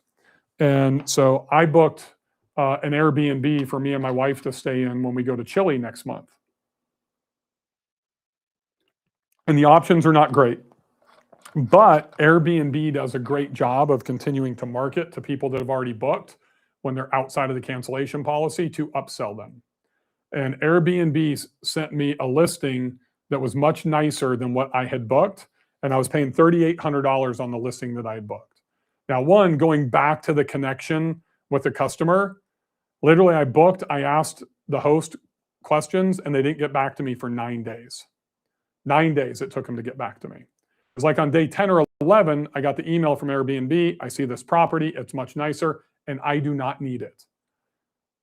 And so I booked an Airbnb for me and my wife to stay in when we go to Chile next month. And the options are not great, but Airbnb does a great job of continuing to market to people that have already booked when they're outside of the cancellation policy to upsell them. And Airbnb sent me a listing that was much nicer than what I had booked. And I was paying $3,800 on the listing that I had booked. Now, going back to the connection with the customer, literally I asked the host questions and they didn't get back to me for 9 days. 9 days it took them to get back to me. It was like on day 10 or 11, I got the email from Airbnb. I see this property, it's much nicer, and I do not need it.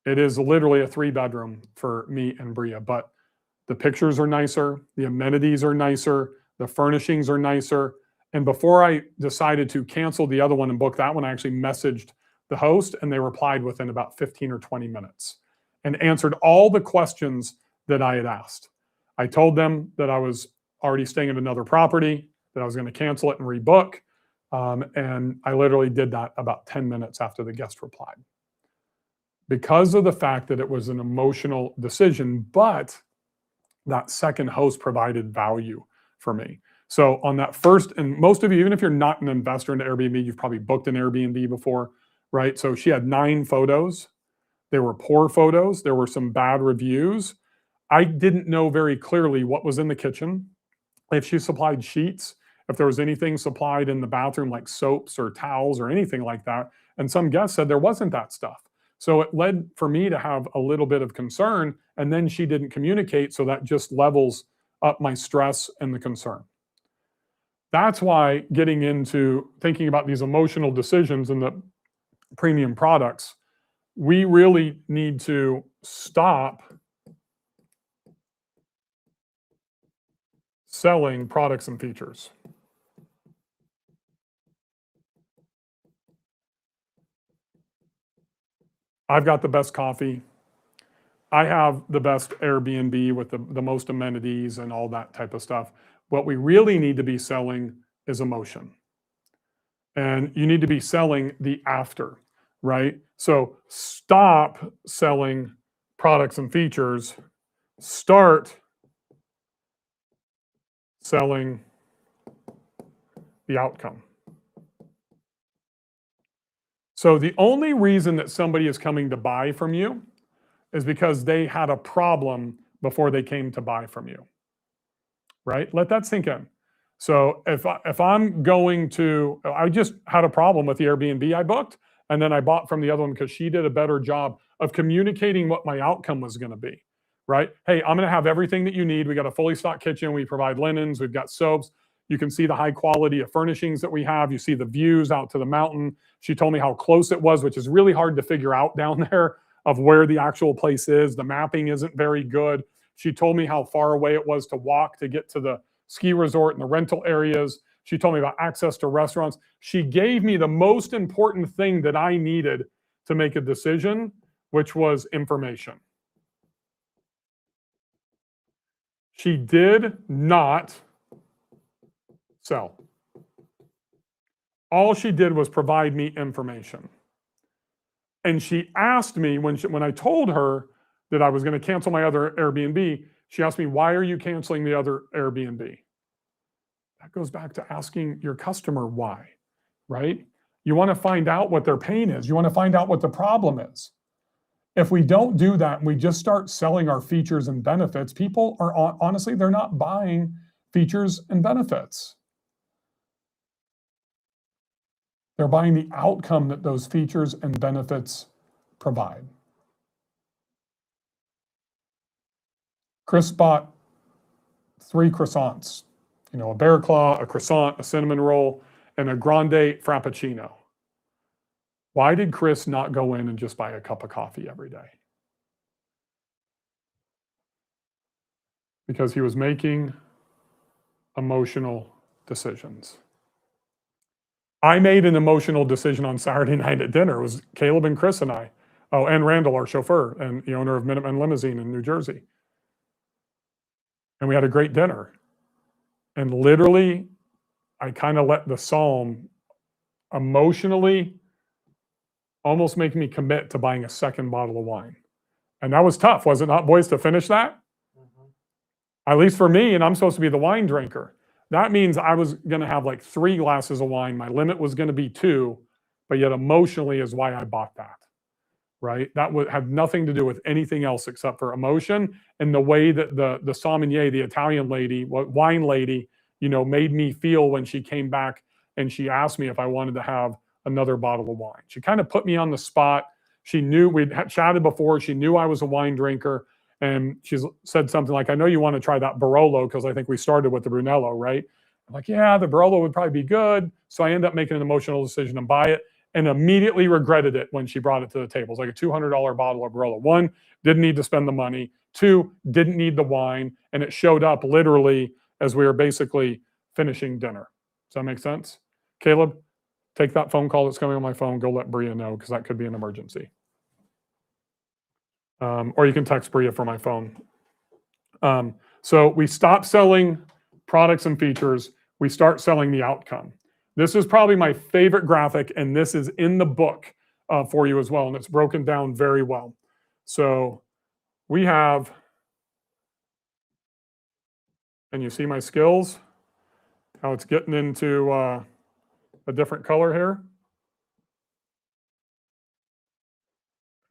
It is literally a 3-bedroom for me and Bria, but the pictures are nicer, the amenities are nicer, the furnishings are nicer. And before I decided to cancel the other one and book that one, I actually messaged the host, and they replied within about 15 or 20 minutes and answered all the questions that I had asked. I told them that I was already staying at another property, that I was going to cancel it and rebook. And I literally did that about 10 minutes after the guest replied. Because of the fact that it was an emotional decision, but that second host provided value for me. So on that first, and most of you, even if you're not an investor into Airbnb, you've probably booked an Airbnb before, right? So she had 9 photos. They were poor photos. There were some bad reviews. I didn't know very clearly what was in the kitchen, if she supplied sheets, if there was anything supplied in the bathroom like soaps or towels or anything like that. And some guests said there wasn't that stuff. So it led for me to have a little bit of concern, and then she didn't communicate, so that just levels up my stress and the concern. That's why getting into thinking about these emotional decisions in the premium products, we really need to stop selling products and features. I've got the best coffee. I have the best Airbnb with the most amenities and all that type of stuff. What we really need to be selling is emotion. And you need to be selling the after, right? So stop selling products and features, start selling the outcome. So the only reason that somebody is coming to buy from you is because they had a problem before they came to buy from you, right? Let that sink in. So if I'm going to, I just had a problem with the Airbnb I booked, and then I bought from the other one because she did a better job of communicating what my outcome was going to be, right? Hey, I'm going to have everything that you need. We got a fully stocked kitchen. We provide linens. We've got soaps. You can see the high quality of furnishings that we have. You see the views out to the mountain. She told me how close it was, which is really hard to figure out down there of where the actual place is. The mapping isn't very good. She told me how far away it was to walk to get to the ski resort and the rental areas. She told me about access to restaurants. She gave me the most important thing that I needed to make a decision, which was information. She did not sell. All she did was provide me information. And she asked me, when I told her that I was going to cancel my other Airbnb, she asked me, why are you canceling the other Airbnb? That goes back to asking your customer why, right? You want to find out what their pain is. You want to find out what the problem is. If we don't do that and we just start selling our features and benefits, people are honestly, they're not buying features and benefits. They're buying the outcome that those features and benefits provide. Chris bought 3 croissants, a bear claw, a croissant, a cinnamon roll, and a grande frappuccino. Why did Chris not go in and just buy a cup of coffee every day? Because he was making emotional decisions. I made an emotional decision on Saturday night at dinner. It was Caleb and Chris and I. Oh, and Randall, our chauffeur and the owner of Minuteman Limousine in New Jersey. And we had a great dinner. And literally, I kind of let the psalm emotionally almost make me commit to buying a second bottle of wine. And that was tough, was it not, boys, to finish that? Mm-hmm. At least for me, and I'm supposed to be the wine drinker. That means I was going to have like 3 glasses of wine. My limit was going to be 2, but yet emotionally is why I bought that, right? That would have nothing to do with anything else except for emotion and the way that the sommelier, the Italian lady, wine lady, made me feel when she came back and she asked me if I wanted to have another bottle of wine. She kind of put me on the spot. She knew we'd chatted before. She knew I was a wine drinker. And she said something like, I know you want to try that Barolo because I think we started with the Brunello, right? I'm like, yeah, the Barolo would probably be good. So I end up making an emotional decision to buy it and immediately regretted it when she brought it to the table. It's like a $200 bottle of Barolo. 1, didn't need to spend the money. 2, didn't need the wine. And it showed up literally as we were basically finishing dinner. Does that make sense? Caleb, take that phone call that's coming on my phone, go let Bria know, because that could be an emergency. Or you can text Bria from my phone. So we stop selling products and features. We start selling the outcome. This is probably my favorite graphic, and this is in the book for you as well, and it's broken down very well. So we have, and you see my skills, how it's getting into a different color here.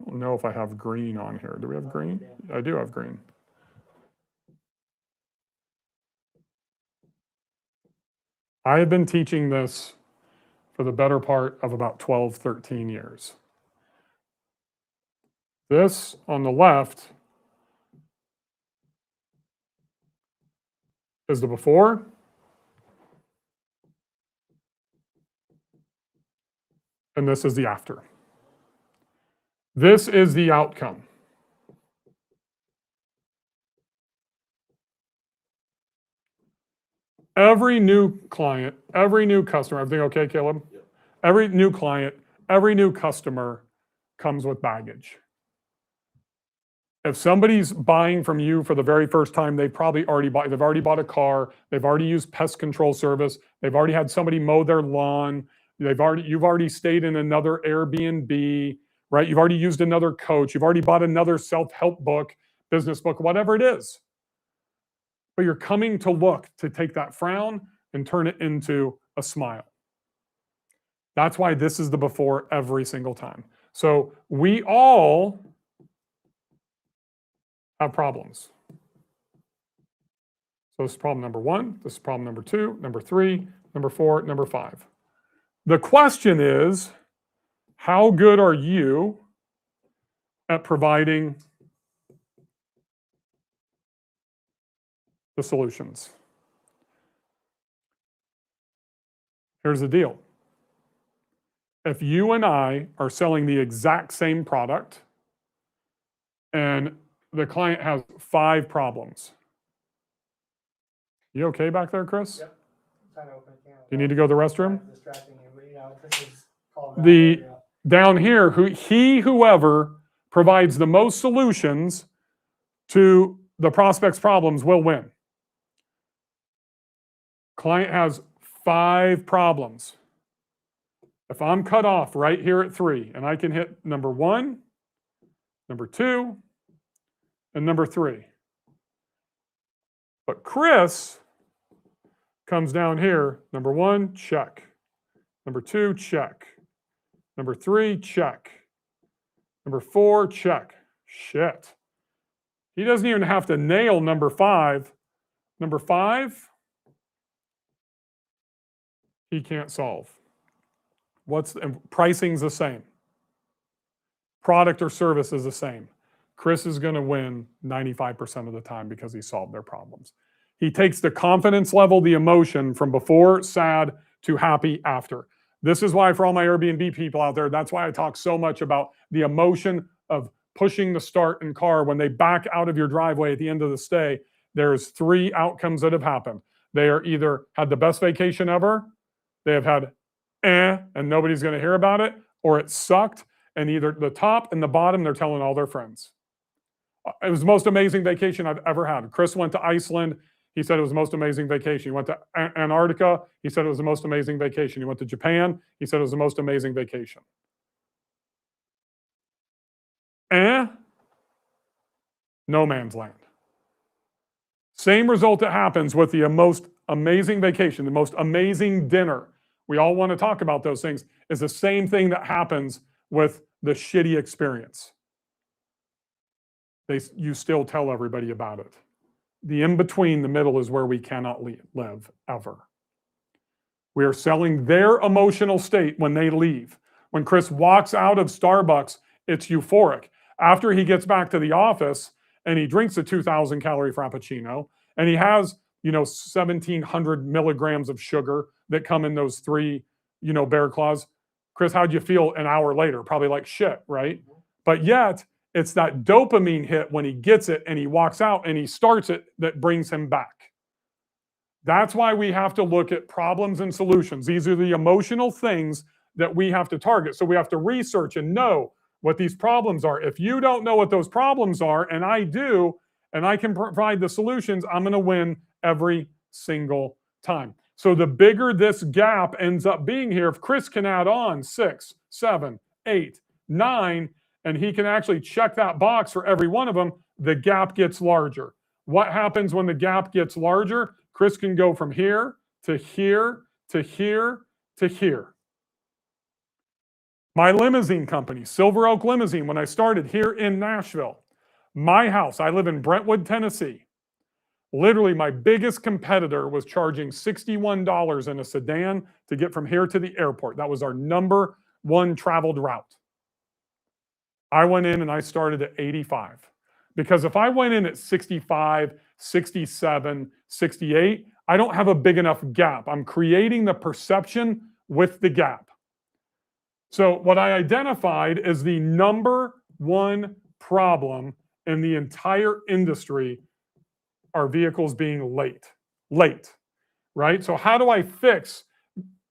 I don't know if I have green on here. Do we have green? I do have green. I have been teaching this for the better part of about 12, 13 years. This on the left is the before. And this is the after. This is the outcome. Every new client, every new customer, everything okay, Caleb? Yep. Every new client, every new customer comes with baggage. If somebody's buying from you for the very first time, they've already bought a car, they've already used pest control service, they've already had somebody mow their lawn, you've already stayed in another Airbnb, right? You've already used another coach, you've already bought another self-help book, business book, whatever it is. But you're coming to look to take that frown and turn it into a smile. That's why this is the before every single time. So we all have problems. So this is problem number 1, this is problem number 2, number 3, number 4, number 5. The question is, how good are you at providing the solutions? Here's the deal. If you and I are selling the exact same product and the client has 5 problems. You okay back there, Chris? Yep. Trying to open a can. You need to go to the restroom? Distracting you, but Chris is calling down here, whoever provides the most solutions to the prospect's problems will win. Client has 5 problems. If I'm cut off right here at 3, and I can hit number 1, number 2, and number 3. But Chris comes down here, number 1, check. Number 2, check. Number 3, check. Number 4, check. Shit. He doesn't even have to nail number 5. Number 5, he can't solve. Pricing's the same. Product or service is the same. Chris is going to win 95% of the time because he solved their problems. He takes the confidence level, the emotion from before, sad, to happy after. This is why for all my Airbnb people out there, that's why I talk so much about the emotion of pushing the start in car when they back out of your driveway at the end of the stay. There's 3 outcomes that have happened. They are either had the best vacation ever, they have had and nobody's going to hear about it, or it sucked, and either the top and the bottom, they're telling all their friends. It was the most amazing vacation I've ever had. Chris went to Iceland. He said it was the most amazing vacation. He went to Antarctica. He said it was the most amazing vacation. He went to Japan. He said it was the most amazing vacation. No man's land. Same result that happens with the most amazing vacation, the most amazing dinner. We all want to talk about those things. Is the same thing that happens with the shitty experience. You still tell everybody about it. The in-between, the middle, is where we cannot live, ever. We are selling their emotional state when they leave. When Chris walks out of Starbucks, it's euphoric. After he gets back to the office and he drinks a 2,000 calorie Frappuccino and he has, 1,700 milligrams of sugar that come in those 3, Bear Claws. Chris, how'd you feel an hour later? Probably like shit, right? But yet, it's that dopamine hit when he gets it and he walks out and he starts it that brings him back. That's why we have to look at problems and solutions. These are the emotional things that we have to target. So we have to research and know what these problems are. If you don't know what those problems are, and I do, and I can provide the solutions, I'm going to win every single time. So the bigger this gap ends up being here, if Chris can add on 6, 7, 8, 9, and he can actually check that box for every one of them, the gap gets larger. What happens when the gap gets larger? Chris can go from here to here to here to here. My limousine company, Silver Oak Limousine, when I started here in Nashville, my house, I live in Brentwood, Tennessee. Literally, my biggest competitor was charging $61 in a sedan to get from here to the airport. That was our number one traveled route. I went in and I started at 85. Because if I went in at 65, 67, 68, I don't have a big enough gap. I'm creating the perception with the gap. So what I identified is the number one problem in the entire industry are vehicles being late, right? So how do I fix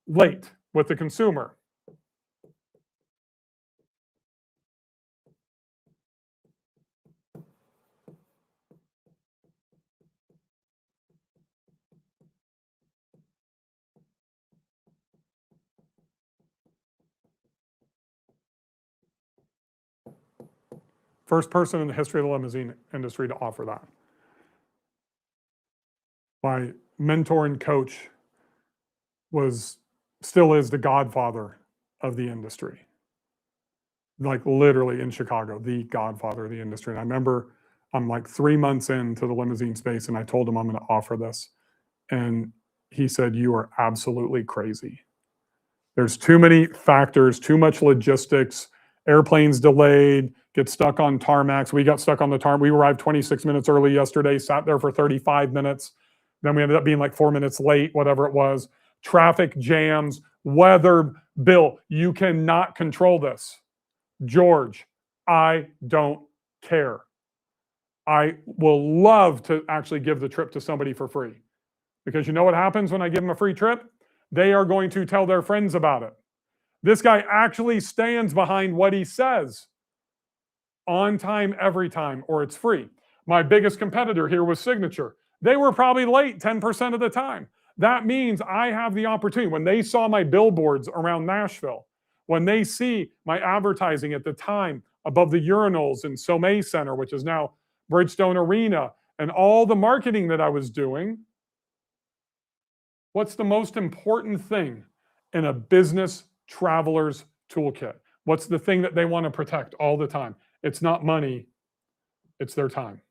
late with the consumer? First person in the history of the limousine industry to offer that. My mentor and coach still is the godfather of the industry. Like literally in Chicago, the godfather of the industry. And I remember I'm like 3 months into the limousine space and I told him I'm going to offer this. And he said, "You are absolutely crazy. There's too many factors, too much logistics, airplanes delayed, get stuck on tarmacs." We got stuck on the tarmac. We arrived 26 minutes early yesterday, sat there for 35 minutes. Then we ended up being like 4 minutes late, whatever it was. Traffic jams, weather. Bill, you cannot control this. George, I don't care. I will love to actually give the trip to somebody for free. Because you know what happens when I give them a free trip? They are going to tell their friends about it. This guy actually stands behind what he says. On time, every time, or it's free. My biggest competitor here was Signature. They were probably late 10% of the time. That means I have the opportunity. When they saw my billboards around Nashville, when they see my advertising at the time above the urinals in Sommet Center, which is now Bridgestone Arena, and all the marketing that I was doing, what's the most important thing in a business traveler's toolkit? What's the thing that they want to protect all the time? It's not money, it's their time.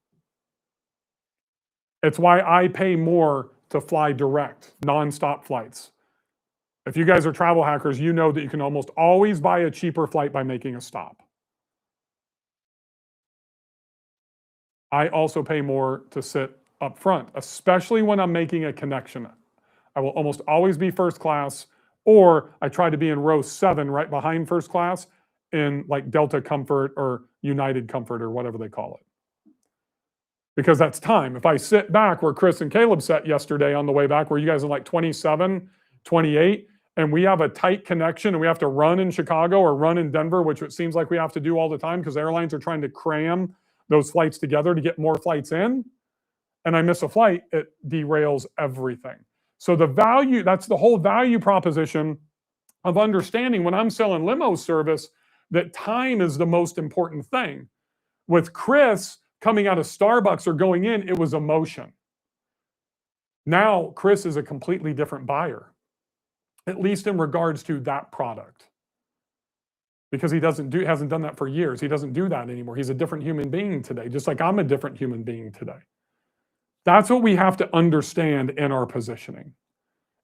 It's why I pay more to fly direct, nonstop flights. If you guys are travel hackers, you know that you can almost always buy a cheaper flight by making a stop. I also pay more to sit up front, especially when I'm making a connection. I will almost always be first class, or I try to be in row 7 right behind first class in like Delta Comfort or United Comfort or whatever they call it. Because that's time. If I sit back where Chris and Caleb sat yesterday on the way back, where you guys are like 27, 28, and we have a tight connection and we have to run in Chicago or run in Denver, which it seems like we have to do all the time because airlines are trying to cram those flights together to get more flights in, and I miss a flight, it derails everything. So the value, that's the whole value proposition of understanding when I'm selling limo service, that time is the most important thing. With Chris coming out of Starbucks or going in, it was emotion. Now, Chris is a completely different buyer, at least in regards to that product. Because he hasn't done that for years. He doesn't do that anymore. He's a different human being today, just like I'm a different human being today. That's what we have to understand in our positioning,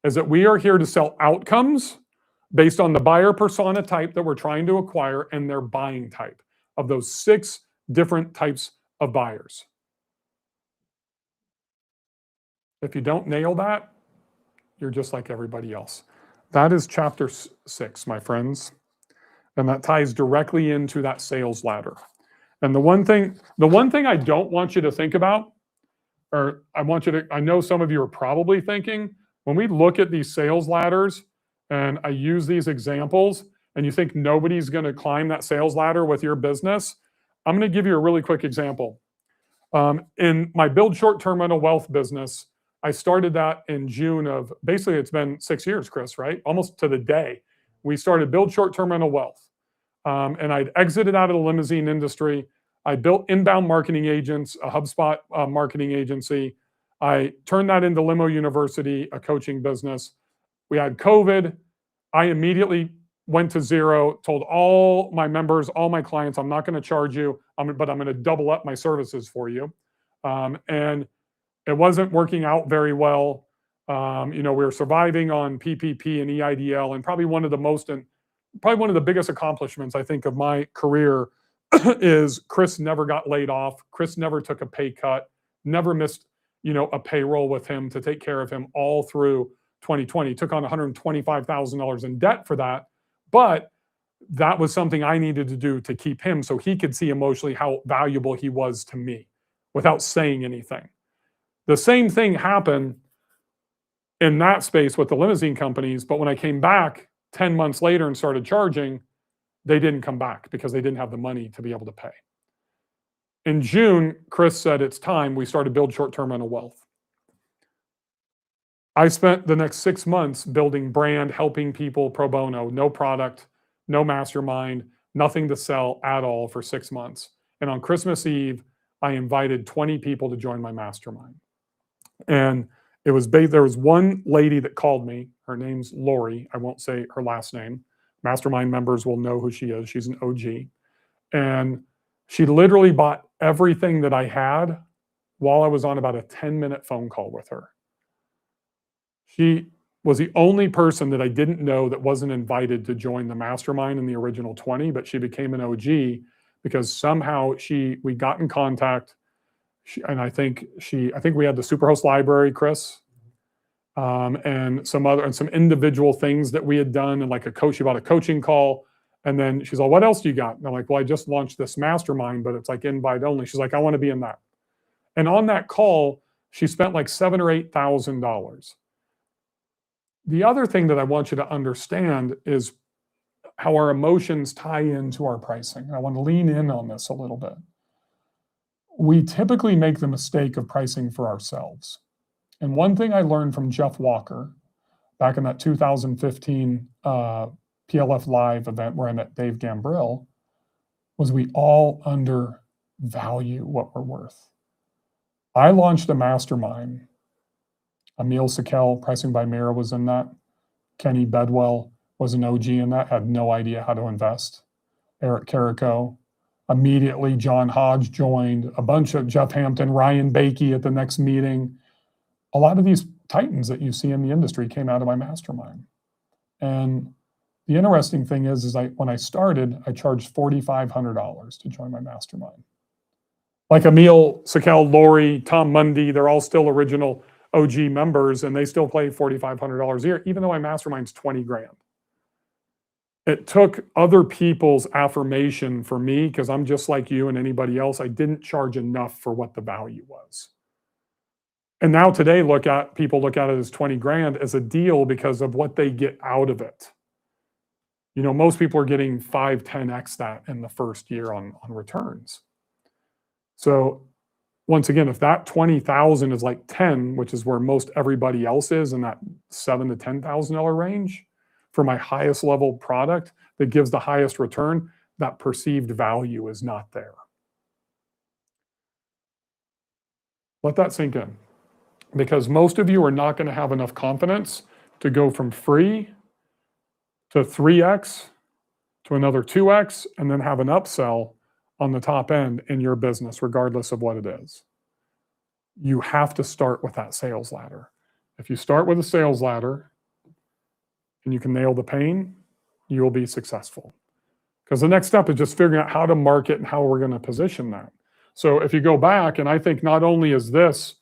is that we are here to sell outcomes based on the buyer persona type that we're trying to acquire and their buying type of those 6 different types of buyers. If you don't nail that, you're just like everybody else. That is chapter 6, my friends. And that ties directly into that sales ladder. And the one thing I don't want you to think about or I want you to, I know some of you are probably thinking, when we look at these sales ladders and I use these examples and you think nobody's going to climb that sales ladder with your business, I'm going to give you a really quick example. In my Build Short-Term Rental Wealth business, I started that in June of, basically it's been 6 years, Chris, right? Almost to the day. We started Build Short-Term Rental Wealth. And I'd exited out of the limousine industry. I built inbound marketing agents, a HubSpot marketing agency. I turned that into Limo University, a coaching business. We had COVID. I immediately went to zero, told all my members, all my clients, I'm not going to charge you, but I'm going to double up my services for you. And it wasn't working out very well. We were surviving on PPP and EIDL, and probably one of the biggest accomplishments I think of my career is Chris never got laid off. Chris never took a pay cut, never missed, a payroll with him to take care of him all through 2020. Took on $125,000 in debt for that. But that was something I needed to do to keep him so he could see emotionally how valuable he was to me without saying anything. The same thing happened in that space with the limousine companies. But when I came back 10 months later and started charging, they didn't come back because they didn't have the money to be able to pay. In June, Chris said it's time we started Build Short-Term Rental Wealth. I spent the next 6 months building brand, helping people pro bono, no product, no mastermind, nothing to sell at all for 6 months. And on Christmas Eve, I invited 20 people to join my mastermind. And there was one lady that called me. Her name's Lori. I won't say her last name. Mastermind members will know who she is. She's an OG. And she literally bought everything that I had while I was on about a 10-minute phone call with her. She was the only person that I didn't know that wasn't invited to join the mastermind in the original 20, but she became an OG because somehow we got in contact. I think we had the Superhost library, Chris, and some individual things that we had done, and like she bought a coaching call, and then she's like, "What else do you got?" And I'm like, "Well, I just launched this mastermind, but it's like invite only." She's like, "I want to be in that." And on that call, she spent like $7,000 or $8,000. The other thing that I want you to understand is how our emotions tie into our pricing. I want to lean in on this a little bit. We typically make the mistake of pricing for ourselves. And one thing I learned from Jeff Walker back in that 2015 PLF Live event where I met Dave Gambrill was we all undervalue what we're worth. I launched a mastermind. Emil Sekel, Pricing by Mira, was in that. Kenny Bedwell was an OG in that, had no idea how to invest. Eric Carrico. Immediately, John Hodge joined, a bunch of Jeff Hampton, Ryan Bakey at the next meeting. A lot of these titans that you see in the industry came out of my mastermind. And the interesting thing is when I started, I charged $4,500 to join my mastermind. Like Emil Sekel, Lori, Tom Mundy, they're all still original OG members, and they still pay $4,500 a year, even though my mastermind's $20,000. It took other people's affirmation for me, because I'm just like you and anybody else. I didn't charge enough for what the value was. And now today, people look at it as $20,000 as a deal because of what they get out of it. Most people are getting 5, 10x that in the first year on returns. So once again, if that 20,000 is like 10, which is where most everybody else is in that $7,000 to $10,000 range for my highest level product that gives the highest return, that perceived value is not there. Let that sink in, because most of you are not going to have enough confidence to go from free to 3x to another 2x and then have an upsell on the top end in your business, regardless of what it is. You have to start with that sales ladder. If you start with a sales ladder and you can nail the pain, you will be successful. Because the next step is just figuring out how to market and how we're going to position that. So if you go back, and I think not only is this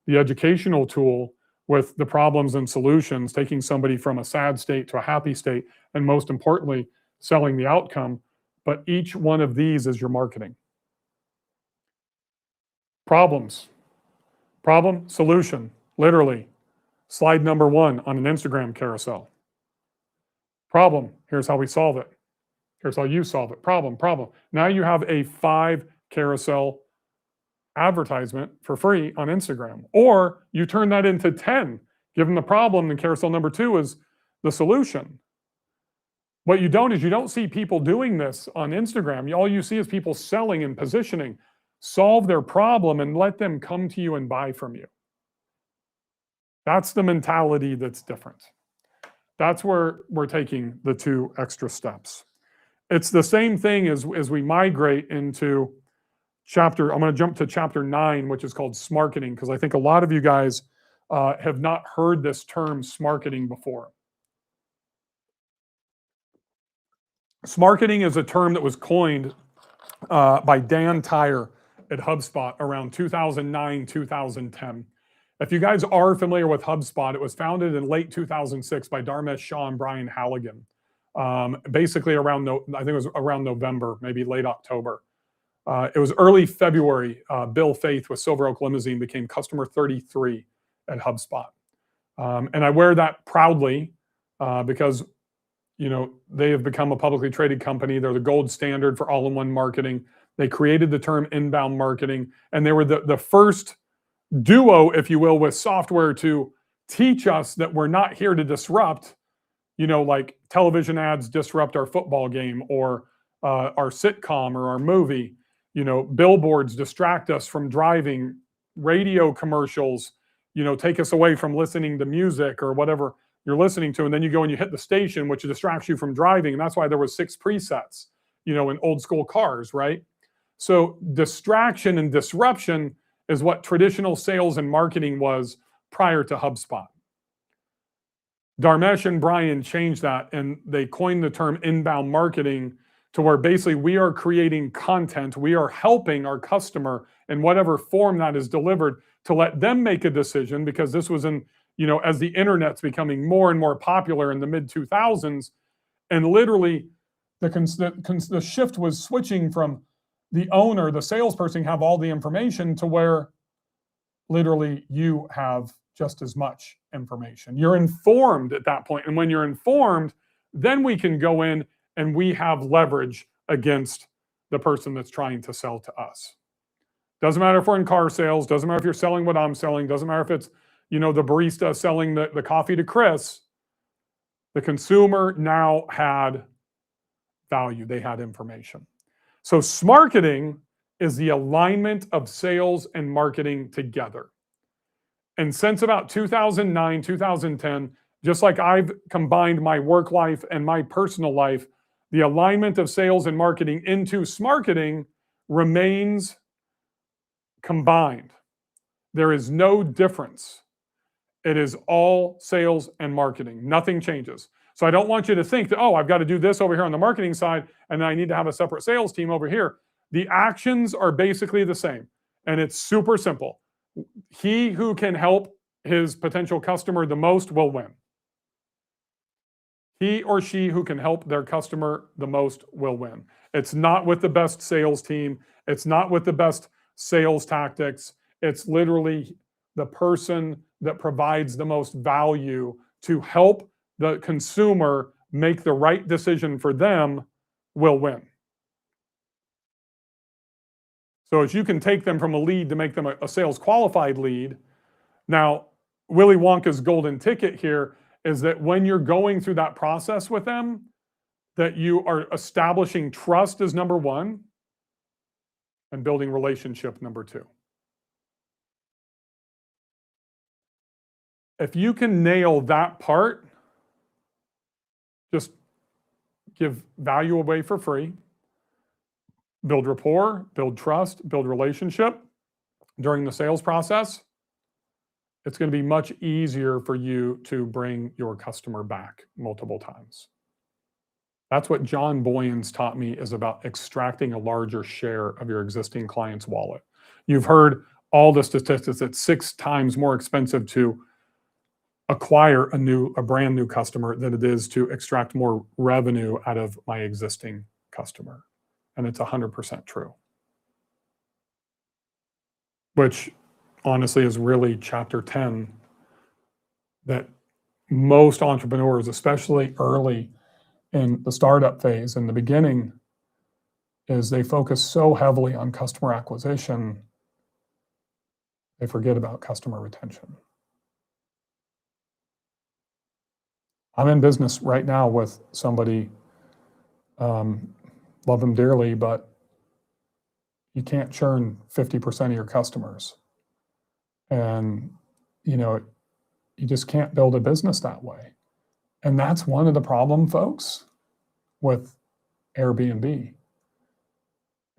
the educational tool with the problems and solutions, taking somebody from a sad state to a happy state, and most importantly, selling the outcome, but each one of these is your marketing. Problems. Problem, solution, literally. Slide number 1 on an Instagram carousel. Problem, here's how we solve it. Here's how you solve it. Problem, problem. Now you have a 5 carousel advertisement for free on Instagram. Or you turn that into 10. Give them the problem, and carousel number 2 is the solution. What you don't is you don't see people doing this on Instagram. All you see is people selling and positioning. Solve their problem and let them come to you and buy from you. That's the mentality that's different. That's where we're taking the 2 extra steps. It's the same thing as we migrate into I'm going to jump to chapter 9, which is called smarketing, because I think a lot of you guys have not heard this term smarketing before. Smarketing is a term that was coined by Dan Tyre at HubSpot around 2009, 2010. If you guys are familiar with HubSpot, it was founded in late 2006 by Dharmesh Shah and Brian Halligan. Basically around, I think it was around November, maybe late October. It was early February. Bill Faeth with Silver Oak Limousine became customer 33 at HubSpot. And I wear that proudly because, you know, they have become a publicly traded company. They're the gold standard for all-in-one marketing. They created the term inbound marketing, and they were the first duo, if you will, with software to teach us that we're not here to disrupt, you know, like television ads disrupt our football game or our sitcom or our movie. You know, billboards distract us from driving, radio commercials, you know, take us away from listening to music or whatever you're listening to. And then you go and you hit the station, which distracts you from driving. And that's why there was 6 presets, you know, in old school cars, right? So distraction and disruption is what traditional sales and marketing was prior to HubSpot. Dharmesh and Brian changed that, and they coined the term inbound marketing to where basically we are creating content. We are helping our customer in whatever form that is delivered to let them make a decision, because this was in, you know, as the internet's becoming more and more popular in the mid 2000s, and literally the shift was switching from the owner, the salesperson, have all the information to where literally you have just as much information. You're informed at that point. And when you're informed, then we can go in and we have leverage against the person that's trying to sell to us. Doesn't matter if we're in car sales, doesn't matter if you're selling what I'm selling, doesn't matter if it's, you know, the barista selling the coffee to Chris. The consumer now had value, they had information. So smarketing is the alignment of sales and marketing together. And since about 2009, 2010, just like I've combined my work life and my personal life, the alignment of sales and marketing into smarketing remains combined. There is no difference. It is all sales and marketing. Nothing changes. So I don't want you to think that, oh, I've got to do this over here on the marketing side, and then I need to have a separate sales team over here. The actions are basically the same, and it's super simple. He who can help his potential customer the most will win. He or she who can help their customer the most will win. It's not with the best sales team. It's not with the best sales tactics. It's literally the person that provides the most value to help the consumer make the right decision for them will win. So as you can take them from a lead to make them a sales qualified lead. Now, Willy Wonka's golden ticket here is that when you're going through that process with them, that you are establishing trust as number 1 and building relationship number 2. If you can nail that part, just give value away for free, build rapport, build trust, build relationship during the sales process, it's going to be much easier for you to bring your customer back multiple times. That's what John Boyens taught me, is about extracting a larger share of your existing client's wallet. You've heard all the statistics. It's 6 times more expensive to acquire a brand new customer than it is to extract more revenue out of my existing customer. And it's 100% true. Which honestly is really chapter 10 that most entrepreneurs, especially early in the startup phase, in the beginning, is they focus so heavily on customer acquisition, they forget about customer retention. I'm in business right now with somebody, love them dearly, but you can't churn 50% of your customers. And, you just can't build a business that way. And that's one of the problem, folks, with Airbnb.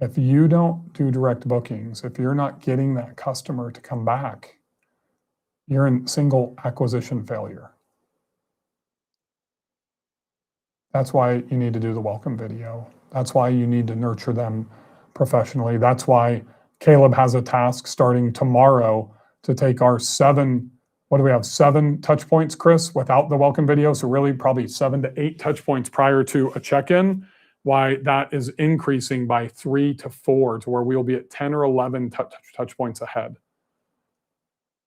If you don't do direct bookings, if you're not getting that customer to come back, you're in single acquisition failure. That's why you need to do the welcome video. That's why you need to nurture them professionally. That's why Caleb has a task starting tomorrow to take our 7 touch points, Chris, without the welcome video. So really probably 7 to 8 touch points prior to a check-in. Why that is increasing by 3 to 4 to where we'll be at 10 or 11 touch points ahead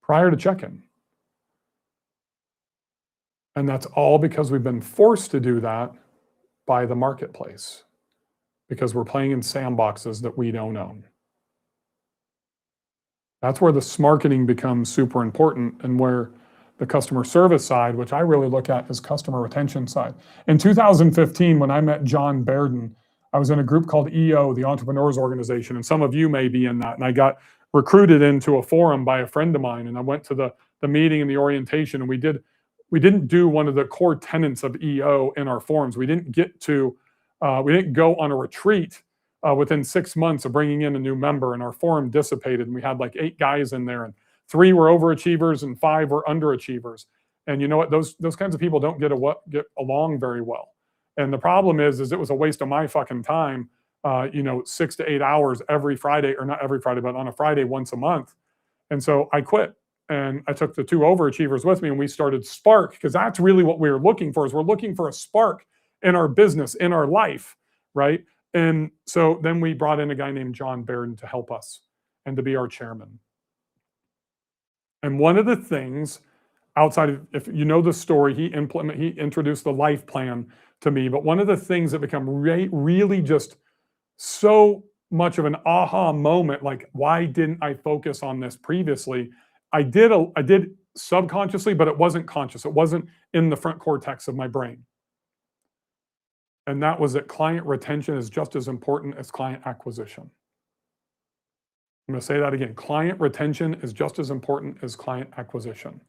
prior to check-in. And that's all because we've been forced to do that by the marketplace, because we're playing in sandboxes that we don't own. That's where the smarketing becomes super important, and where the customer service side, which I really look at as customer retention side. In 2015, when I met John Bairden, I was in a group called EO, the Entrepreneurs Organization, and some of you may be in that. And I got recruited into a forum by a friend of mine, and I went to the meeting and the orientation, and we didn't do one of the core tenets of EO in our forums. We didn't go on a retreat within 6 months of bringing in a new member, and our forum dissipated, and we had like 8 guys in there, and 3 were overachievers and 5 were underachievers. And you know what? Those kinds of people don't get along very well. And the problem is it was a waste of my fucking time, 6 to 8 hours every Friday, or not every Friday, but on a Friday once a month. And so I quit. And I took the 2 overachievers with me, and we started Spark, because that's really what we were looking for. Is we're looking for a spark in our business, in our life, right? And so then we brought in a guy named John Bairden to help us and to be our chairman. And one of the things outside of, if you know the story, he introduced the life plan to me. But one of the things that become really just so much of an aha moment, like, why didn't I focus on this previously? I did subconsciously, but it wasn't conscious. It wasn't in the front cortex of my brain. And that was that client retention is just as important as client acquisition. I'm going to say that again. Client retention is just as important as client acquisition.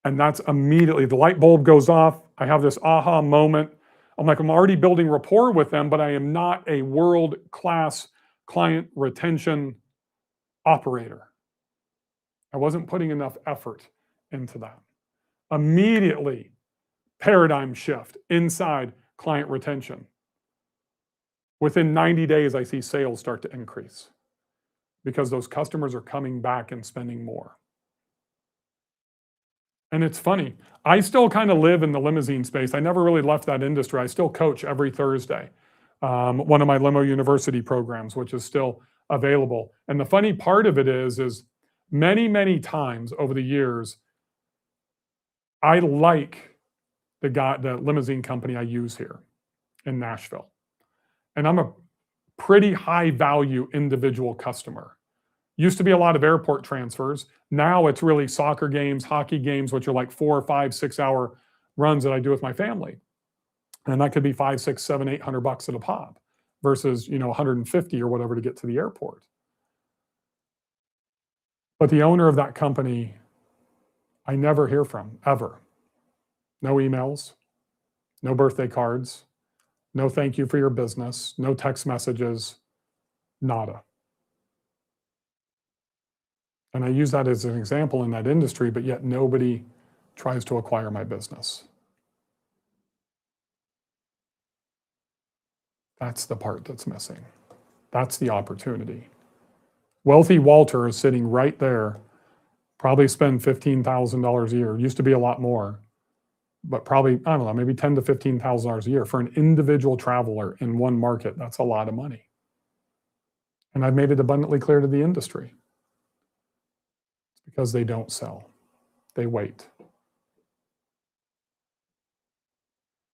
And that's immediately, the light bulb goes off. I have this aha moment. I'm like, I'm already building rapport with them, but I am not a world-class client retention operator. I wasn't putting enough effort into that. Immediately, paradigm shift inside client retention. Within 90 days, I see sales start to increase because those customers are coming back and spending more. And it's funny, I still kind of live in the limousine space. I never really left that industry. I still coach every Thursday, one of my Limo University programs, which is still available. And the funny part of it is many times over the years, I like the limousine company I use here in Nashville. And I'm a pretty high value individual customer. Used to be a lot of airport transfers. Now it's really soccer games, hockey games, which are like 4 or 5, 6 hour runs that I do with my family. And that could be $500, $600, $700, $800 at a pop versus, $150 or whatever to get to the airport. But the owner of that company, I never hear from, ever. No emails, no birthday cards, no thank you for your business, no text messages, nada. And I use that as an example in that industry, but yet nobody tries to acquire my business. That's the part that's missing. That's the opportunity. Wealthy Walter is sitting right there, probably spend $15,000 a year. It used to be a lot more, but probably, I don't know, maybe $10,000 to $15,000 a year for an individual traveler in one market. That's a lot of money. And I've made it abundantly clear to the industry. Because they don't sell. They wait.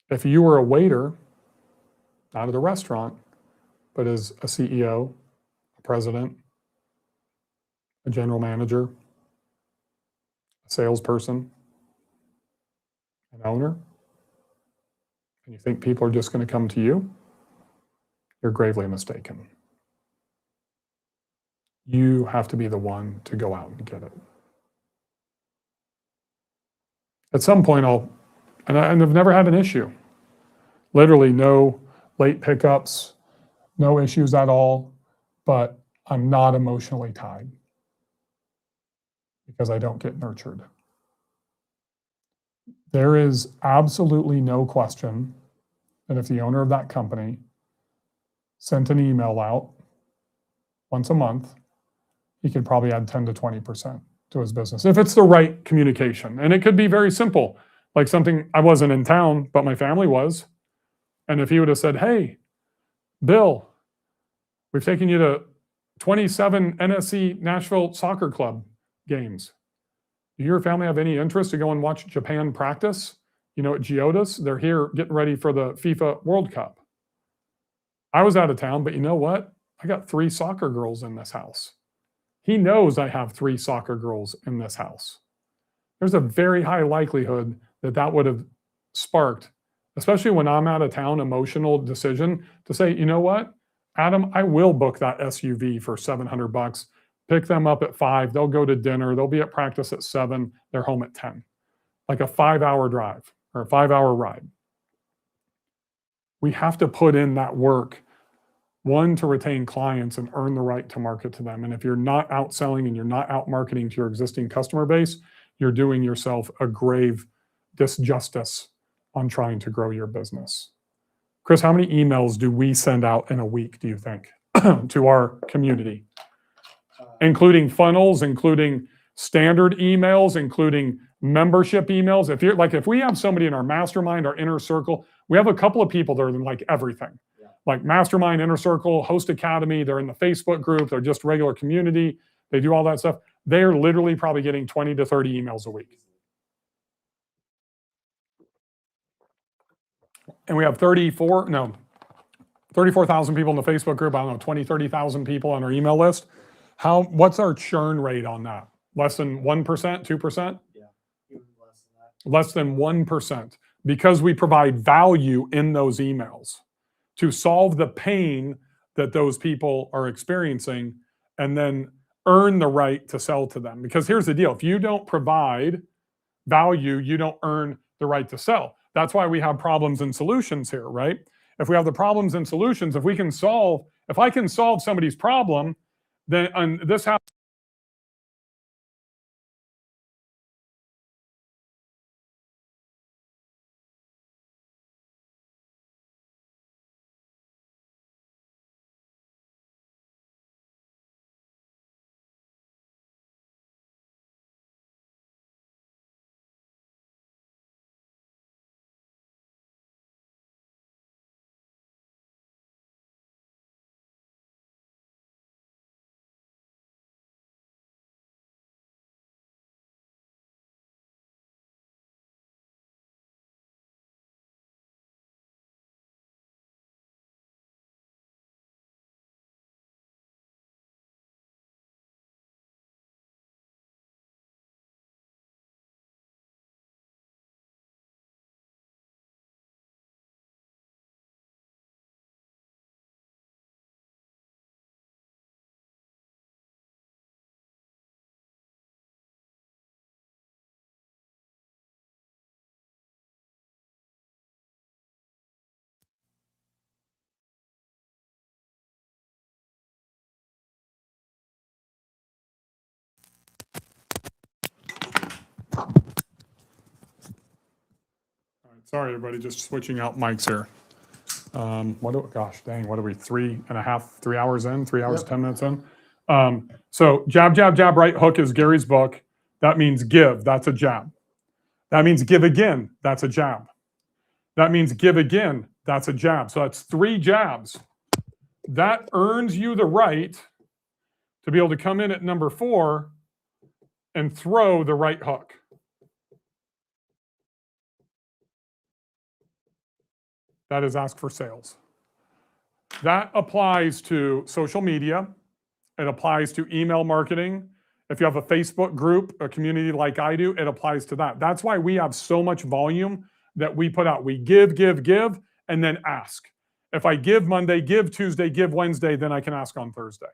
If you were a waiter, not at a restaurant, but as a CEO, a president, a general manager, a salesperson, an owner, and you think people are just going to come to you, you're gravely mistaken. You have to be the one to go out and get it. At some point, I've never had an issue. Literally no late pickups, no issues at all, but I'm not emotionally tied because I don't get nurtured. There is absolutely no question that if the owner of that company sent an email out once a month, he could probably add 10 to 20% to his business if it's the right communication. And it could be very simple, like something I wasn't in town, but my family was. And if he would have said, hey, Bill, we've taken you to 27 NSC Nashville Soccer Club games. Do your family have any interest to go and watch Japan practice? At Geodis, they're here getting ready for the FIFA World Cup. I was out of town, but you know what? I got 3 soccer girls in this house. He knows I have 3 soccer girls in this house. There's a very high likelihood that would have sparked, especially when I'm out of town, emotional decision to say, you know what, Adam, I will book that SUV for $700. Pick them up at 5. They'll go to dinner. They'll be at practice at 7. They're home at 10. Like a 5-hour drive or a 5-hour ride. We have to put in that work, one, to retain clients and earn the right to market to them. And if you're not out selling and you're not out marketing to your existing customer base, you're doing yourself a grave disjustice on trying to grow your business. Chris, how many emails do we send out in a week, do you think, to our community? Including funnels, including standard emails, including membership emails. If we have somebody in our mastermind, our inner circle, we have a couple of people that are like everything. Yeah. Like mastermind, inner circle, host academy, they're in the Facebook group, they're just regular community, they do all that stuff. They're literally probably getting 20 to 30 emails a week. And we have 34,000 people in the Facebook group. I don't know, 20, 30,000 people on our email list. What's our churn rate on that? Less than 1%, 2%? Yeah, even less than that. Less than 1%, because we provide value in those emails to solve the pain that those people are experiencing and then earn the right to sell to them. Because here's the deal. If you don't provide value, you don't earn the right to sell. That's why we have problems and solutions here, right? If we have the problems and solutions, if I can solve somebody's problem, then this happens. Sorry, everybody, just switching out mics here. Gosh, dang, what are we, 3 hours in, 3 hours, yep. 10 minutes in? So jab, jab, jab, right hook is Gary's book. That means give, that's a jab. That means give again, that's a jab. That means give again, that's a jab. So that's 3 jabs. That earns you the right to be able to come in at number 4 and throw the right hook. That is ask for sales. That applies to social media. It applies to email marketing. If you have a Facebook group, a community like I do, it applies to that. That's why we have so much volume that we put out. We give, and then ask. If I give Monday, give Tuesday, give Wednesday, then I can ask on Thursday.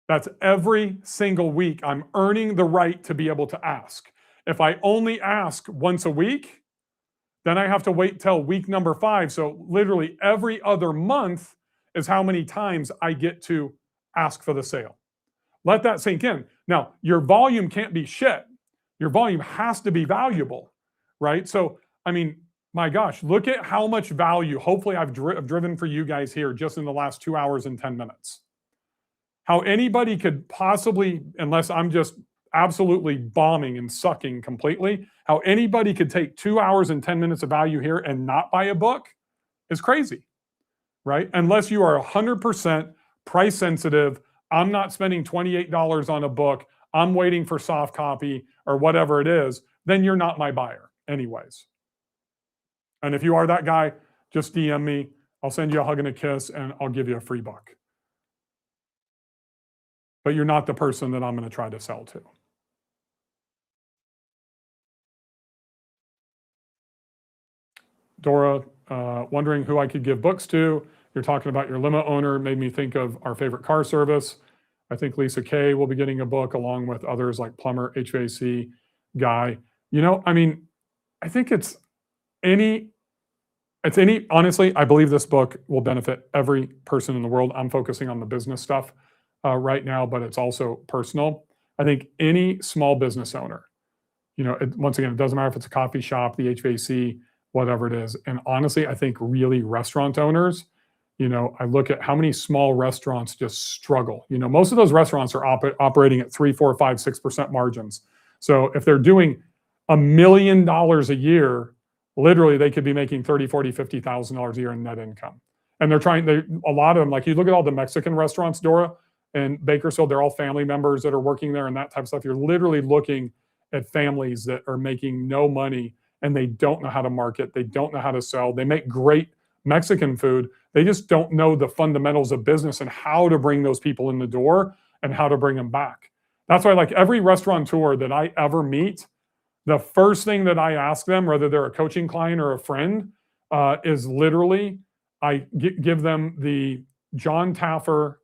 That's every single week. I'm earning the right to be able to ask. If I only ask once a week, then I have to wait till week number 5. So literally every other month is how many times I get to ask for the sale. Let that sink in. Now, your volume can't be shit. Your volume has to be valuable, right? So, I mean, my gosh, look at how much value, hopefully I've driven for you guys here just in the last 2 hours and 10 minutes. How anybody could possibly, unless I'm just absolutely bombing and sucking completely, how anybody could take 2 hours and 10 minutes of value here and not buy a book is crazy, right? Unless you are 100% price sensitive. I'm not spending $28 on a book. I'm waiting for soft copy or whatever it is. Then you're not my buyer anyways. And if you are that guy, just DM me. I'll send you a hug and a kiss and I'll give you a free book. But you're not the person that I'm going to try to sell to. Dora, wondering who I could give books to. You're talking about your limo owner, made me think of our favorite car service. I think Lisa Kay will be getting a book along with others like plumber, HVAC guy. You know, I mean, I think honestly, I believe this book will benefit every person in the world. I'm focusing on the business stuff right now, but it's also personal. I think any small business owner, you know, once again, it doesn't matter if it's a coffee shop, the HVAC, whatever it is. And honestly, I think really restaurant owners, you know, I look at how many small restaurants just struggle. You know, most of those restaurants are operating at 3, 4, 5, 6% margins. So if they're doing $1 million a year, literally they could be making $30,000, $40,000, $50,000 a year in net income. And a lot of them, like you look at all the Mexican restaurants, Dora, and Bakersfield, they're all family members that are working there and that type of stuff. You're literally looking at families that are making no money and they don't know how to market. They don't know how to sell. They make great Mexican food. They just don't know the fundamentals of business and how to bring those people in the door and how to bring them back. That's why, like, every restaurateur that I ever meet, the first thing that I ask them, whether they're a coaching client or a friend, is literally I give them the John Taffer,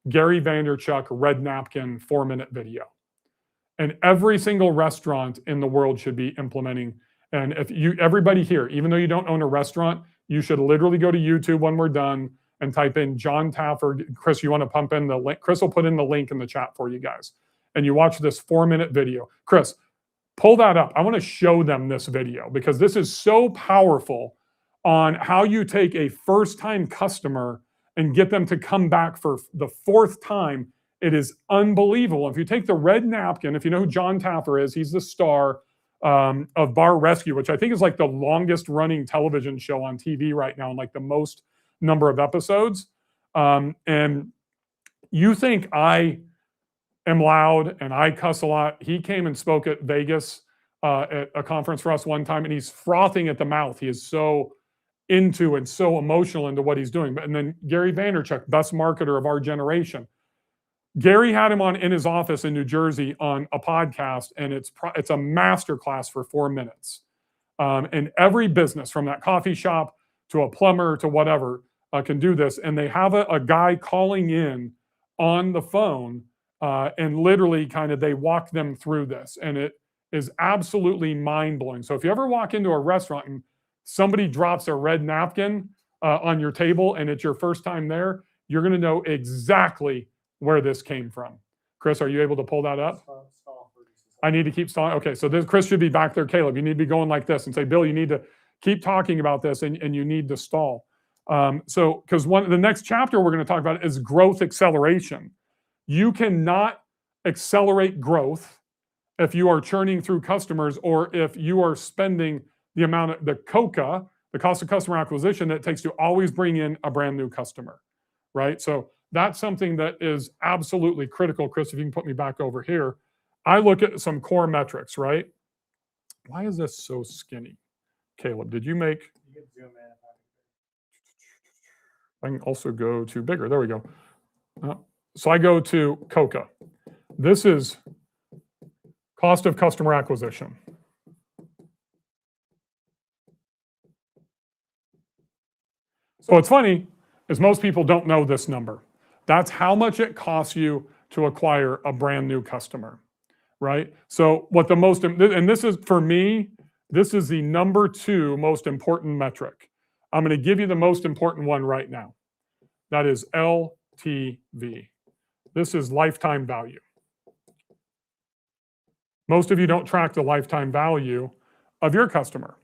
Gary Vaynerchuk red napkin 4-minute video. And every single restaurant in the world should be implementing. And everybody here, even though you don't own a restaurant, you should literally go to YouTube when we're done and type in John Taffer. Chris, you want to pump in the link? Chris will put in the link in the chat for you guys. And you watch this 4-minute video. Chris, pull that up. I want to show them this video because this is so powerful on how you take a first-time customer and get them to come back for the 4th time. It is unbelievable. If you take the red napkin, if you know who John Taffer is, he's the star of Bar Rescue, which I think is like the longest running television show on TV right now, and like the most number of episodes. And you think I am loud and I cuss a lot. He came and spoke at Vegas at a conference for us one time, and he's frothing at the mouth. He is so into and so emotional into what he's doing. And then Gary Vaynerchuk, best marketer of our generation. Gary had him on in his office in New Jersey on a podcast, and it's a masterclass for 4 minutes. And every business, from that coffee shop to a plumber to whatever, can do this. And they have a guy calling in on the phone, and literally kind of they walk them through this. And it is absolutely mind-blowing. So if you ever walk into a restaurant and somebody drops a red napkin on your table and it's your first time there, you're going to know exactly where this came from. Chris, are you able to pull that up? I need to keep stalling. Okay, so Chris should be back there. Caleb, you need to be going like this and say, Bill, you need to keep talking about this and you need to stall. So, because the next chapter we're going to talk about is growth acceleration. You cannot accelerate growth if you are churning through customers or if you are spending the amount of the COCA, the cost of customer acquisition, that it takes to always bring in a brand new customer, right? So that's something that is absolutely critical. Chris, if you can put me back over here. I look at some core metrics, right? Why is this so skinny? Caleb, did you make? You can zoom in. I can also go to bigger. There we go. So I go to Coca. This is cost of customer acquisition. So what's funny is most people don't know this number. That's how much it costs you to acquire a brand new customer, right? So what the most, and this is for me, this is the number 2 most important metric. I'm going to give you the most important one right now. That is LTV. This is lifetime value. Most of you don't track the lifetime value of your customer.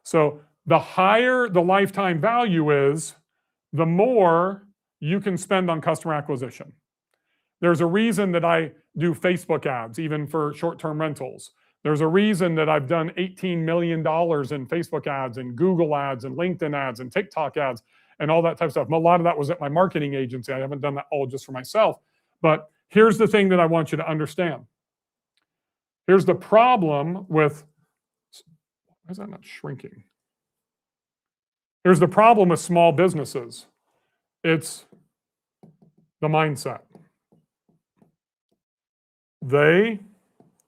So the higher the lifetime value is, the more you can spend on customer acquisition. There's a reason that I do Facebook ads, even for short-term rentals. There's a reason that I've done $18 million in Facebook ads and Google ads and LinkedIn ads and TikTok ads and all that type of stuff. A lot of that was at my marketing agency. I haven't done that all just for myself. But here's the thing that I want you to understand. Here's the problem with, why is that not shrinking? Here's the problem with small businesses. It's the mindset. They,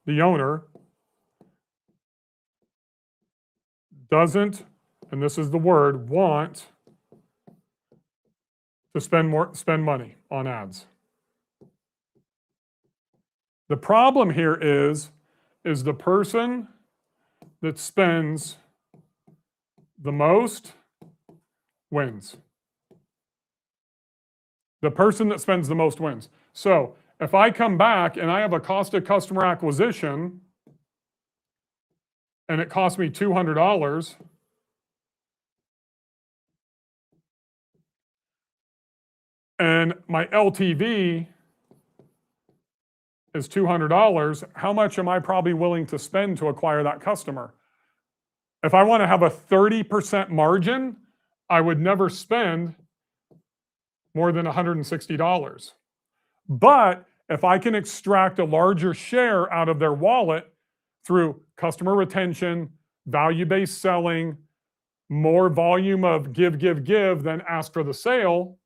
the owner, doesn't, and this is the word, want to spend money on ads. The problem here is the person that spends the most wins. The person that spends the most wins. So if I come back and I have a cost of customer acquisition and it costs me $200, and my LTV is $200, how much am I probably willing to spend to acquire that customer? If I want to have a 30% margin, I would never spend more than $160. But if I can extract a larger share out of their wallet through customer retention, value-based selling, more volume of give than ask for the sale,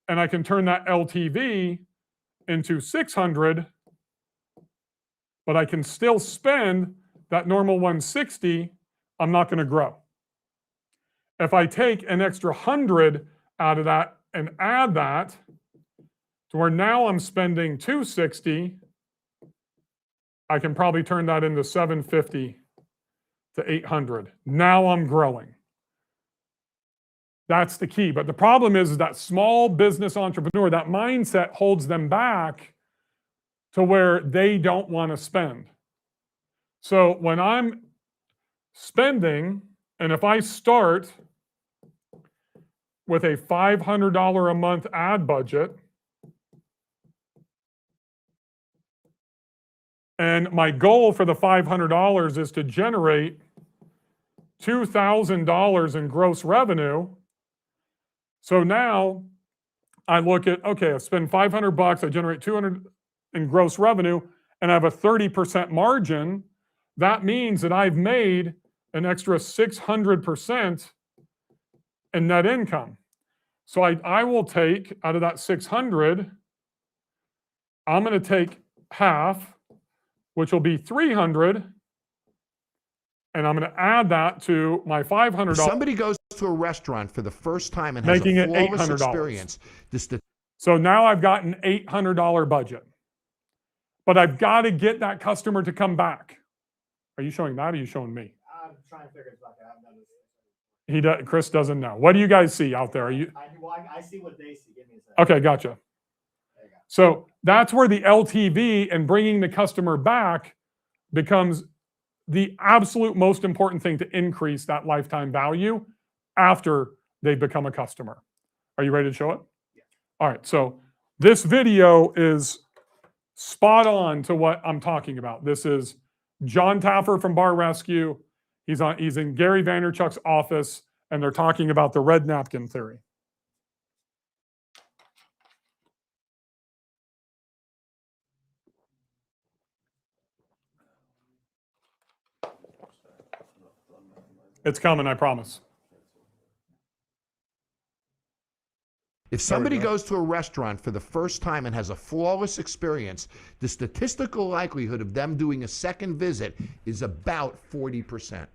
and I can turn that LTV into 600, but I can still spend that normal 160, I'm not going to grow. If I take an extra 100 out of that and add that to where now I'm spending 260, I can probably turn that into 750 to 800. Now I'm growing. That's the key. But the problem is that small business entrepreneur, that mindset holds them back to where they don't want to spend. So when I'm spending, and if I start with a $500 a month ad budget, and my goal for the $500 is to generate $2,000 in gross revenue. So now I look at, okay, I spend $500, I generate 200 in gross revenue, and I have a 30% margin. That means that I've made an extra 600% in net income. So I will take out of that 600, I'm going to take half, which will be 300, and I'm going to add that to my $500. Somebody goes to a restaurant for the first time and has Making a it flawless $800. experience. So now I've got an $800 budget, but I've got to get that customer to come back. Are you showing that, or are you showing me? I'm trying to figure it out. I haven't done this. Chris doesn't know. What do you guys see out there? Are you? I see what they see. Give me a second. Okay, gotcha. There you go. So that's where the LTV and bringing the customer back becomes the absolute most important thing to increase that lifetime value after they become a customer. Are you ready to show it? Yeah. All right. So this video is spot on to what I'm talking about. This is John Taffer from Bar Rescue. He's in Gary Vaynerchuk's office, and they're talking about the red napkin theory. It's coming, I promise. If somebody goes to a restaurant for the first time and has a flawless experience, the statistical likelihood of them doing a second visit is about 40%.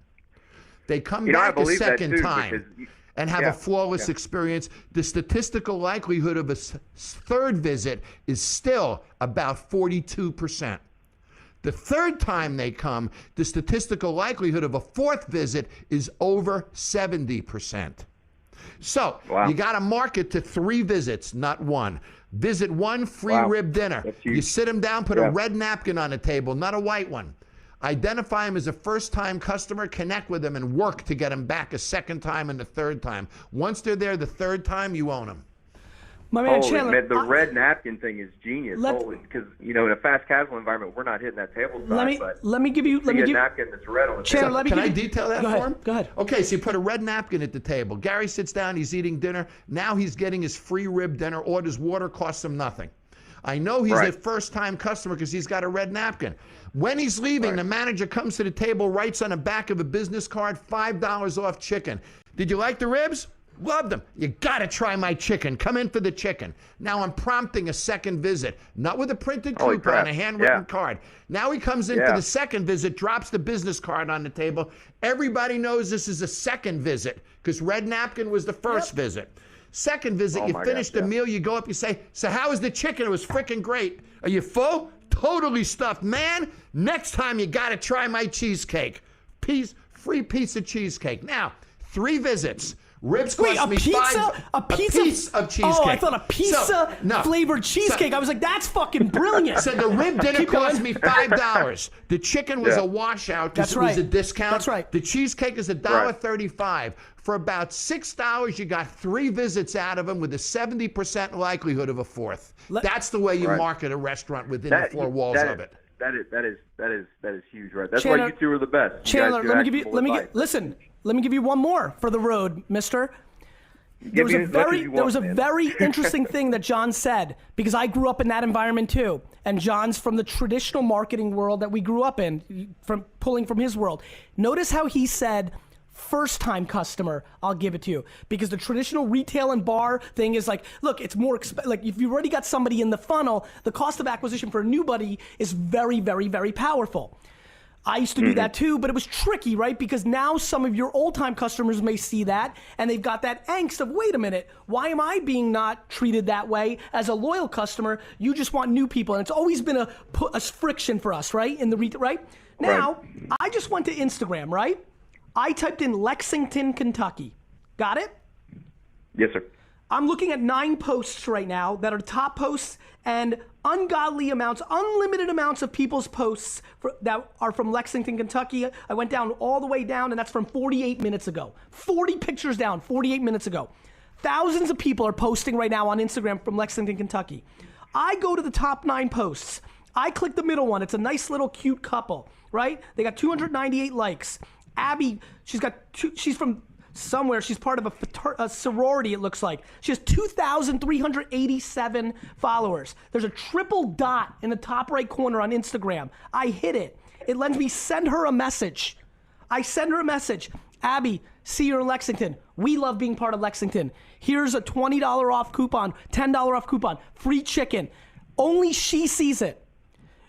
They come back a second time and have a flawless experience. The statistical likelihood of a third visit is still about 42%. The third time they come, the statistical likelihood of a fourth visit is over 70%. So you got to market to 3 visits, not 1. Visit 1, free rib dinner. You sit them down, put a red napkin on the table, not a white one. Identify them as a first-time customer, connect with them, and work to get them back a second time and a third time. Once they're there the third time, you own them. My man Holy Chandler, man, the red napkin thing is genius. Because in a fast casual environment, we're not hitting that table side. Let me give you a napkin that's red on the Chandler, table. let me Can I give you, detail that go for ahead, him? Go ahead. Okay, so you put a red napkin at the table. Gary sits down, he's eating dinner. Now he's getting his free rib dinner, orders water, costs him nothing. I know he's a first-time customer because he's got a red napkin. When he's leaving, the manager comes to the table, writes on the back of a business card, $5 off chicken. Did you like the ribs? Loved them. You got to try my chicken. Come in for the chicken. Now I'm prompting a second visit, not with a printed coupon, a handwritten card. Now he comes in for the second visit, drops the business card on the table. Everybody knows this is a second visit because red napkin was the first visit. Second visit, you finish the meal, you go up, you say, so how was the chicken? It was freaking great. Are you full? Totally stuffed. Man, next time you got to try my cheesecake. Free piece of cheesecake. Now, 3 visits. Ribs cost me a piece of cheesecake. Oh, I thought a pizza flavored cheesecake. I was like, that's fucking brilliant. So the rib dinner cost me $5. The chicken was a washout because it was a discount. That's right. The cheesecake is $1.35. For about $6, you got 3 visits out of them with a 70% likelihood of a fourth. That's the way you market a restaurant within the 4 walls of it. That is huge, right? That's why you two are the best. Chandler, let me give you one more for the road, mister. There was a very interesting thing that John said, because I grew up in that environment too. And John's from the traditional marketing world that we grew up in, from pulling from his world. Notice how he said, first time customer, I'll give it to you. Because the traditional retail and bar thing is like, look, it's more, like if you've already got somebody in the funnel, the cost of acquisition for a newbody is very, very, very powerful. I used to do that too, but it was tricky, right? Because now some of your old time customers may see that and they've got that angst of, wait a minute, why am I being not treated that way as a loyal customer? You just want new people. And it's always been a friction for us, right? In the right? Now, I just went to Instagram, right? I typed in Lexington, Kentucky. Got it? Yes, sir. I'm looking at 9 posts right now that are top posts, and ungodly amounts, unlimited amounts of people's posts that are from Lexington, Kentucky. I went down all the way down, and that's from 48 minutes ago. 40 pictures down, 48 minutes ago. Thousands of people are posting right now on Instagram from Lexington, Kentucky. I go to the top 9 posts. I click the middle one. It's a nice little cute couple, right? They got 298 likes. Abby, she's from somewhere. She's part of a sorority, it looks like. She has 2,387 followers. There's a triple dot in the top right corner on Instagram. I hit it. It lets me send her a message. I send her a message. Abby, see you in Lexington. We love being part of Lexington. Here's a $20 off coupon, $10 off coupon, free chicken. Only she sees it.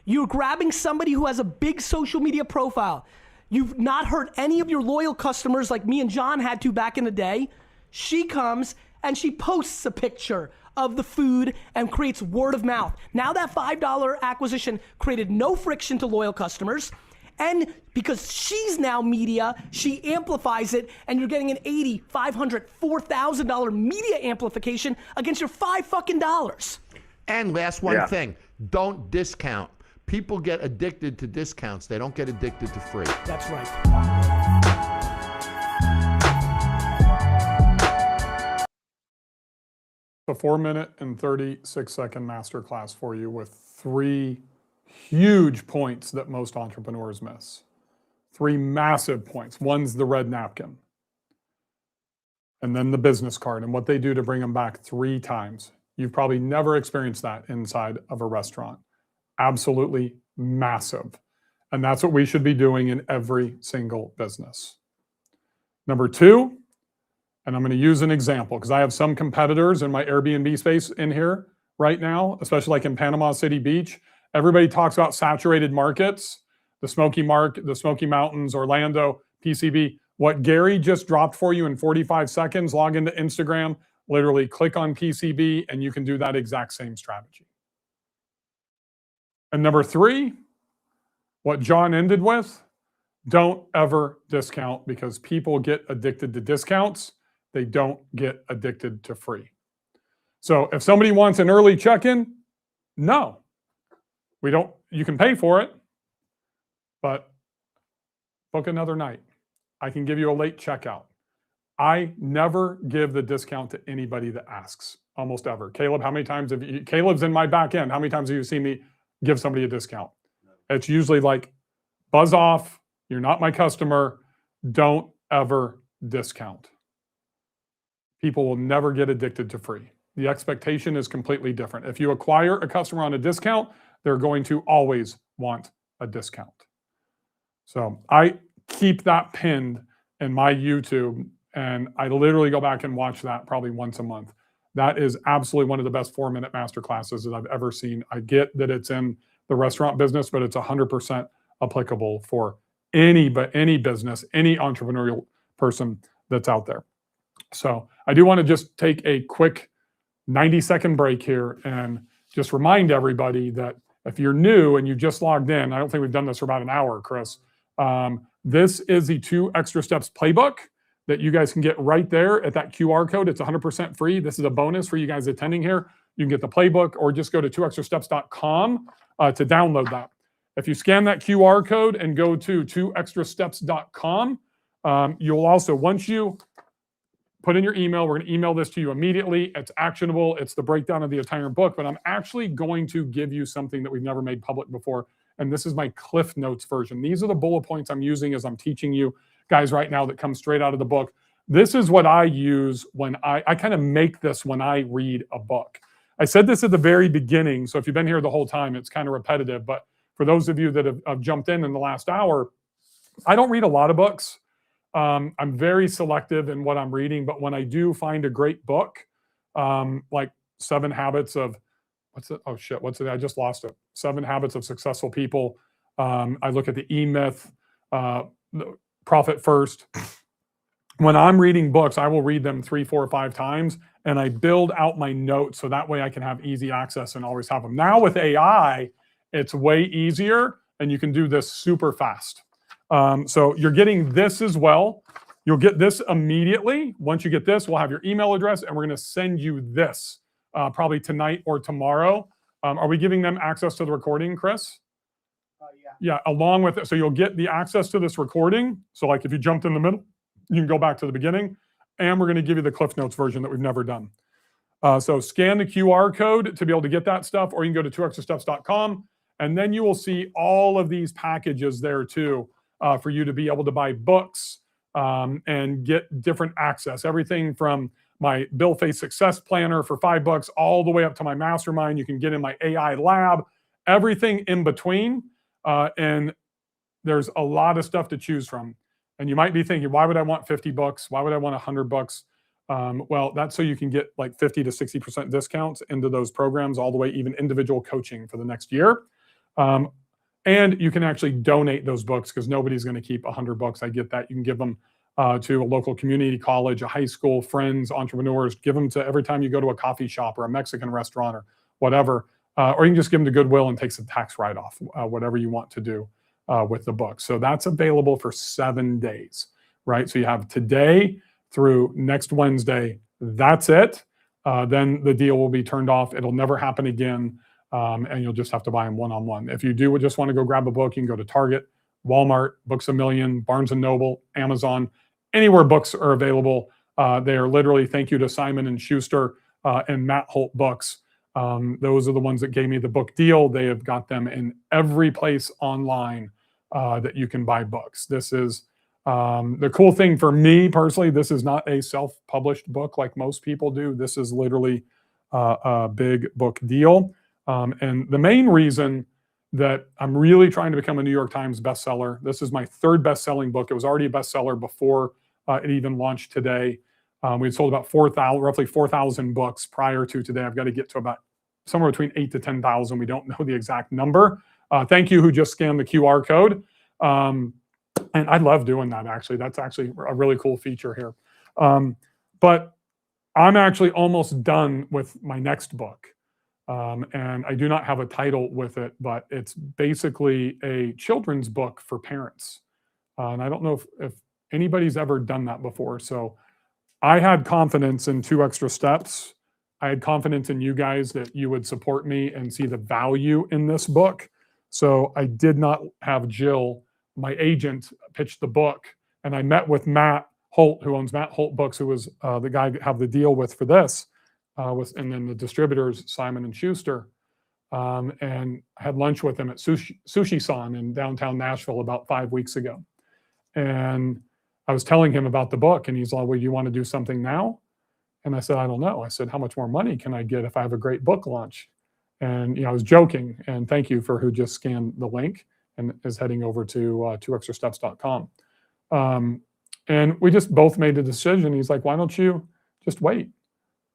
You're grabbing somebody who has a big social media profile. You've not hurt any of your loyal customers like me and John had to back in the day. She comes and she posts a picture of the food and creates word of mouth. Now that $5 acquisition created no friction to loyal customers. And because she's now media, she amplifies it, and you're getting an $80, $500, $4,000 media amplification against your $5. And last one thing, don't discount. People get addicted to discounts. They don't get addicted to free. That's right. A 4-minute and 36-second masterclass for you with 3 huge points that most entrepreneurs miss. 3 massive points. One's the red napkin. And then the business card and what they do to bring them back 3 times. You've probably never experienced that inside of a restaurant. Absolutely massive. And that's what we should be doing in every single business. Number two, and I'm going to use an example because I have some competitors in my Airbnb space in here right now, especially like in Panama City Beach. Everybody talks about saturated markets, the Smoky Mountains, Orlando, PCB. What Gary just dropped for you in 45 seconds, log into Instagram, literally click on PCB, and you can do that exact same strategy. And number three, what John ended with, don't ever discount because people get addicted to discounts. They don't get addicted to free. So if somebody wants an early check-in, no, we don't. You can pay for it, but book another night. I can give you a late checkout. I never give the discount to anybody that asks, almost ever. Caleb, how many times have you, Caleb's in my back end. How many times have you seen me give somebody a discount? It's usually like, buzz off, you're not my customer, don't ever discount. People will never get addicted to free. The expectation is completely different. If you acquire a customer on a discount, they're going to always want a discount. So I keep that pinned in my YouTube, and I literally go back and watch that probably once a month. That is absolutely one of the best 4-minute master classes that I've ever seen. I get that it's in the restaurant business, but it's 100% applicable for any business, any entrepreneurial person that's out there. So I do want to just take a quick 90-second break here and just remind everybody that if you're new and you just logged in, I don't think we've done this for about an hour, Chris. This is the 2 Extra Steps playbook that you guys can get right there at that QR code. It's 100% free. This is a bonus for you guys attending here. You can get the playbook or just go to 2extrasteps.com to download that. If you scan that QR code and go to 2extrasteps.com, you'll also, once you put in your email, we're going to email this to you immediately. It's actionable. It's the breakdown of the entire book, but I'm actually going to give you something that we've never made public before. And this is my Cliff Notes version. These are the bullet points I'm using as I'm teaching you guys right now that come straight out of the book. This is what I use when I kind of make this when I read a book. I said this at the very beginning, so if you've been here the whole time, it's kind of repetitive, but for those of you that have jumped in the last hour, I don't read a lot of books. I'm very selective in what I'm reading, but when I do find a great book, like 7 Habits of, what's it? I just lost it. 7 Habits of Successful People. I look at the E-Myth, Profit First. When I'm reading books, I will read them 3, 4, 5 times, and I build out my notes so that way I can have easy access and always have them. Now with AI, it's way easier, and you can do this super fast. So you're getting this as well. You'll get this immediately. Once you get this, we'll have your email address, and we're going to send you this probably tonight or tomorrow. Are we giving them access to the recording, Chris? Yeah, along with it. So you'll get the access to this recording. So like if you jumped in the middle, you can go back to the beginning. And we're going to give you the Cliff Notes version that we've never done. So scan the QR code to be able to get that stuff, or you can go to 2extrasteps.com. And then you will see all of these packages there too for you to be able to buy books and get different access. Everything from my Bill Faeth Success Planner for $5 all the way up to my mastermind. You can get in my AI lab, everything in between. And there's a lot of stuff to choose from. And you might be thinking, why would I want 50 bucks? Why would I want $100? Well, that's so you can get like 50 to 60% discounts into those programs, all the way even individual coaching for the next year. And you can actually donate those books because nobody's going to keep $100. I get that. You can give them to a local community college, a high school, friends, entrepreneurs. Give them to every time you go to a coffee shop or a Mexican restaurant or whatever. Or you can just give them to Goodwill and take some tax write-off, whatever you want to do with the book. So that's available for 7 days, right? So you have today through next Wednesday. That's it. Then the deal will be turned off. It'll never happen again. And you'll just have to buy them one-on-one. If you do just want to go grab a book, you can go to Target, Walmart, Books A Million, Barnes & Noble, Amazon, anywhere books are available. They are literally, thank you to Simon & Schuster and Matt Holt Books. Those are the ones that gave me the book deal. They have got them in every place online that you can buy books. This is the cool thing for me personally. This is not a self-published book like most people do. This is literally a big book deal. And the main reason that I'm really trying to become a New York Times bestseller, this is my 3rd best-selling book. It was already a bestseller before It even launched today. We had sold about roughly 4,000 books prior to today. I've got to get to about somewhere between 8 to 10,000. We don't know the exact number. Thank you who just scanned the QR code. And I love doing that, actually. That's actually a really cool feature here. But I'm actually almost done with my next book. And I do not have a title with it, but it's basically a children's book for parents. And I don't know if anybody's ever done that before. So I had confidence in 2 Extra Steps. I had confidence in you guys that you would support me and see the value in this book. So I did not have Jill, my agent, pitch the book. And I met with Matt Holt, who owns Matt Holt Books, who was the guy I have the deal with for this. And then the distributors, Simon and Schuster, and I had lunch with him at Sushi-san in downtown Nashville about 5 weeks ago. And I was telling him about the book, and he's like, well, you want to do something now? And I said, I don't know. I said, how much more money can I get if I have a great book launch? And I was joking, and thank you for who just scanned the link and is heading over to 2extrasteps.com. And we just both made a decision. He's like, why don't you just wait?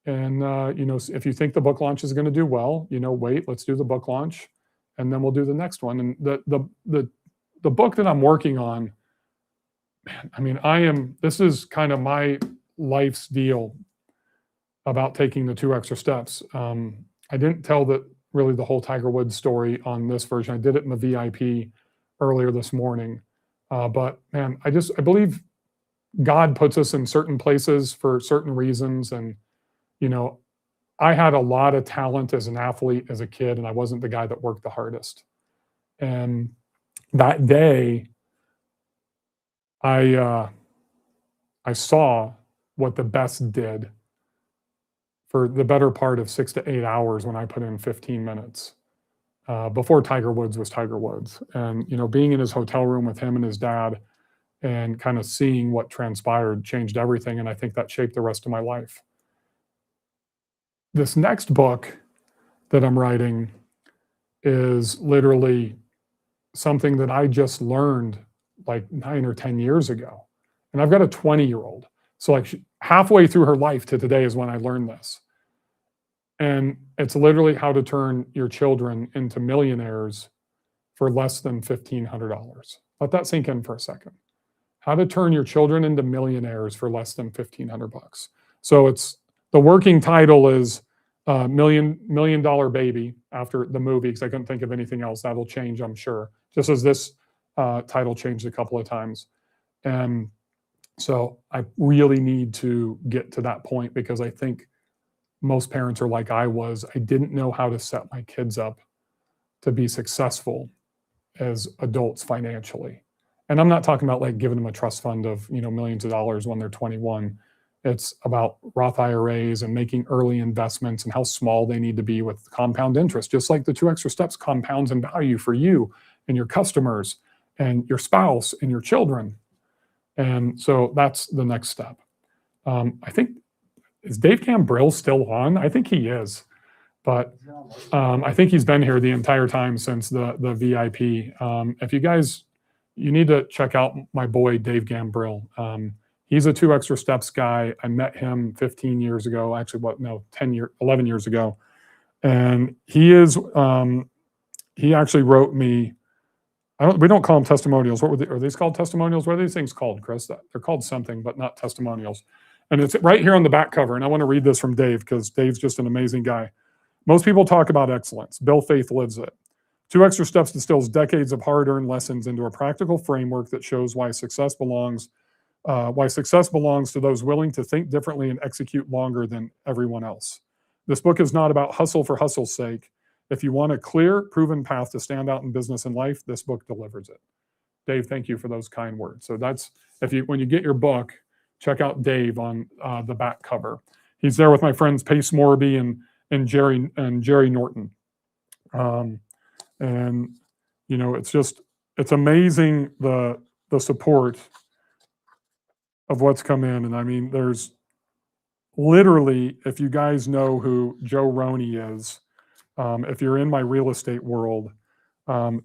And, if you think the book launch is going to do well, wait, let's do the book launch, and then we'll do the next one. And the book that I'm working on, man, I mean, this is kind of my life's deal about taking the 2 Extra Steps. I didn't tell really the whole Tiger Woods story on this version. I did it in the VIP earlier this morning. But man, I believe God puts us in certain places for certain reasons. And, I had a lot of talent as an athlete as a kid, and I wasn't the guy that worked the hardest. And that day, I saw what the best did for the better part of 6 to 8 hours when I put in 15 minutes before Tiger Woods was Tiger Woods. And, being in his hotel room with him and his dad and kind of seeing what transpired changed everything. And I think that shaped the rest of my life. This next book that I'm writing is literally something that I just learned like 9 or 10 years ago. And I've got a 20-year-old. So like halfway through her life to today is when I learned this. And it's literally how to turn your children into millionaires for less than $1,500. Let that sink in for a second. How to turn your children into millionaires for less than $1,500. So the working title is Million Dollar Baby after the movie, because I couldn't think of anything else. That'll change, I'm sure, just as this title changed a couple of times. And so I really need to get to that point, because I think most parents are like I was. I didn't know how to set my kids up to be successful as adults financially. And I'm not talking about like giving them a trust fund of, millions of dollars when they're 21. It's about Roth IRAs and making early investments and how small they need to be with compound interest, just like the 2 Extra Steps compounds in value for you and your customers and your spouse and your children. And so that's the next step. I think, is Dave Gambrill still on? I think he is. But I think he's been here the entire time since the VIP. If you guys, you need to check out my boy, Dave Gambrill. He's a 2 Extra Steps guy. I met him 15 years ago. Actually, 11 years ago. And he actually wrote me, we don't call them testimonials. Are these called testimonials? What are these things called, Chris? They're called something, but not testimonials. And it's right here on the back cover. And I want to read this from Dave, because Dave's just an amazing guy. Most people talk about excellence. Bill Faeth lives it. 2 Extra Steps distills decades of hard-earned lessons into a practical framework that shows why success belongs to those willing to think differently and execute longer than everyone else. This book is not about hustle for hustle's sake. If you want a clear, proven path to stand out in business and life, this book delivers it. Dave, thank you for those kind words. So that's, when you get your book, check out Dave on the back cover. He's there with my friends Pace Morby and Jerry Norton. It's amazing the support of what's come in. And I mean, there's literally, if you guys know who Joe Roney is, if you're in my real estate world,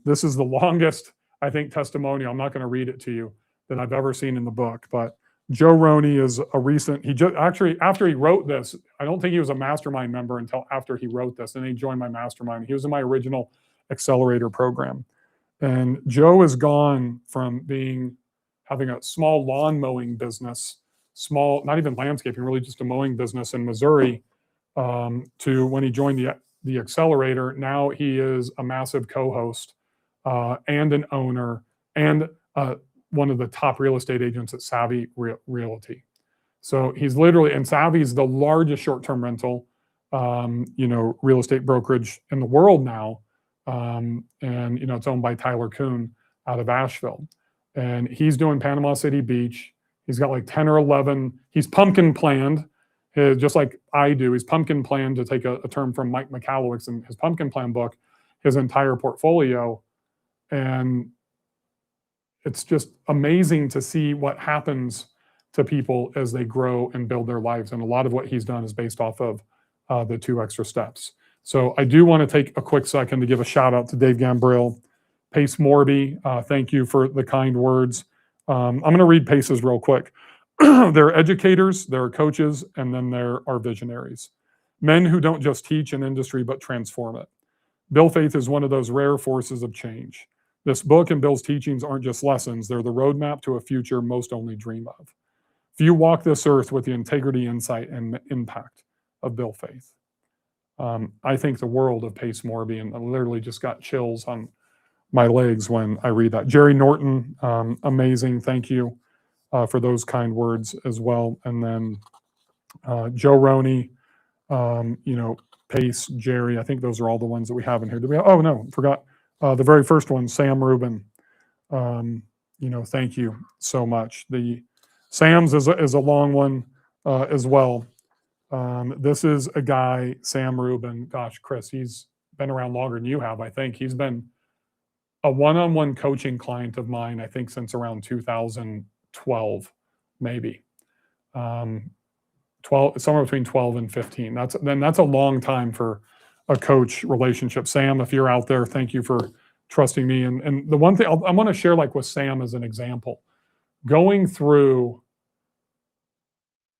this is the longest, I think, testimonial. I'm not going to read it to you that I've ever seen in the book, but Joe Roney is a recent, he just actually, after he wrote this, I don't think he was a mastermind member until after he wrote this, and he joined my mastermind. He was in my original accelerator program. And Joe has gone from having a small lawn mowing business, small, not even landscaping, really just a mowing business in Missouri, to when he joined the accelerator. Now he is a massive co-host and an owner and one of the top real estate agents at Savvy Realty. So he's literally, and Savvy is the largest short-term rental, real estate brokerage in the world now. And, it's owned by Tyler Kuhn out of Asheville. And he's doing Panama City Beach. He's got like 10 or 11. He's pumpkin planned, just like I do. He's pumpkin planned, to take a term from Mike McAllowitz in his pumpkin plan book, his entire portfolio. And it's just amazing to see what happens to people as they grow and build their lives. And a lot of what he's done is based off of the 2 extra steps. So I do want to take a quick second to give a shout out to Dave Gambrill, Pace Morby. Thank you for the kind words. I'm going to read Pace's real quick. They're educators, they're coaches, and then there are visionaries. Men who don't just teach an industry, but transform it. Bill Faeth is one of those rare forces of change. This book and Bill's teachings aren't just lessons, they're the roadmap to a future most only dream of. Few walk this earth with the integrity, insight, and impact of Bill Faeth. I think the world of Pace Morby, and I literally just got chills on my legs when I read that. Jerry Norton, amazing. Thank you for those kind words as well. And then Joe Roney, Pace, Jerry. I think those are all the ones that we have in here. Did we have, oh no, forgot the very first one, Sam Rubin. Thank you so much. The Sam's is a long one as well. This is a guy, Sam Rubin. Gosh, Chris, he's been around longer than you have, I think. He's been a one-on-one coaching client of mine, I think, since around 2012, maybe. 12, somewhere between 12 and 15. That's a long time for a coach relationship. Sam, if you're out there, thank you for trusting me. And the one thing I want to share, like with Sam as an example, going through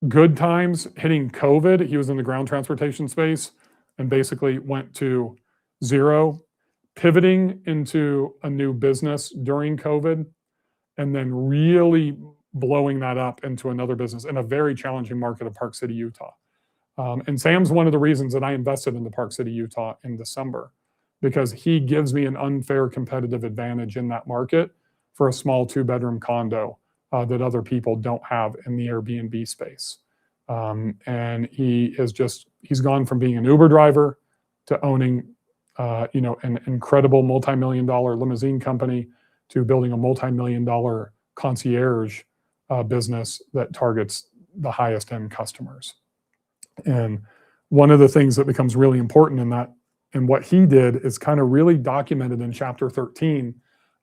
good times, hitting COVID, he was in the ground transportation space and basically went to zero, pivoting into a new business during COVID, and then really blowing that up into another business in a very challenging market of Park City, Utah. And Sam's one of the reasons that I invested in the Park City, Utah in December, because he gives me an unfair competitive advantage in that market for a small 2-bedroom condo that other people don't have in the Airbnb space. And he's gone from being an Uber driver to owning, an incredible multi-million-dollar limousine company to building a multi-million-dollar concierge business that targets the highest end customers. And one of the things that becomes really important in that, and what he did, is kind of really documented in chapter 13,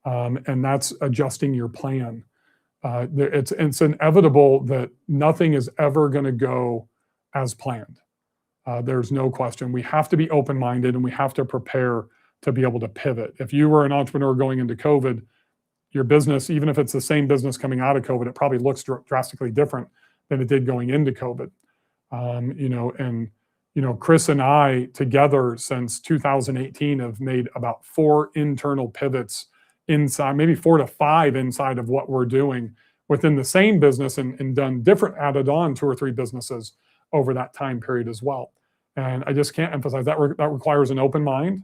and that's adjusting your plan. It's inevitable that nothing is ever going to go as planned. There's no question. We have to be open-minded, and we have to prepare to be able to pivot. If you were an entrepreneur going into COVID, your business, even if it's the same business coming out of COVID, it probably looks drastically different than it did going into COVID. Chris and I together since 2018 have made about 4 internal pivots inside, maybe 4 to 5 inside of what we're doing within the same business, and added on 2 or 3 businesses over that time period as well. And I just can't emphasize that requires an open mind.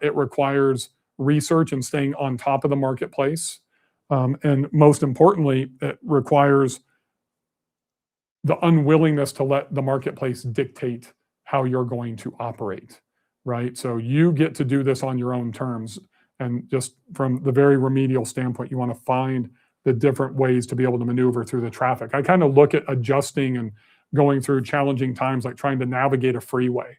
It requires research and staying on top of the marketplace. And most importantly, it requires the unwillingness to let the marketplace dictate how you're going to operate, right? So you get to do this on your own terms. And just from the very remedial standpoint, you want to find the different ways to be able to maneuver through the traffic. I kind of look at adjusting and going through challenging times, like trying to navigate a freeway,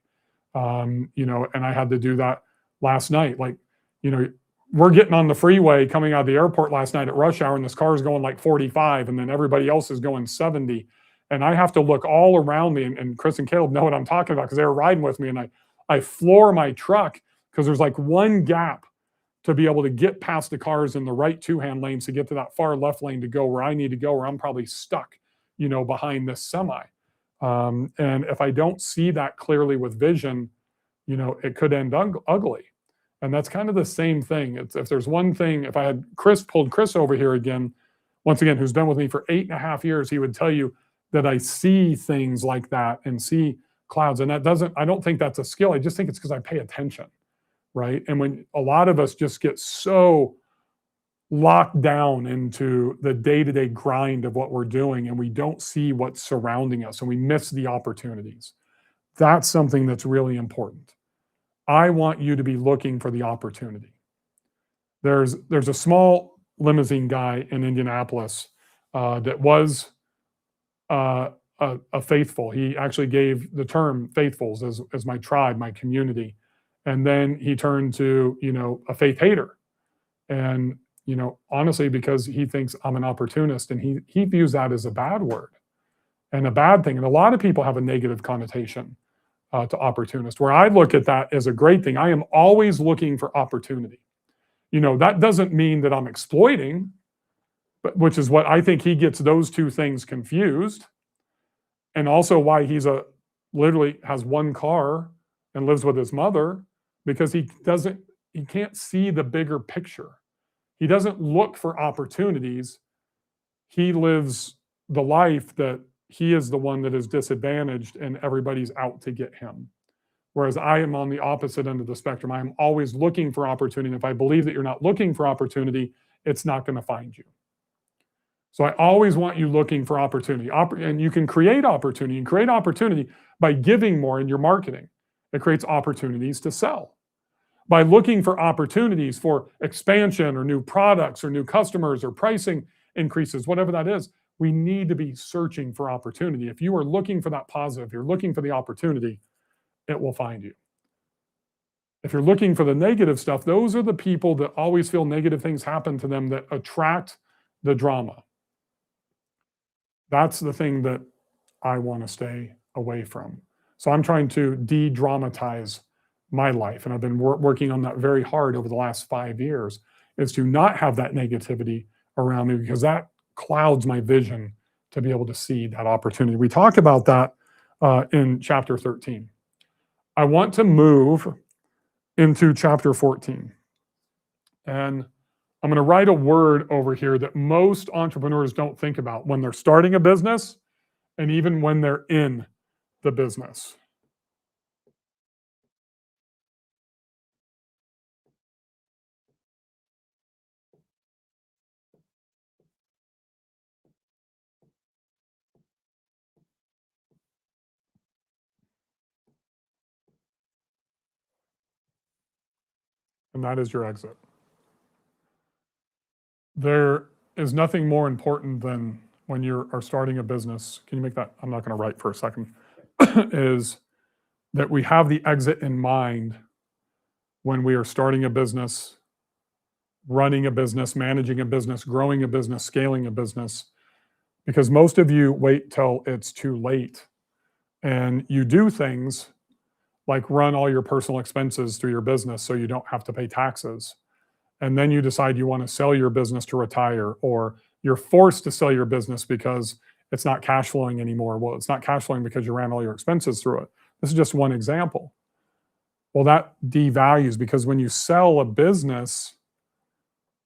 and I had to do that last night. We're getting on the freeway coming out of the airport last night at rush hour, and this car is going like 45, and then everybody else is going 70. And I have to look all around me, and Chris and Caleb know what I'm talking about because they were riding with me, and I floor my truck because there's like one gap to be able to get past the cars in the right two-hand lanes to get to that far left lane to go where I need to go, where I'm probably stuck, behind this semi. And if I don't see that clearly with vision, it could end ugly. And that's kind of the same thing. If there's one thing, if I had pulled Chris over here again, once again, who's been with me for 8.5 years, he would tell you that I see things like that and see clouds. And I don't think that's a skill. I just think it's because I pay attention, right? And when a lot of us just get so locked down into the day-to-day grind of what we're doing and we don't see what's surrounding us and we miss the opportunities. That's something that's really important. I want you to be looking for the opportunity. There's a small limousine guy in Indianapolis that was a faithful. He actually gave the term faithfuls as my tribe, my community. And then he turned to, a faith hater. And, honestly, because he thinks I'm an opportunist and he views that as a bad word and a bad thing. And a lot of people have a negative connotation to opportunist, where I look at that as a great thing. I am always looking for opportunity. That doesn't mean that I'm exploiting, but which is what I think he gets those two things confused. And also why he's literally has one car and lives with his mother, because he can't see the bigger picture. He doesn't look for opportunities. He lives the life that he is the one that is disadvantaged and everybody's out to get him. Whereas I am on the opposite end of the spectrum. I am always looking for opportunity. And if I believe that you're not looking for opportunity, it's not going to find you. So I always want you looking for opportunity. And you can create opportunity. And create opportunity by giving more in your marketing. It creates opportunities to sell. By looking for opportunities for expansion or new products or new customers or pricing increases, whatever that is, we need to be searching for opportunity. If you are looking for that positive, you're looking for the opportunity, it will find you. If you're looking for the negative stuff, those are the people that always feel negative things happen to them that attract the drama. That's the thing that I want to stay away from. So I'm trying to de-dramatize my life. And I've been working on that very hard over the last 5 years, is to not have that negativity around me, because that clouds my vision to be able to see that opportunity. We talk about that in chapter 13. I want to move into chapter 14. And I'm going to write a word over here that most entrepreneurs don't think about when they're starting a business and even when they're in the business. And that is your exit. There is nothing more important than when you are starting a business. Can you make that? I'm not going to write for a second. Is that we have the exit in mind when we are starting a business, running a business, managing a business, growing a business, scaling a business. Because most of you wait till it's too late and you do things like run all your personal expenses through your business so you don't have to pay taxes. And then you decide you want to sell your business to retire, or you're forced to sell your business because it's not cash flowing anymore. Well, it's not cash flowing because you ran all your expenses through it. This is just one example. Well, that devalues, because when you sell a business,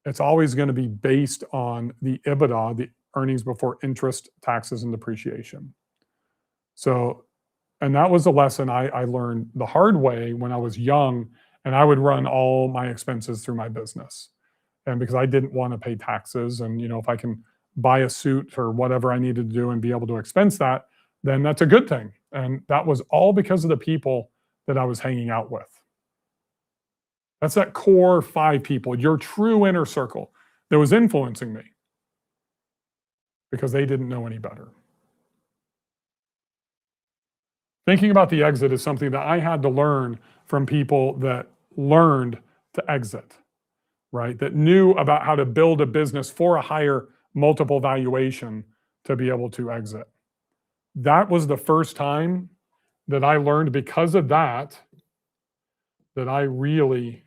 it's always going to be based on the EBITDA, the earnings before interest, taxes, and depreciation. So, and that was a lesson I learned the hard way when I was young, and I would run all my expenses through my business. And because I didn't want to pay taxes, and if I can buy a suit or whatever I needed to do and be able to expense that, then that's a good thing. And that was all because of the people that I was hanging out with. That's that core 5 people, your true inner circle, that was influencing me because they didn't know any better. Thinking about the exit is something that I had to learn from people that learned to exit, right? That knew about how to build a business for a higher multiple valuation to be able to exit. That was the first time that I learned, because of that, that I really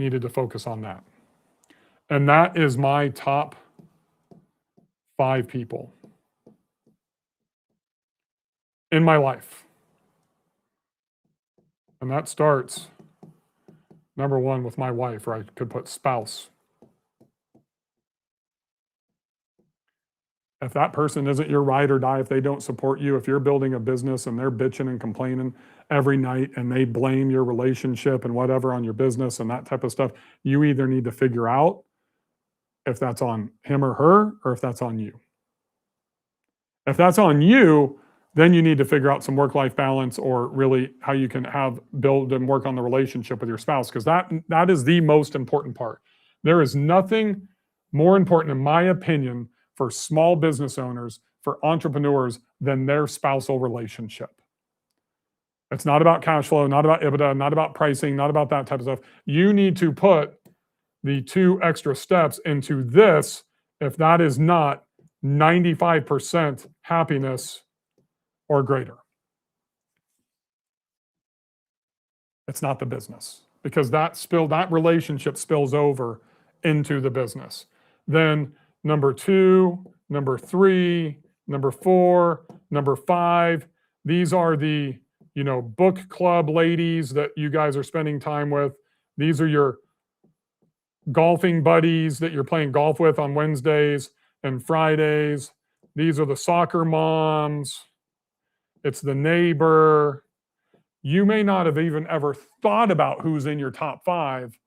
needed to focus on that. And that is my top 5 people in my life. And that starts, number 1, with my wife, or I could put spouse. If that person isn't your ride or die, if they don't support you, if you're building a business and they're bitching and complaining every night and they blame your relationship and whatever on your business and that type of stuff, you either need to figure out if that's on him or her, or if that's on you. If that's on you, then you need to figure out some work-life balance, or really how you can build and work on the relationship with your spouse, because that is the most important part. There is nothing more important, in my opinion, for small business owners, for entrepreneurs, than their spousal relationship. It's not about cash flow, not about EBITDA, not about pricing, not about that type of stuff. You need to put the 2 extra steps into this if that is not 95% happiness or greater. It's not the business, because that relationship spills over into the business. Then number 2, number 3, number 4, number 5, these are the, book club ladies that you guys are spending time with. These are your golfing buddies that you're playing golf with on Wednesdays and Fridays. These are the soccer moms. It's the neighbor. You may not have even ever thought about who's in your top 5,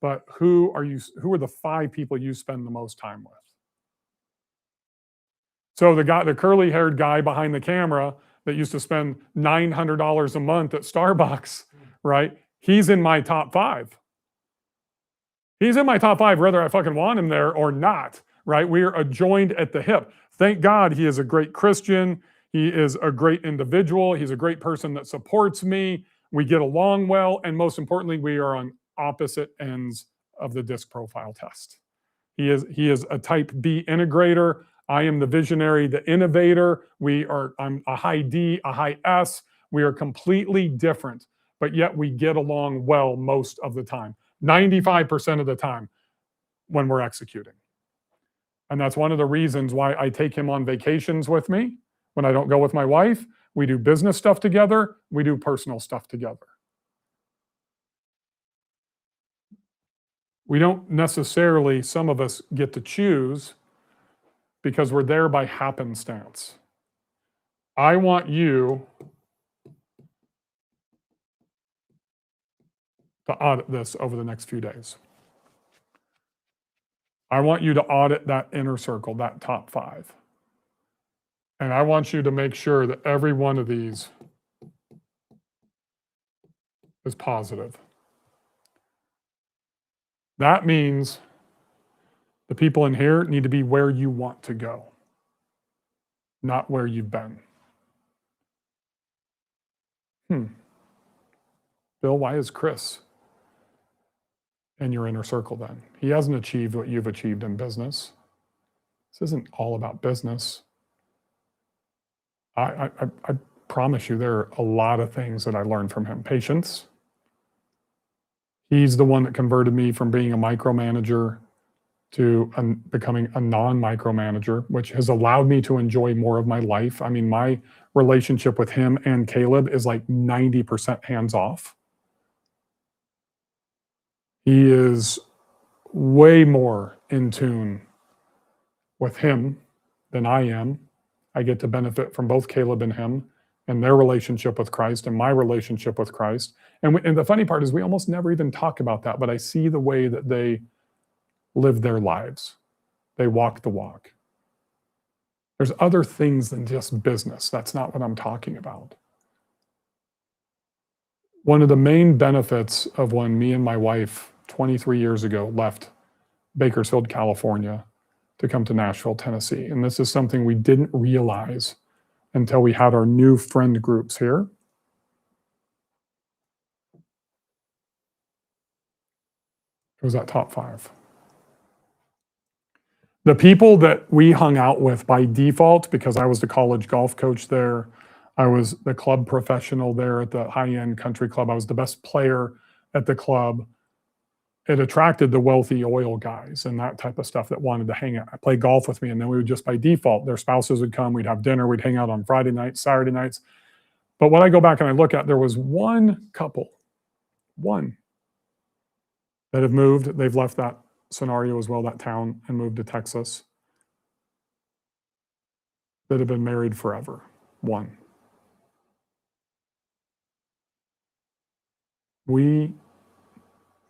but who are the 5 people you spend the most time with? So the curly-haired guy behind the camera that used to spend $900 a month at Starbucks, right? He's in my top 5. He's in my top 5, whether I fucking want him there or not, right? We are joined at the hip. Thank God he is a great Christian. He is a great individual. He's a great person that supports me. We get along well. And most importantly, we are on opposite ends of the DISC profile test. He is a type B integrator. I am the visionary, the innovator. I'm a high D, a high S. We are completely different, but yet we get along well most of the time. 95% of the time when we're executing. And that's one of the reasons why I take him on vacations with me. When I don't go with my wife, we do business stuff together, we do personal stuff together. We don't necessarily, some of us, get to choose because we're there by happenstance. I want you to audit this over the next few days. I want you to audit that inner circle, that top 5. And I want you to make sure that every one of these is positive. That means the people in here need to be where you want to go, not where you've been. Bill, why is Chris in your inner circle then? He hasn't achieved what you've achieved in business. This isn't all about business. I promise you there are a lot of things that I learned from him. Patience. He's the one that converted me from being a micromanager to becoming a non-micromanager, which has allowed me to enjoy more of my life. I mean, my relationship with him and Caleb is like 90% hands-off. He is way more in tune with him than I am. I get to benefit from both Caleb and him and their relationship with Christ and my relationship with Christ. And the funny part is we almost never even talk about that, but I see the way that they live their lives. They walk the walk. There's other things than just business. That's not what I'm talking about. One of the main benefits of when me and my wife 23 years ago left Bakersfield, California to come to Nashville, Tennessee, and this is something we didn't realize until we had our new friend groups here. It was that top 5. The people that we hung out with by default, because I was the college golf coach there, I was the club professional there at the high-end country club, I was the best player at the club. it attracted the wealthy oil guys and that type of stuff that wanted to hang out, play golf with me. And then we would just by default, their spouses would come, we'd have dinner, we'd hang out on Friday nights, Saturday nights. But when I go back and I look at, there was one couple, one, that have moved. They've left that scenario as well, that town, and moved to Texas, that have been married forever. One. We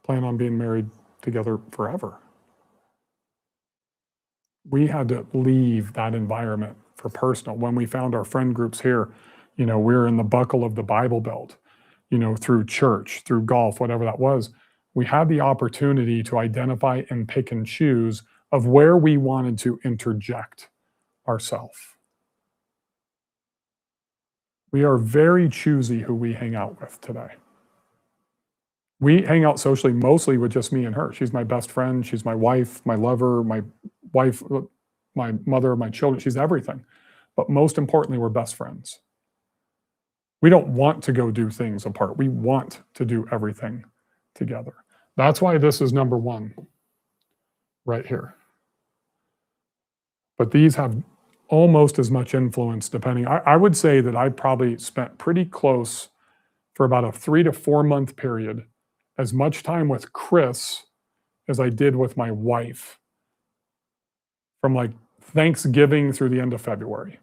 plan on being married together forever. We had to leave that environment for personal. When we found our friend groups here, you know, we're in the buckle of the Bible Belt, you know, through church, through golf, whatever that was. We had the opportunity to identify and pick and choose of where we wanted to interject ourselves. We are very choosy who we hang out with today. We hang out socially mostly with just me and her. She's my best friend. She's my wife, my lover, my wife, my mother, my children. She's everything. But most importantly, we're best friends. We don't want to go do things apart. We want to do everything together. That's why this is number one right here. But these have almost as much influence depending. I would say that I probably spent pretty close for about a 3 to 4 month period as much time with Chris as I did with my wife from like Thanksgiving through the end of February.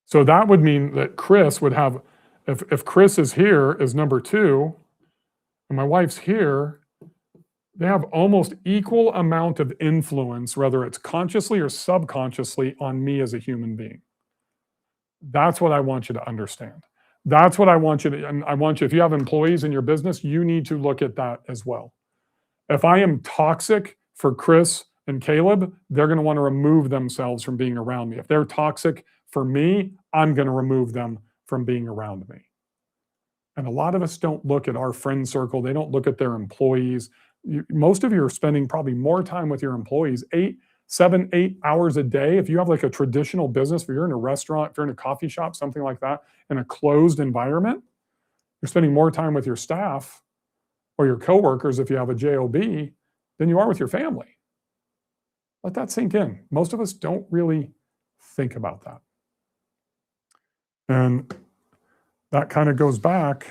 So that would mean that Chris would have, if Chris is here as number 2 and my wife's here, they have almost equal amount of influence, whether it's consciously or subconsciously, on me as a human being. That's what I want you to understand. That's what I want you to, and I want you, if you have employees in your business, you need to look at that as well. If I am toxic for Chris and Caleb, they're going to want to remove themselves from being around me. If they're toxic for me, I'm going to remove them from being around me. And a lot of us don't look at our friend circle. They don't look at their employees. Most of you are spending probably more time with your employees, 7, 8 hours a day. If you have like a traditional business, if you're in a restaurant, if you're in a coffee shop, something like that, in a closed environment, you're spending more time with your staff or your coworkers if you have a JOB than you are with your family. Let that sink in. Most of us don't really think about that. And that kind of goes back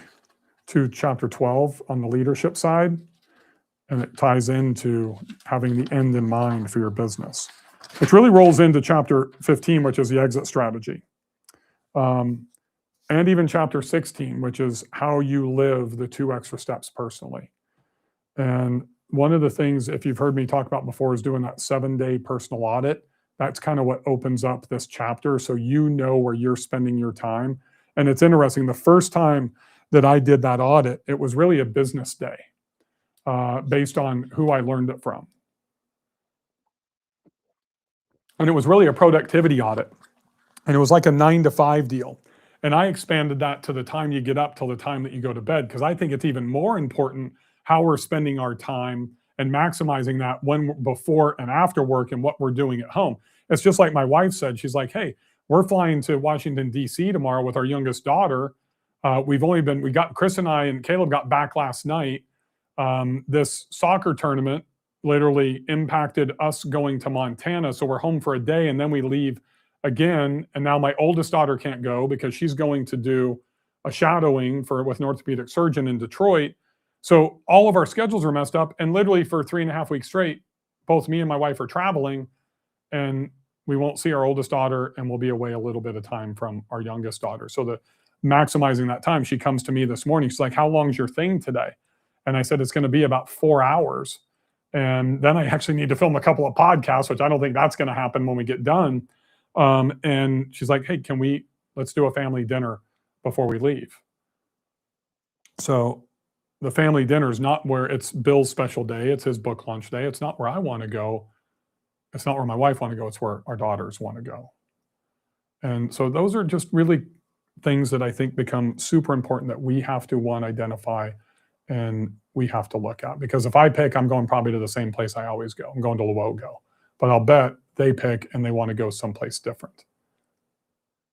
to chapter 12 on the leadership side. And it ties into having the end in mind for your business, which really rolls into chapter 15, which is the exit strategy. And even chapter 16, which is how you live the 2 extra steps personally. And one of the things, if you've heard me talk about before, is doing that 7-day personal audit. That's kind of what opens up this chapter, so you know where you're spending your time. And it's interesting, the first time that I did that audit, it was really a business day. Based on who I learned it from. And it was really a productivity audit. And it was like a 9 to 5 deal. And I expanded that to the time you get up till the time that you go to bed, because I think it's even more important how we're spending our time and maximizing that when before and after work and what we're doing at home. It's just like my wife said, she's like, hey, we're flying to Washington, D.C. tomorrow with our youngest daughter. Chris and I and Caleb got back last night. This soccer tournament literally impacted us going to Montana. So we're home for a day and then we leave again. And now my oldest daughter can't go because she's going to do a shadowing with an orthopedic surgeon in Detroit. So all of our schedules are messed up. And literally for 3.5 weeks straight, both me and my wife are traveling and we won't see our oldest daughter and we'll be away a little bit of time from our youngest daughter. So maximizing that time, she comes to me this morning. She's like, how long's your thing today? And I said, it's going to be about 4 hours. And then I actually need to film a couple of podcasts, which I don't think that's going to happen when we get done. And she's like, hey, let's do a family dinner before we leave. So the family dinner is not where it's Bill's special day. It's his book launch day. It's not where I want to go. It's not where my wife want to go. It's where our daughters want to go. And so those are just really things that I think become super important that we have to, identify and we have to look at. Because if I pick, I'm going probably to the same place I always go. I'm going to Luogo. But I'll bet they pick and they want to go someplace different.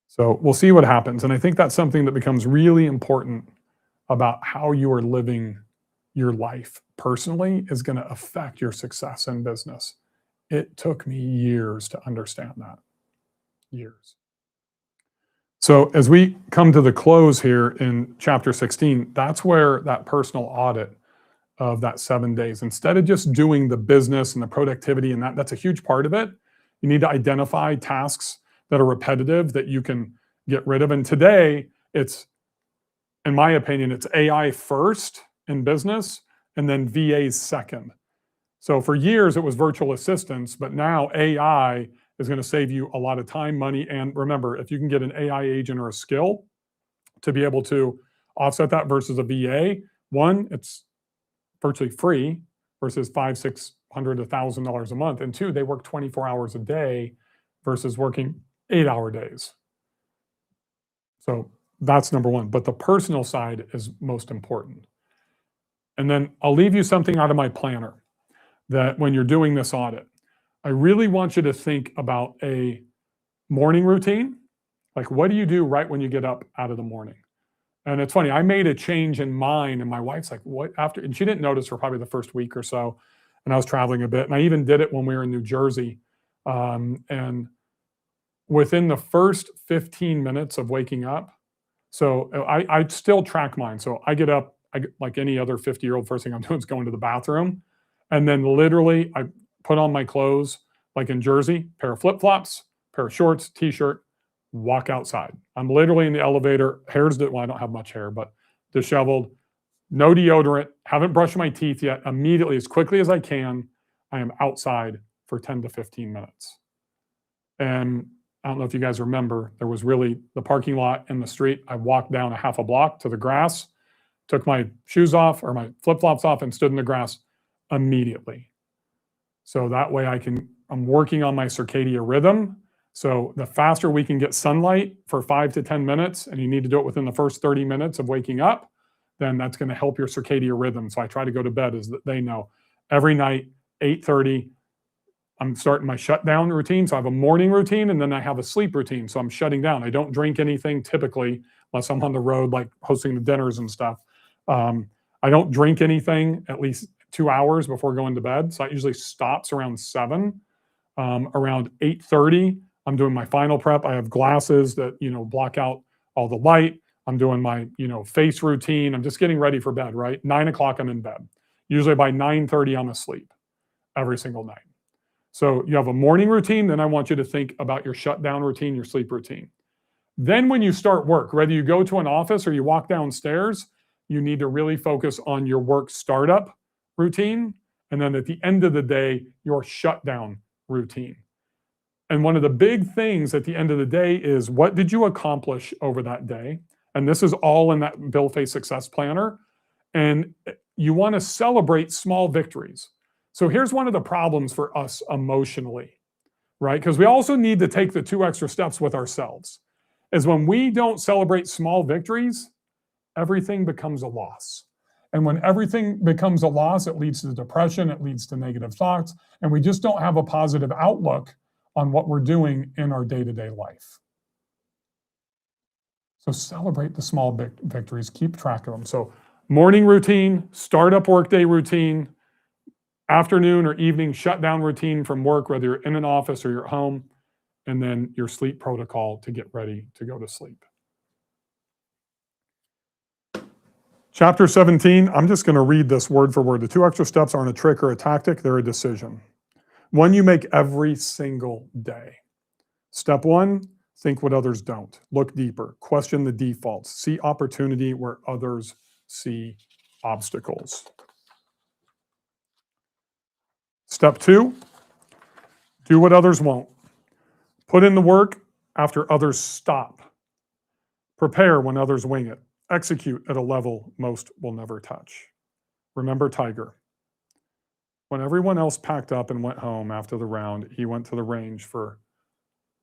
So we'll see what happens. And I think that's something that becomes really important about how you are living your life personally is going to affect your success in business. It took me years to understand that. Years. So as we come to the close here in chapter 16, that's where that personal audit of that 7 days, instead of just doing the business and the productivity, and that's a huge part of it, you need to identify tasks that are repetitive that you can get rid of. And today, it's, in my opinion, it's AI first in business and then VAs second. So for years, it was virtual assistants, but now AI is going to save you a lot of time, money. And remember, if you can get an AI agent or a skill to be able to offset that versus a VA, one, it's virtually free versus $500, $600, $1,000 a month. And two, they work 24 hours a day versus working 8-hour days. So that's number one. But the personal side is most important. And then I'll leave you something out of my planner that when you're doing this audit, I really want you to think about a morning routine. Like, what do you do right when you get up out of the morning? And it's funny, I made a change in mine, and my wife's like, what after? And she didn't notice for probably the first week or so. And I was traveling a bit. And I even did it when we were in New Jersey. And within the first 15 minutes of waking up, so I still track mine. So I get up, like any other 50-year-old, first thing I'm doing is going to the bathroom. And then literally I put on my clothes, like in Jersey, pair of flip-flops, pair of shorts, t-shirt, walk outside. I'm literally in the elevator, well, I don't have much hair, but disheveled, no deodorant, haven't brushed my teeth yet. Immediately, as quickly as I can, I am outside for 10 to 15 minutes. And I don't know if you guys remember, there was really the parking lot and the street. I walked down a half a block to the grass, took my shoes off or my flip-flops off and stood in the grass immediately. So that way I'm working on my circadian rhythm. So the faster we can get sunlight for 5 to 10 minutes, and you need to do it within the first 30 minutes of waking up, then that's going to help your circadian rhythm. So I try to go to bed, as they know, every night, 8:30, I'm starting my shutdown routine. So I have a morning routine and then I have a sleep routine. So I'm shutting down. I don't drink anything typically, unless I'm on the road, like hosting the dinners and stuff. I don't drink anything at least 2 hours before going to bed. So it usually stops around 7. Around 8:30, I'm doing my final prep. I have glasses that, block out all the light. I'm doing my, face routine. I'm just getting ready for bed, right? 9 o'clock, I'm in bed. Usually by 9:30, I'm asleep every single night. So you have a morning routine. Then I want you to think about your shutdown routine, your sleep routine. Then when you start work, whether you go to an office or you walk downstairs, you need to really focus on your work startup routine. And then at the end of the day, your shutdown routine. And one of the big things at the end of the day is, what did you accomplish over that day? And this is all in that Bill Faeth Success Planner. And you want to celebrate small victories. So here's one of the problems for us emotionally, right? Because we also need to take the 2 extra steps with ourselves. Is when we don't celebrate small victories, everything becomes a loss. And when everything becomes a loss, it leads to depression, it leads to negative thoughts, and we just don't have a positive outlook on what we're doing in our day-to-day life. So celebrate the small victories, keep track of them. So morning routine, startup workday routine, afternoon or evening shutdown routine from work, whether you're in an office or you're at home, and then your sleep protocol to get ready to go to sleep. Chapter 17, I'm just going to read this word for word. The 2 extra steps aren't a trick or a tactic, they're a decision. One you make every single day. Step 1, think what others don't. Look deeper. Question the defaults. See opportunity where others see obstacles. Step 2, do what others won't. Put in the work after others stop. Prepare when others wing it. Execute at a level most will never touch. Remember Tiger. When everyone else packed up and went home after the round, he went to the range for,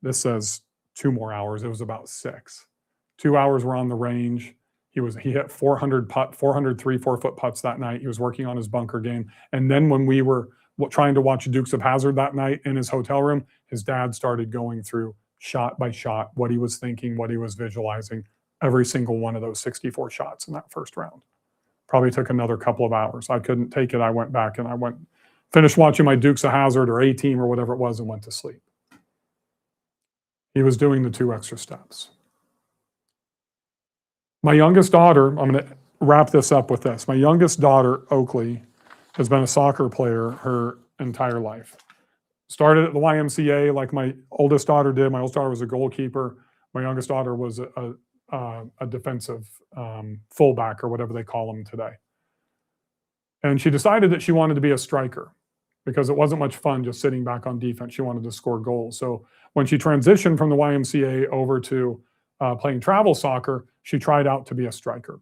this says 2 more hours. It was about 6. 2 hours were on the range. He hit 400 3-4-foot putts that night. He was working on his bunker game. And then when we were trying to watch Dukes of Hazzard that night in his hotel room, his dad started going through shot by shot what he was thinking, what he was visualizing, every single one of those 64 shots in that first round. Probably took another couple of hours. I couldn't take it. I went back and finished watching my Dukes of Hazzard or A-Team or whatever it was and went to sleep. He was doing the 2 extra steps. My youngest daughter, I'm going to wrap this up with this. My youngest daughter, Oakley, has been a soccer player her entire life. Started at the YMCA like my oldest daughter did. My oldest daughter was a goalkeeper. My youngest daughter was a defensive fullback or whatever they call them today. And she decided that she wanted to be a striker because it wasn't much fun just sitting back on defense. She wanted to score goals. So when she transitioned from the YMCA over to playing travel soccer, she tried out to be a striker.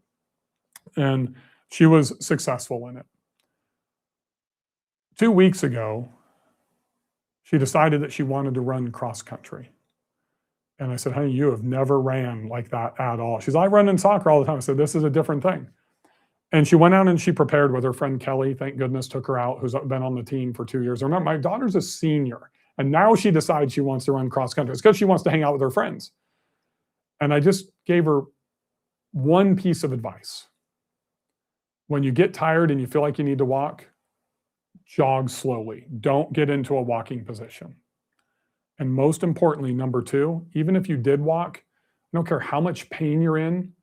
And she was successful in it. 2 weeks ago, she decided that she wanted to run cross country. And I said, honey, you have never ran like that at all. She's like, I run in soccer all the time. I said, this is a different thing. And she went out and she prepared with her friend Kelly, thank goodness, took her out, who's been on the team for 2 years. Remember, my daughter's a senior, and now she decides she wants to run cross country. It's because she wants to hang out with her friends. And I just gave her one piece of advice. When you get tired and you feel like you need to walk, jog slowly. Don't get into a walking position. And most importantly, number 2, even if you did walk, I don't care how much pain you're in,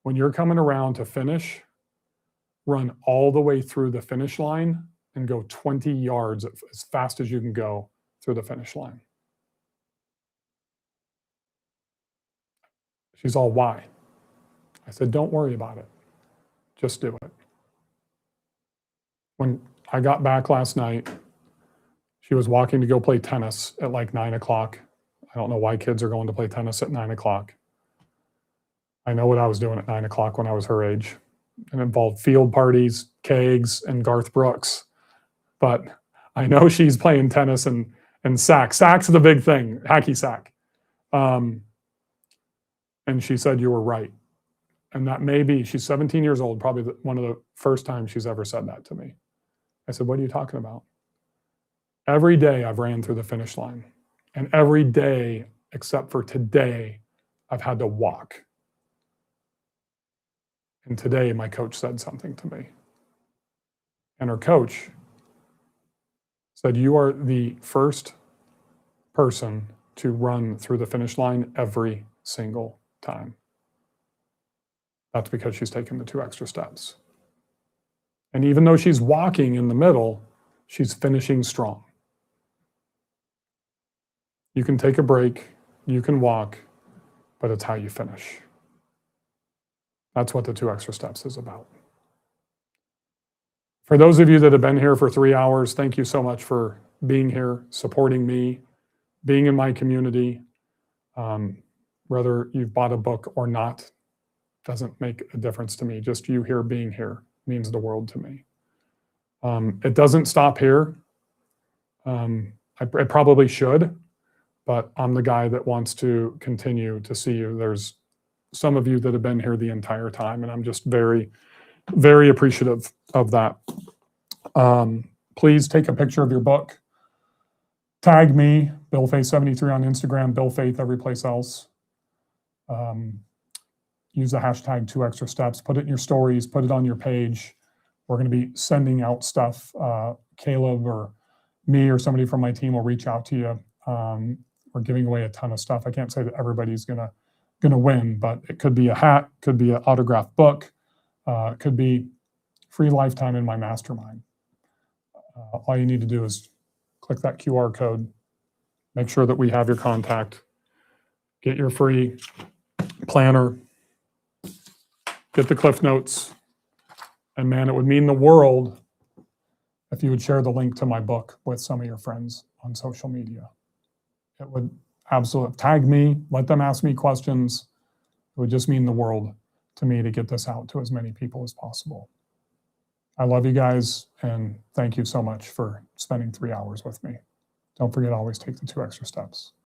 when you're coming around to finish, run all the way through the finish line and go 20 yards as fast as you can go through the finish line. She's all, why? I said, don't worry about it. Just do it. When I got back last night, she was walking to go play tennis at like 9 o'clock. I don't know why kids are going to play tennis at 9 o'clock. I know what I was doing at 9 o'clock when I was her age. It involved field parties, kegs, and Garth Brooks. But I know she's playing tennis and sack. Sack's the big thing, hacky sack. And she said, you were right. And that may be, she's 17 years old, probably one of the first times she's ever said that to me. I said, what are you talking about? Every day I've ran through the finish line. And every day, except for today, I've had to walk. And today my coach said something to me. And her coach said, you are the first person to run through the finish line every single time. That's because she's taken the 2 extra steps. And even though she's walking in the middle, she's finishing strong. You can take a break, you can walk, but it's how you finish. That's what the 2 extra steps is about. For those of you that have been here for 3 hours, thank you so much for being here, supporting me, being in my community. Whether you've bought a book or not doesn't make a difference to me. Just you here being here means the world to me. It doesn't stop here. I probably should, but I'm the guy that wants to continue to see you. There's some of you that have been here the entire time, and I'm just very, very appreciative of that. Please take a picture of your book. Tag me, Bill Faeth 73 on Instagram, Bill Faeth every place else. Use the hashtag 2 extra steps. Put it in your stories. Put it on your page. We're going to be sending out stuff. Caleb or me or somebody from my team will reach out to you. We're giving away a ton of stuff. I can't say that everybody's gonna win, but it could be a hat, could be an autographed book, could be free lifetime in my mastermind. All you need to do is click that QR code, make sure that we have your contact, get your free planner, get the Cliff Notes, and man, it would mean the world if you would share the link to my book with some of your friends on social media. It would absolutely tag me, let them ask me questions. It would just mean the world to me to get this out to as many people as possible. I love you guys, and thank you so much for spending 3 hours with me. Don't forget to always take the 2 extra steps.